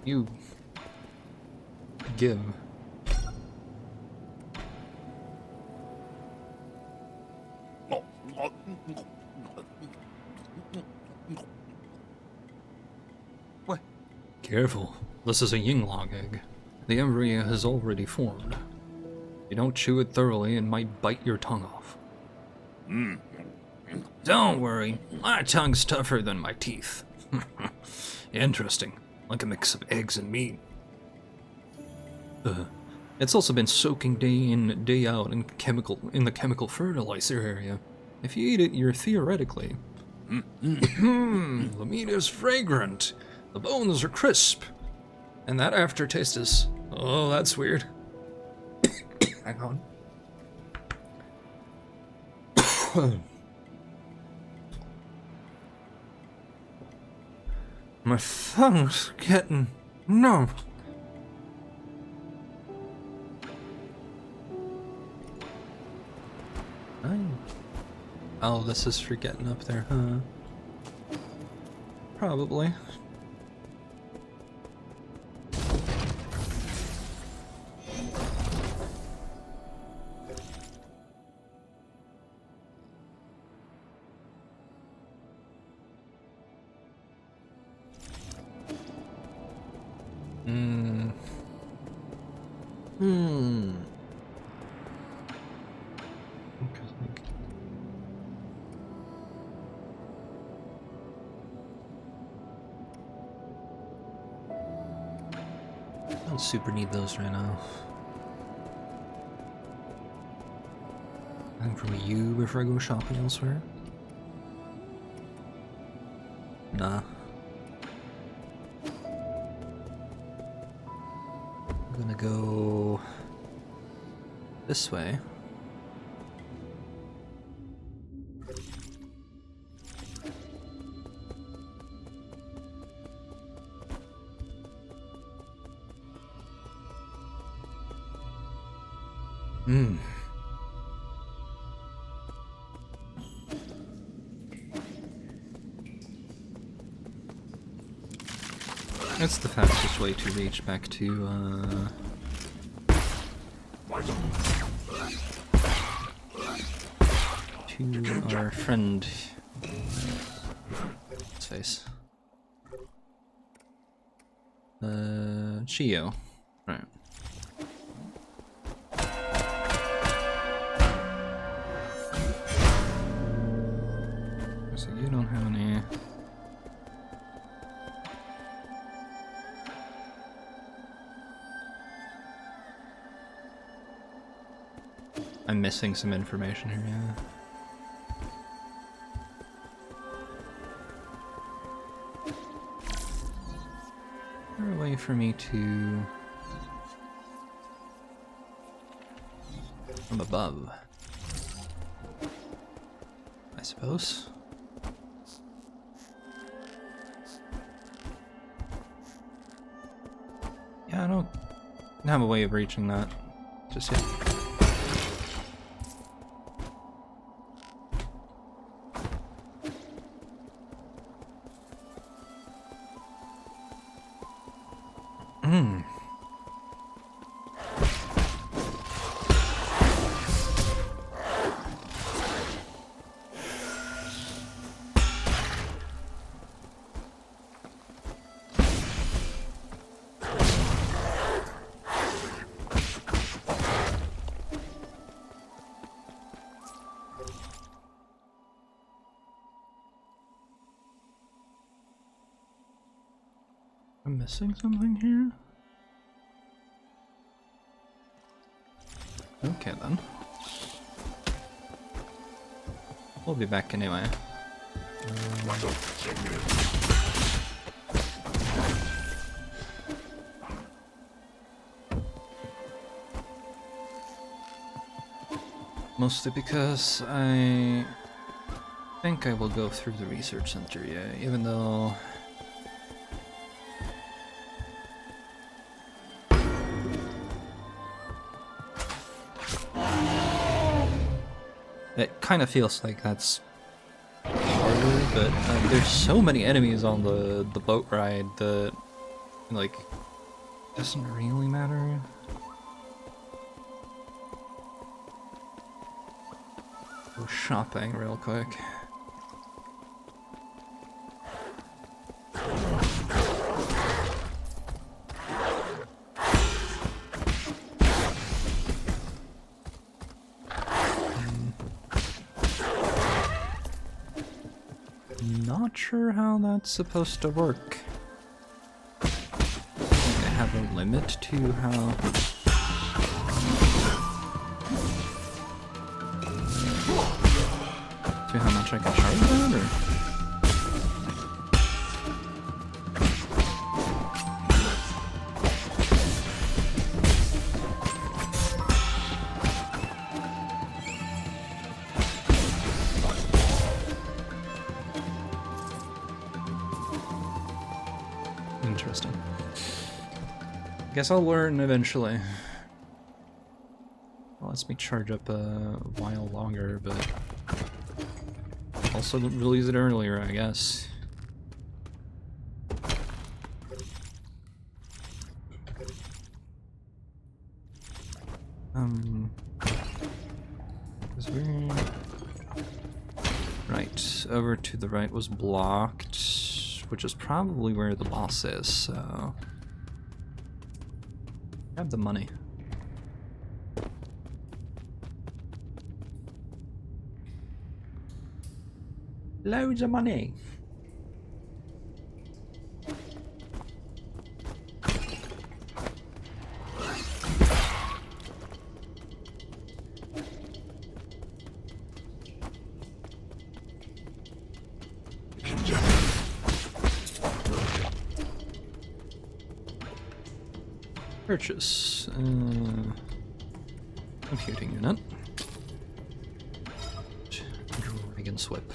Speaker 1: you give.
Speaker 4: What?
Speaker 1: Careful. This is a Yinglong egg. The embryo has already formed. You don't chew it thoroughly, it might bite your tongue off. Don't worry. My tongue's tougher than my teeth. Interesting. Like a mix of eggs and meat. It's also been soaking day in, day out in the chemical fertilizer area. If you eat it, you're theoretically... The meat is fragrant. The bones are crisp. And that aftertaste is... Oh, that's weird. Hang on. My tongue's getting numb. Oh, this is for getting up there, huh? Probably. I don't super need those right now. Anything from you before I go shopping elsewhere? Nah. I'm gonna go this way. It's the fastest way to reach back to our friend. His face. Chio. Right. So you don't have any. I'm missing some information here, yeah. Is there a way for me to... from above? I suppose. Yeah, I don't have a way of reaching that just yet. I'm missing something here? Okay then. We'll be back anyway. Mostly because I think I will go through the research center, yeah, even though it kind of feels like that's harder, but there's so many enemies on the boat ride that, like, doesn't really matter. Go shopping real quick. Not sure how that's supposed to work. They have a limit to how... to how much I can charge that, or... Interesting. Guess I'll learn eventually. Well, lets me charge up a while longer, but also release it earlier, I guess. Is we... Right, over to the right was blocked, which is probably where the boss is, so... Grab the money. Loads of money! Purchase. Computing unit. Dragon Swip.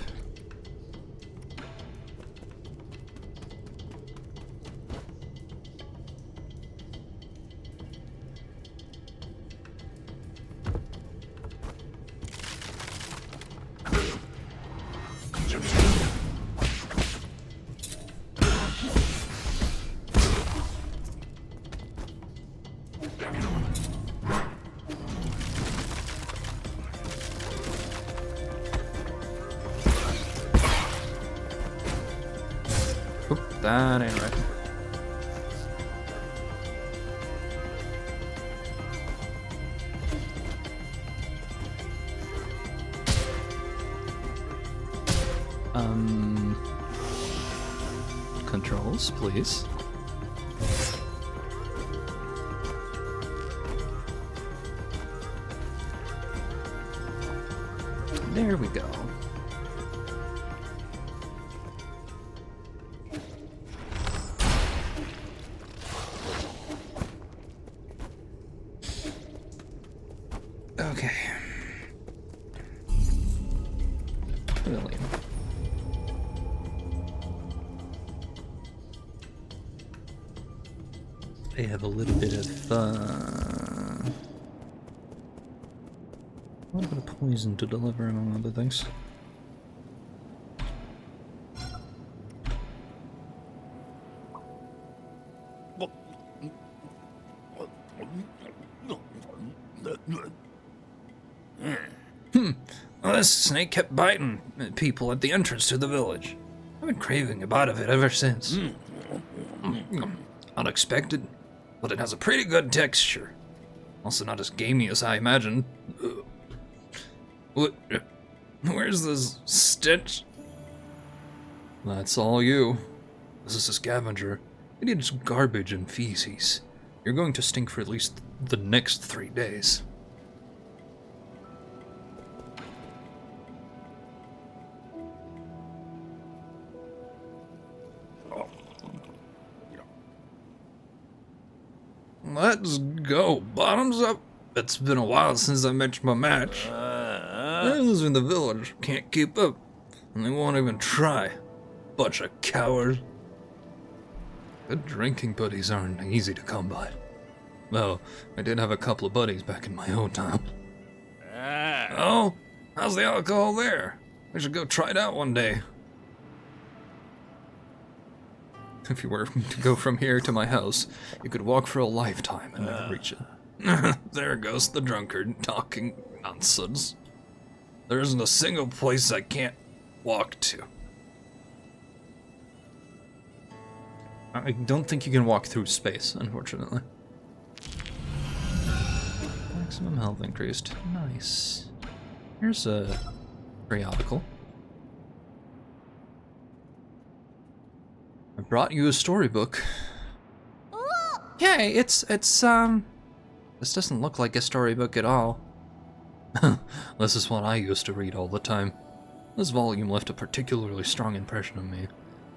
Speaker 1: Oop, that ain't right. Controls, please. There we go. Okay. William. They have a little bit of a little bit of poison to deliver, among other things. Well, this snake kept biting people at the entrance to the village. I've been craving a bite of it ever since. Unexpected, but it has a pretty good texture. Also not as gamey as I imagined. What? Where's this stench? That's all you. This is a scavenger. It eats garbage and feces. You're going to stink for at least the next 3 days. Let's go. Bottoms up. It's been a while since I met my match. Those in the village can't keep up, and they won't even try. Bunch of cowards. Good drinking buddies aren't easy to come by. Well, I did have a couple of buddies back in my old time. Oh, how's the alcohol there? We should go try it out one day. If you were to go from here to my house, you could walk for a lifetime and never reach it. There goes the drunkard talking nonsense. There isn't a single place I can't walk to. I don't think you can walk through space, unfortunately. Maximum health increased. Nice. Here's a periodical. I brought you a storybook. Yeah, it's this doesn't look like a storybook at all. This is what I used to read all the time. This volume left a particularly strong impression on me.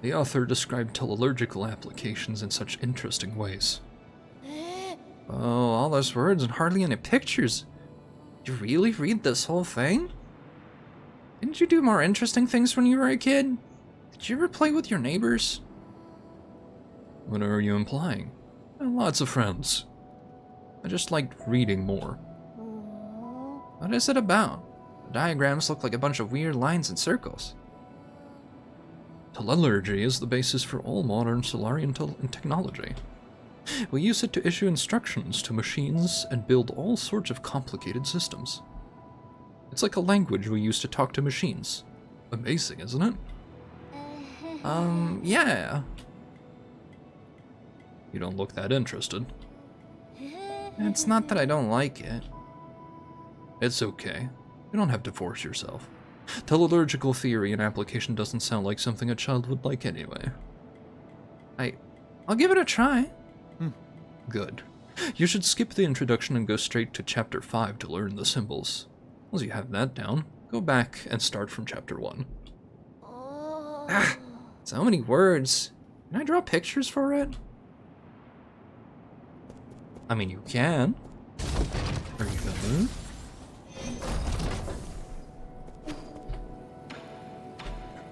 Speaker 1: The author described teleological applications in such interesting ways. Oh, all those words and hardly any pictures. You really read this whole thing? Didn't you do more interesting things when you were a kid? Did you ever play with your neighbors? What are you implying? Lots of friends. I just liked reading more. What is it about? The diagrams look like a bunch of weird lines and circles. Teleology is the basis for all modern Solarian technology. We use it to issue instructions to machines and build all sorts of complicated systems. It's like a language we use to talk to machines. Amazing, isn't it? Yeah. You don't look that interested. It's not that I don't like it. It's okay. You don't have to force yourself. Teleological theory and application doesn't sound like something a child would like anyway. I'll give it a try. Good. You should skip the introduction and go straight to chapter 5 to learn the symbols. Once you have that down, go back and start from chapter 1. So many words. Can I draw pictures for it? I mean, you can. There you go.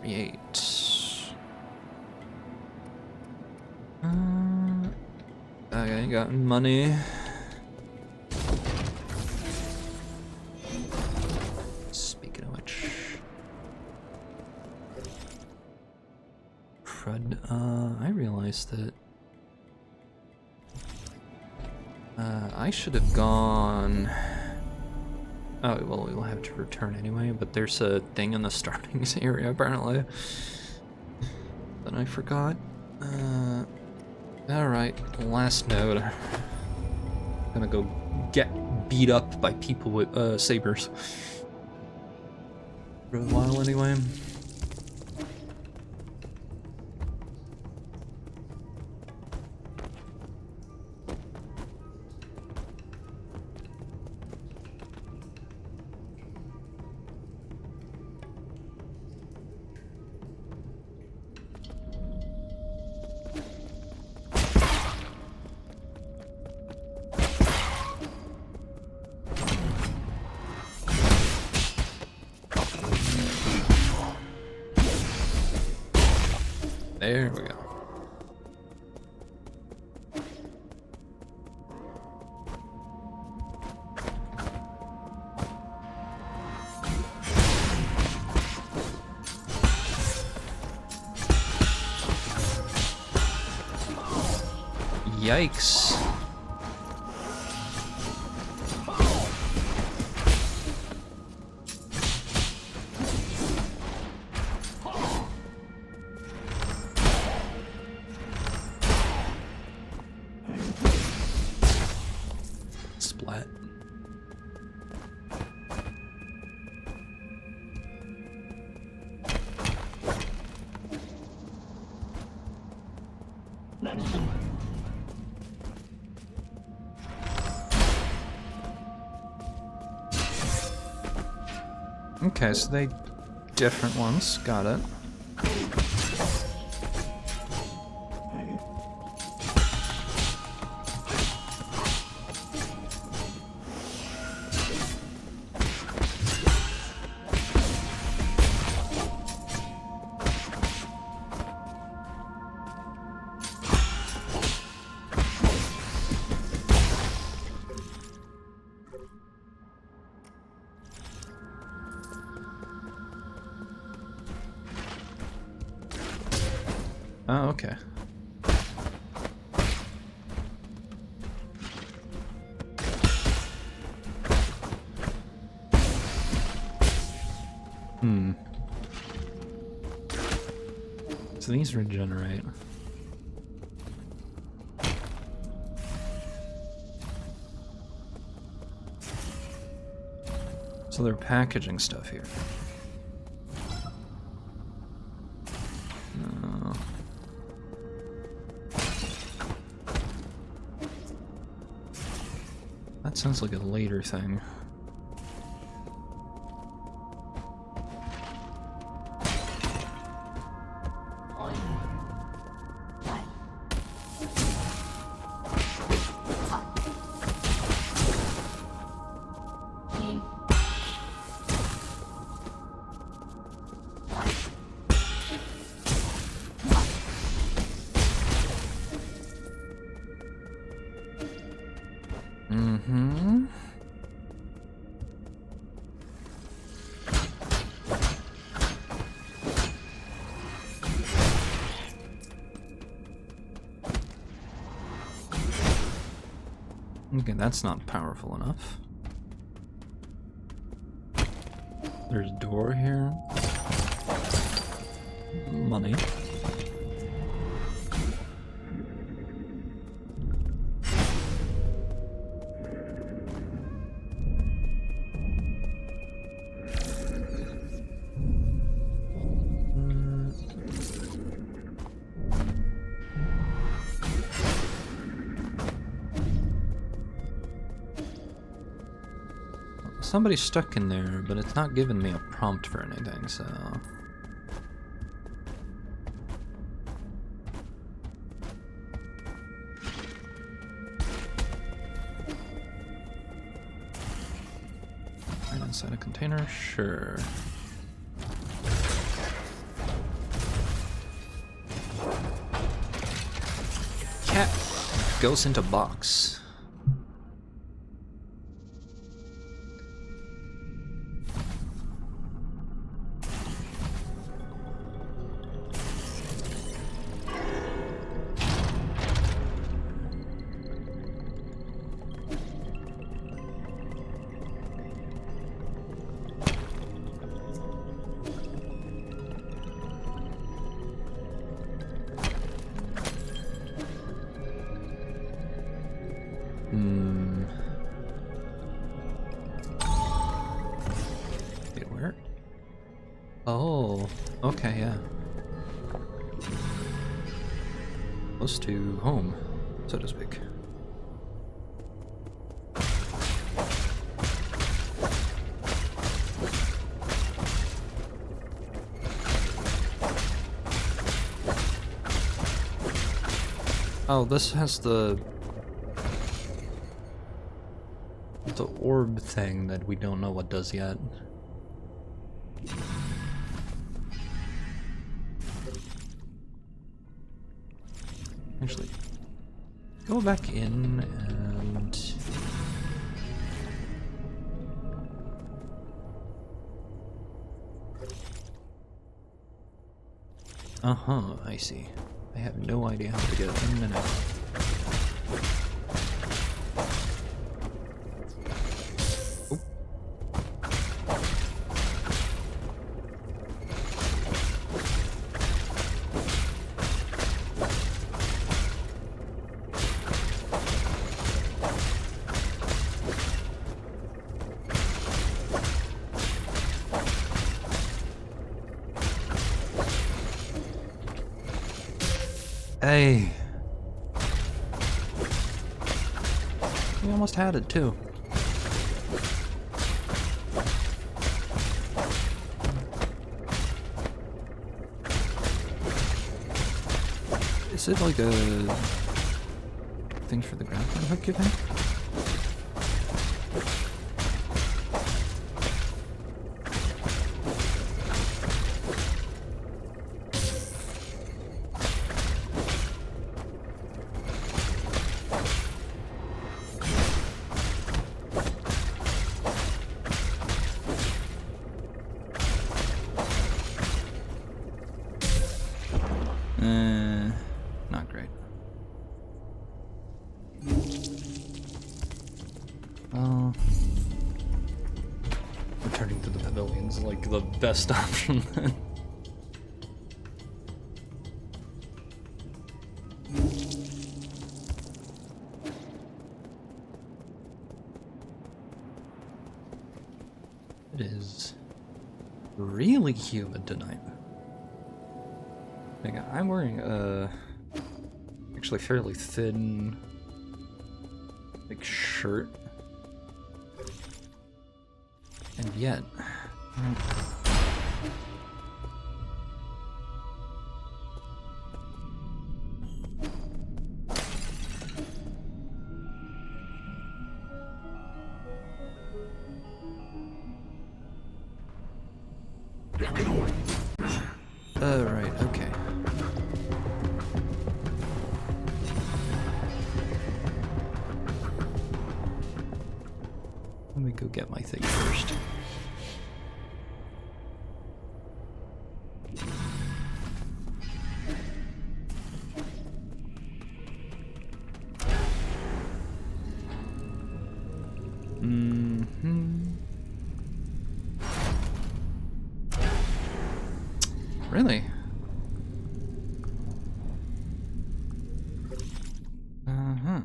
Speaker 1: Create. Okay, got money. Speaking of which. Crud, I realized that I should have gone. Oh, well, we'll have to return anyway, but there's a thing in the starting area, apparently, that I forgot. Alright, last node. Gonna go get beat up by people with sabers. For a while anyway. There we go. Yikes. Splat. Okay, so they different ones. Got it. Oh, okay. So these regenerate. So they're packaging stuff here. No. That sounds like a later thing. Mm-hmm. Okay, that's not powerful enough. There's a door here. Money. Somebody's stuck in there, but it's not giving me a prompt for anything, so... Right inside a container? Sure. Cat goes into box. Oh, okay, yeah. Close to home, so to speak. Oh, this has the orb thing that we don't know what does yet. Actually, go back in and... Uh-huh, I see. I have no idea how to get in and out. Oop. Hey. We almost had it too. Is it like a thing for the grappling hook, you think? Not great. Returning to the pavilion's like the best option then. It is really humid tonight. I'm wearing a actually fairly thin like shirt, and yet right, okay. Let me go get my thing first. Really? Uh-huh.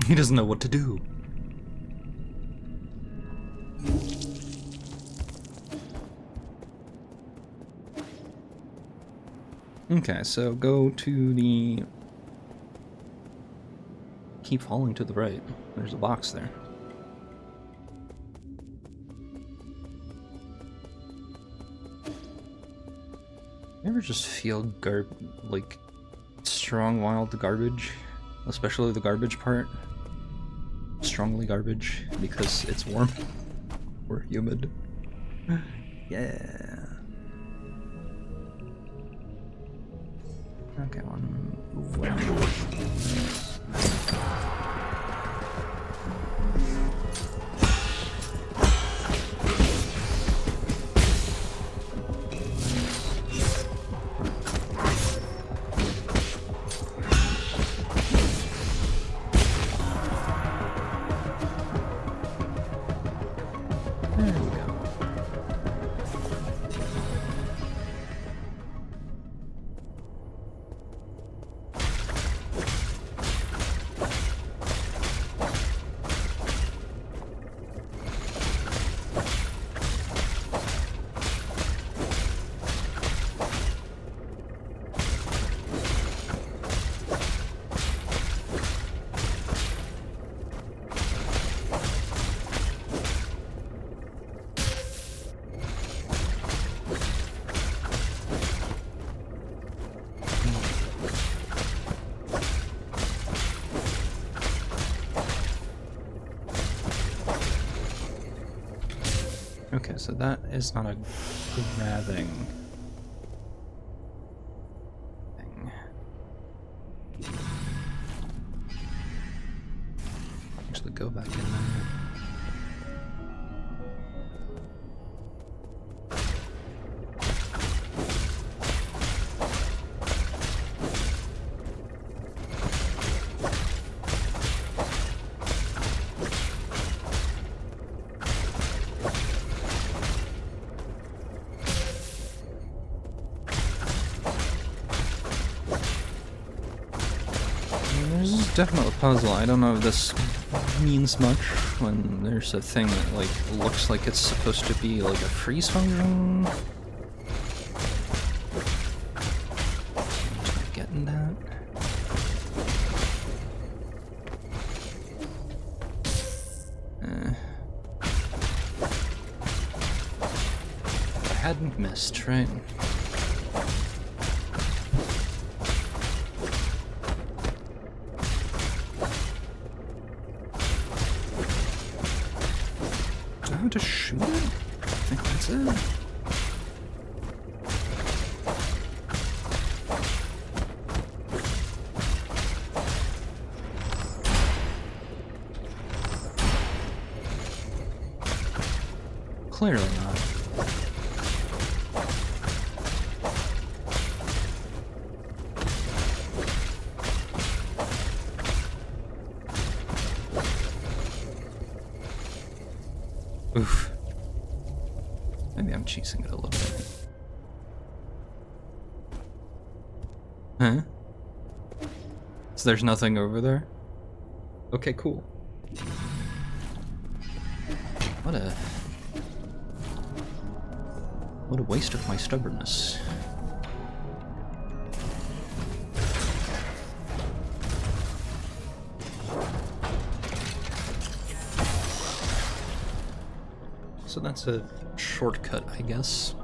Speaker 1: He doesn't know what to do. Okay, so go to the... Keep falling to the right. There's a box there. You ever just feel like strong wild garbage? Especially the garbage part? Strongly garbage because it's warm or humid. Yeah. Okay, one. There we go. Okay, so that is not a grabbing thing. Actually, go back in there. There's definitely a puzzle. I don't know if this means much when there's a thing that like looks like it's supposed to be like a freeze function. Just not getting that. I hadn't missed, right? To shoot it? I think that's it. Clearly not. Oof. Maybe I'm cheesing it a little bit. Huh? So there's nothing over there? Okay, cool. What a waste of my stubbornness. So that's a shortcut, I guess.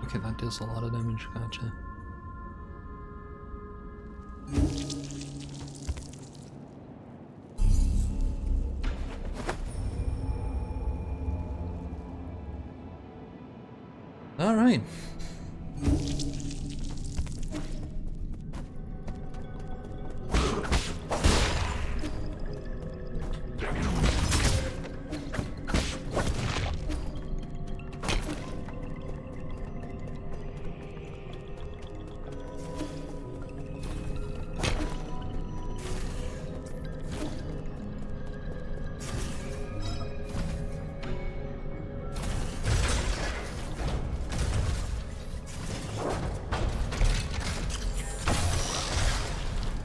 Speaker 1: Okay, that does a lot of damage, gotcha. All right.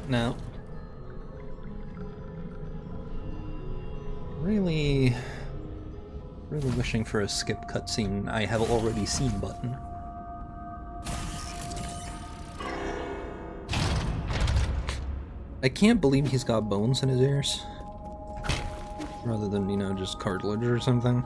Speaker 1: Now, really wishing for a skip cutscene I have already seen button. I can't believe he's got bones in his ears, rather than, you know, just cartilage or something.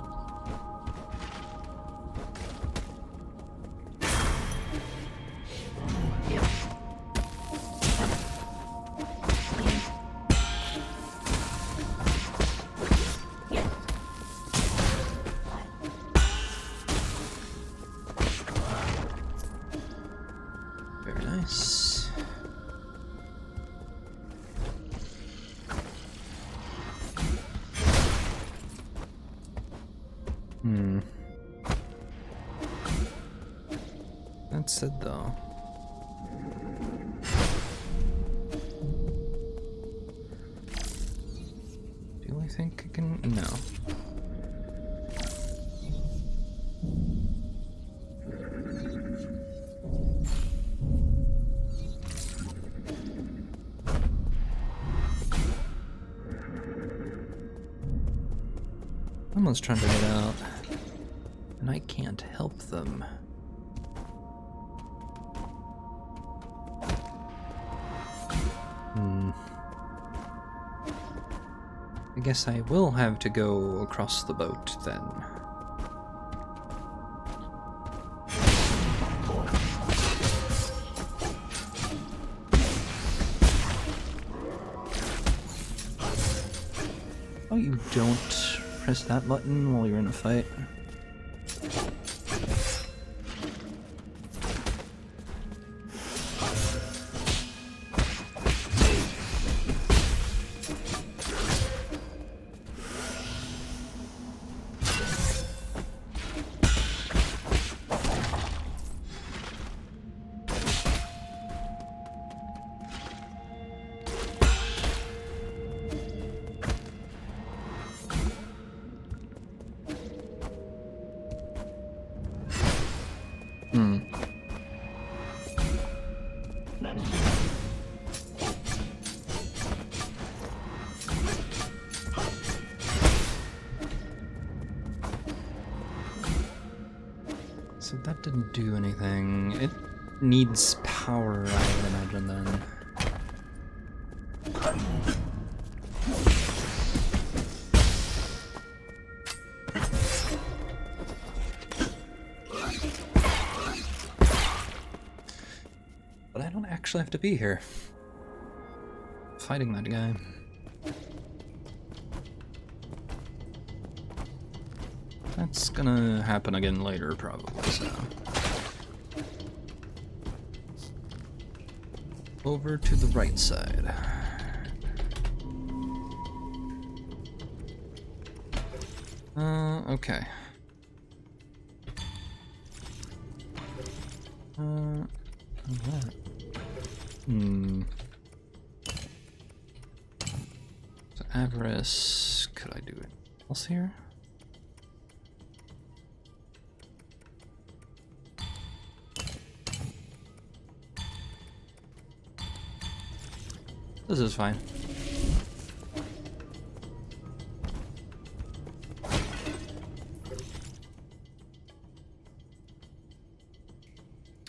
Speaker 1: That said, though, do I think I can? No. Someone's trying to get out, and I can't help them. I guess I will have to go across the boat then. Oh, you don't press that button while you're in a fight. So that didn't do anything. It needs power, I would imagine, then. But I don't actually have to be here fighting that guy. That's gonna happen again later, probably, so. Over to the right side. Okay. That. So Avarice, could I do it else here? This is fine.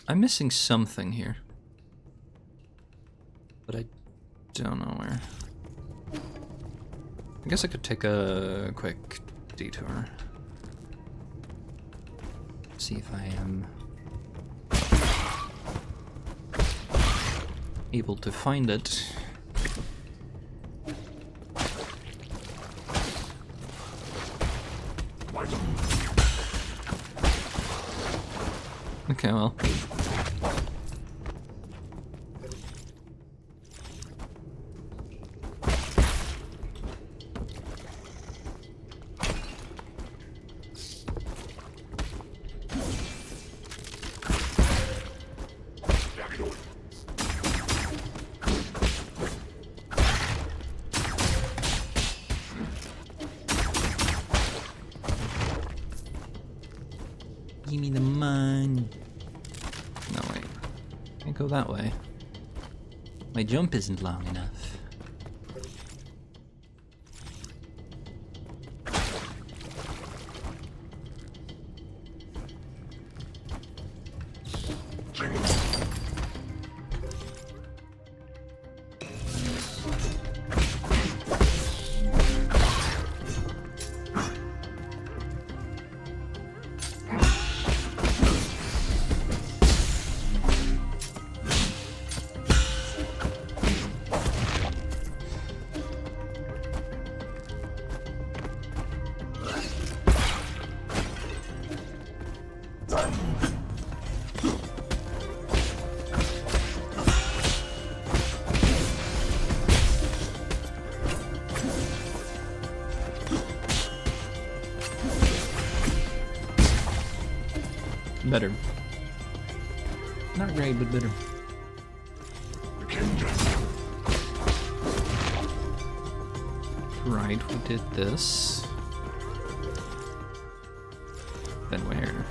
Speaker 1: I'm missing something here, but I don't know where. I guess I could take a quick detour. See if I am able to find it. Okay, well. Give me the money. No, wait. Can't go that way. My jump isn't long enough. Better. Not great, but better.
Speaker 3: The kingdom.
Speaker 1: Right, we did this. Then where?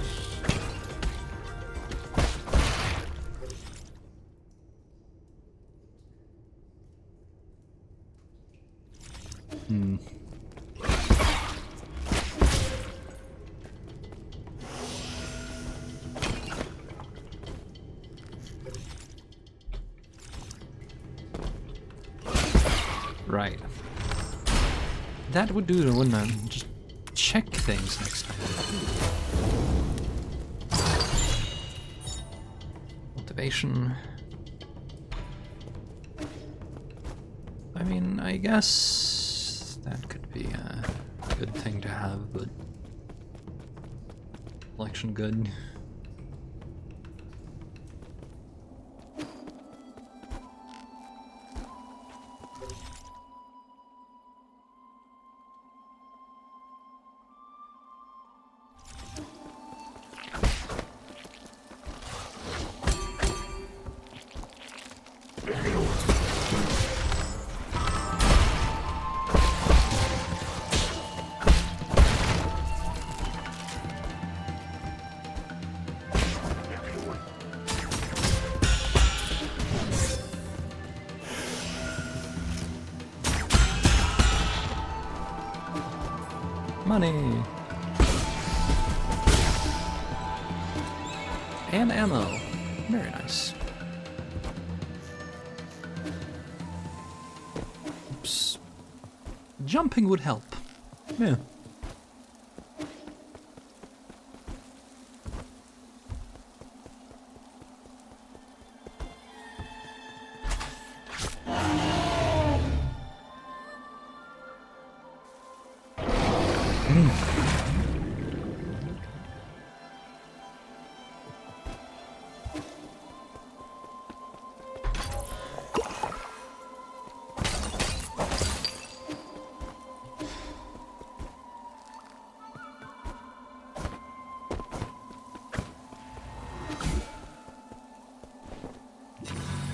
Speaker 1: Hmm. Right. That would do it, wouldn't it? Just check things next time. Motivation. I mean, I guess that could be a good thing to have, but collection good. Money! And ammo. Very nice. Oops. Jumping would help. Yeah.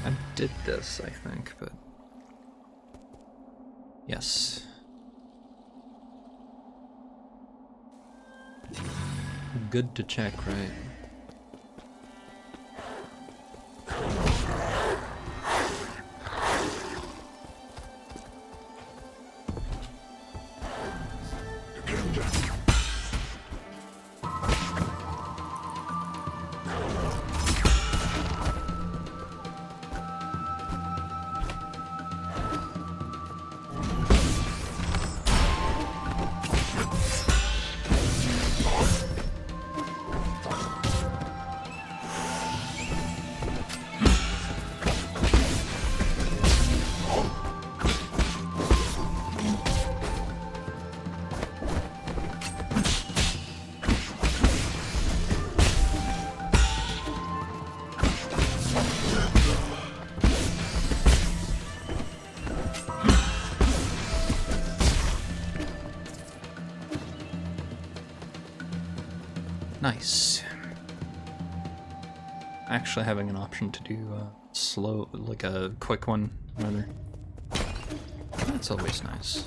Speaker 1: I did this, I think, but... Yes. Good to check, right?
Speaker 3: The kingdom.
Speaker 1: Nice. Actually having an option to do slow, like a quick one, rather. That's always nice.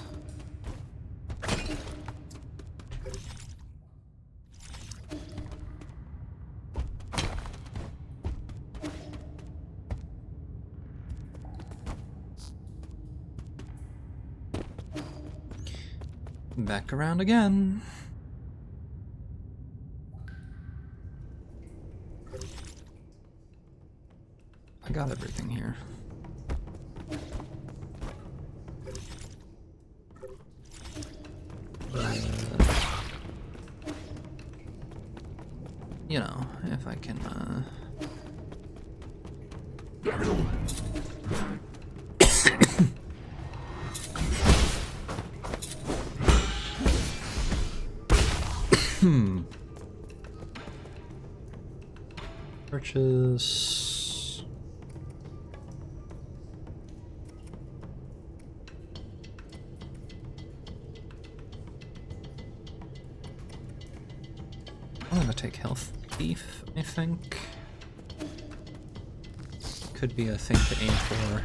Speaker 1: Back around again. I got everything here. You know, if I can, Purchase. I'm gonna take health. beef, I think. Could be a thing to aim for.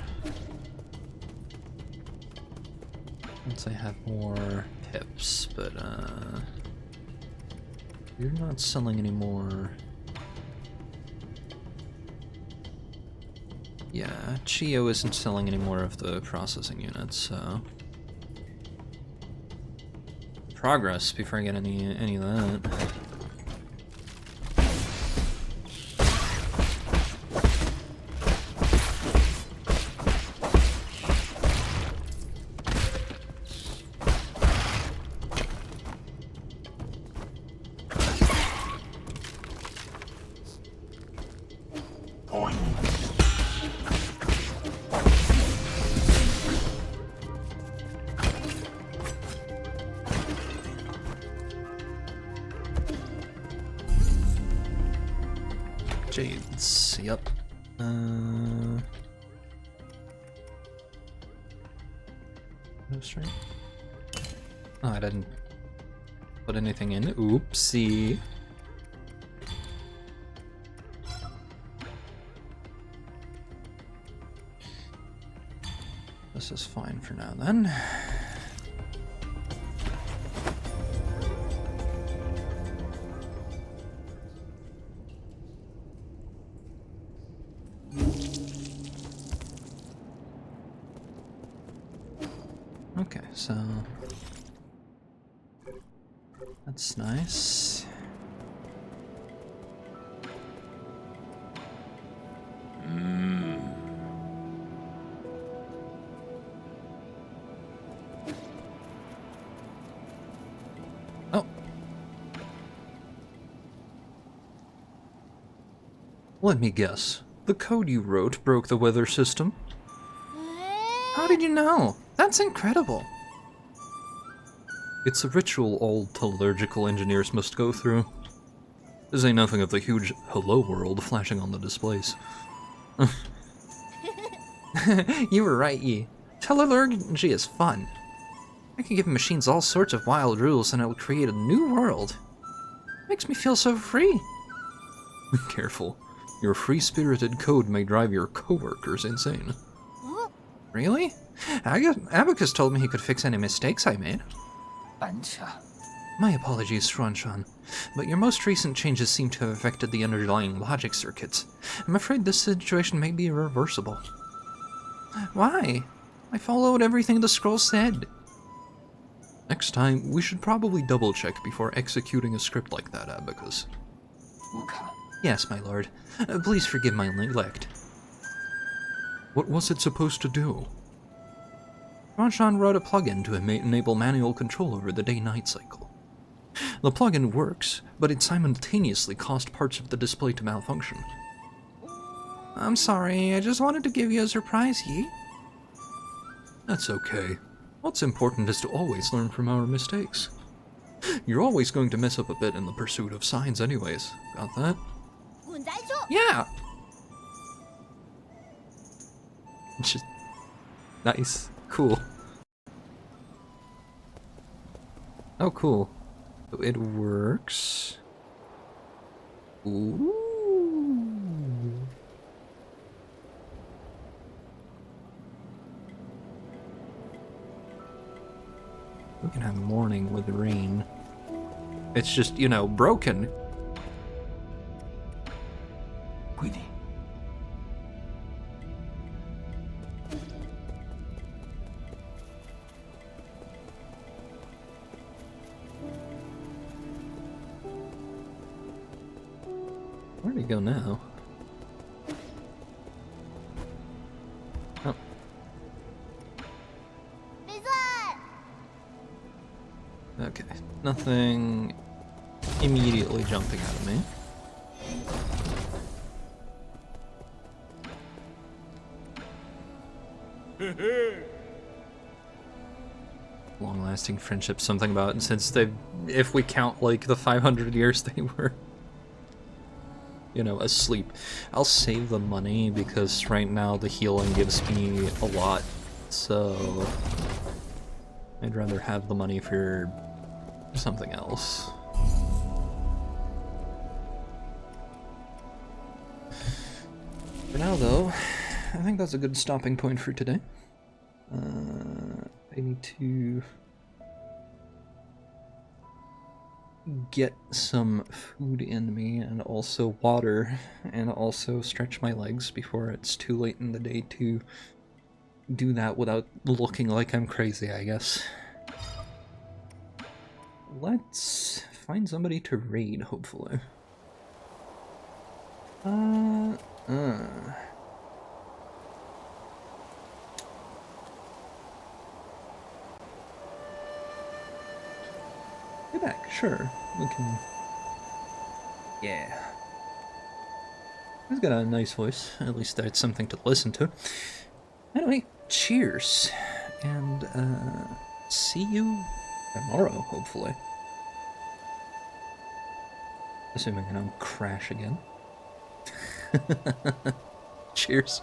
Speaker 1: Once I have more pips, but you're not selling any more. Yeah, Chio isn't selling any more of the processing units, so progress before I get any of that.
Speaker 3: Point.
Speaker 1: Jades, yep. That's right. Oh, I didn't put anything in. Oopsie. This is fine for now then. Okay, so that's nice. Oh. Let me guess. The code you wrote broke the weather system? How did you know? That's incredible. It's a ritual all tellurgical engineers must go through. To say nothing of the huge hello world flashing on the displays. You were right, Yi. Tellurgy is fun. I can give machines all sorts of wild rules and it will create a new world. Makes me feel so free. Careful. Your free-spirited code may drive your coworkers insane. Really? Abacus told me he could fix any mistakes I made. My apologies, Shuanshan, but your most recent changes seem to have affected the underlying logic circuits. I'm afraid this situation may be irreversible. Why? I followed everything the scroll said. Next time, we should probably double-check before executing a script like that, Abacus. Yes, my lord. Please forgive my neglect. What was it supposed to do? Ranshan wrote a plugin to enable manual control over the day-night cycle. The plugin works, but it simultaneously caused parts of the display to malfunction. I'm sorry, I just wanted to give you a surprise, Yi. That's okay. What's important is to always learn from our mistakes. You're always going to mess up a bit in the pursuit of science anyways. Got that? Yeah! Just nice. Cool. Oh, cool. So it works. Ooh. We can have morning with rain. It's just, you know, broken.
Speaker 4: Queenie.
Speaker 1: Where'd he go now? Oh. Okay, nothing immediately jumping out of me. Long-lasting friendship, something about since they've, if we count like the 500 years they were, you know, asleep. I'll save the money because right now the healing gives me a lot, so I'd rather have the money for something else. For now, though, I think that's a good stopping point for today. I need to get some food in me and also water and also stretch my legs before it's too late in the day to do that without looking like I'm crazy, I guess. Let's find somebody to raid, hopefully. Get back, sure. We can... Yeah. He's got a nice voice. At least that's something to listen to. Anyway, cheers. And, see you tomorrow, hopefully. Assuming I don't crash again. Cheers.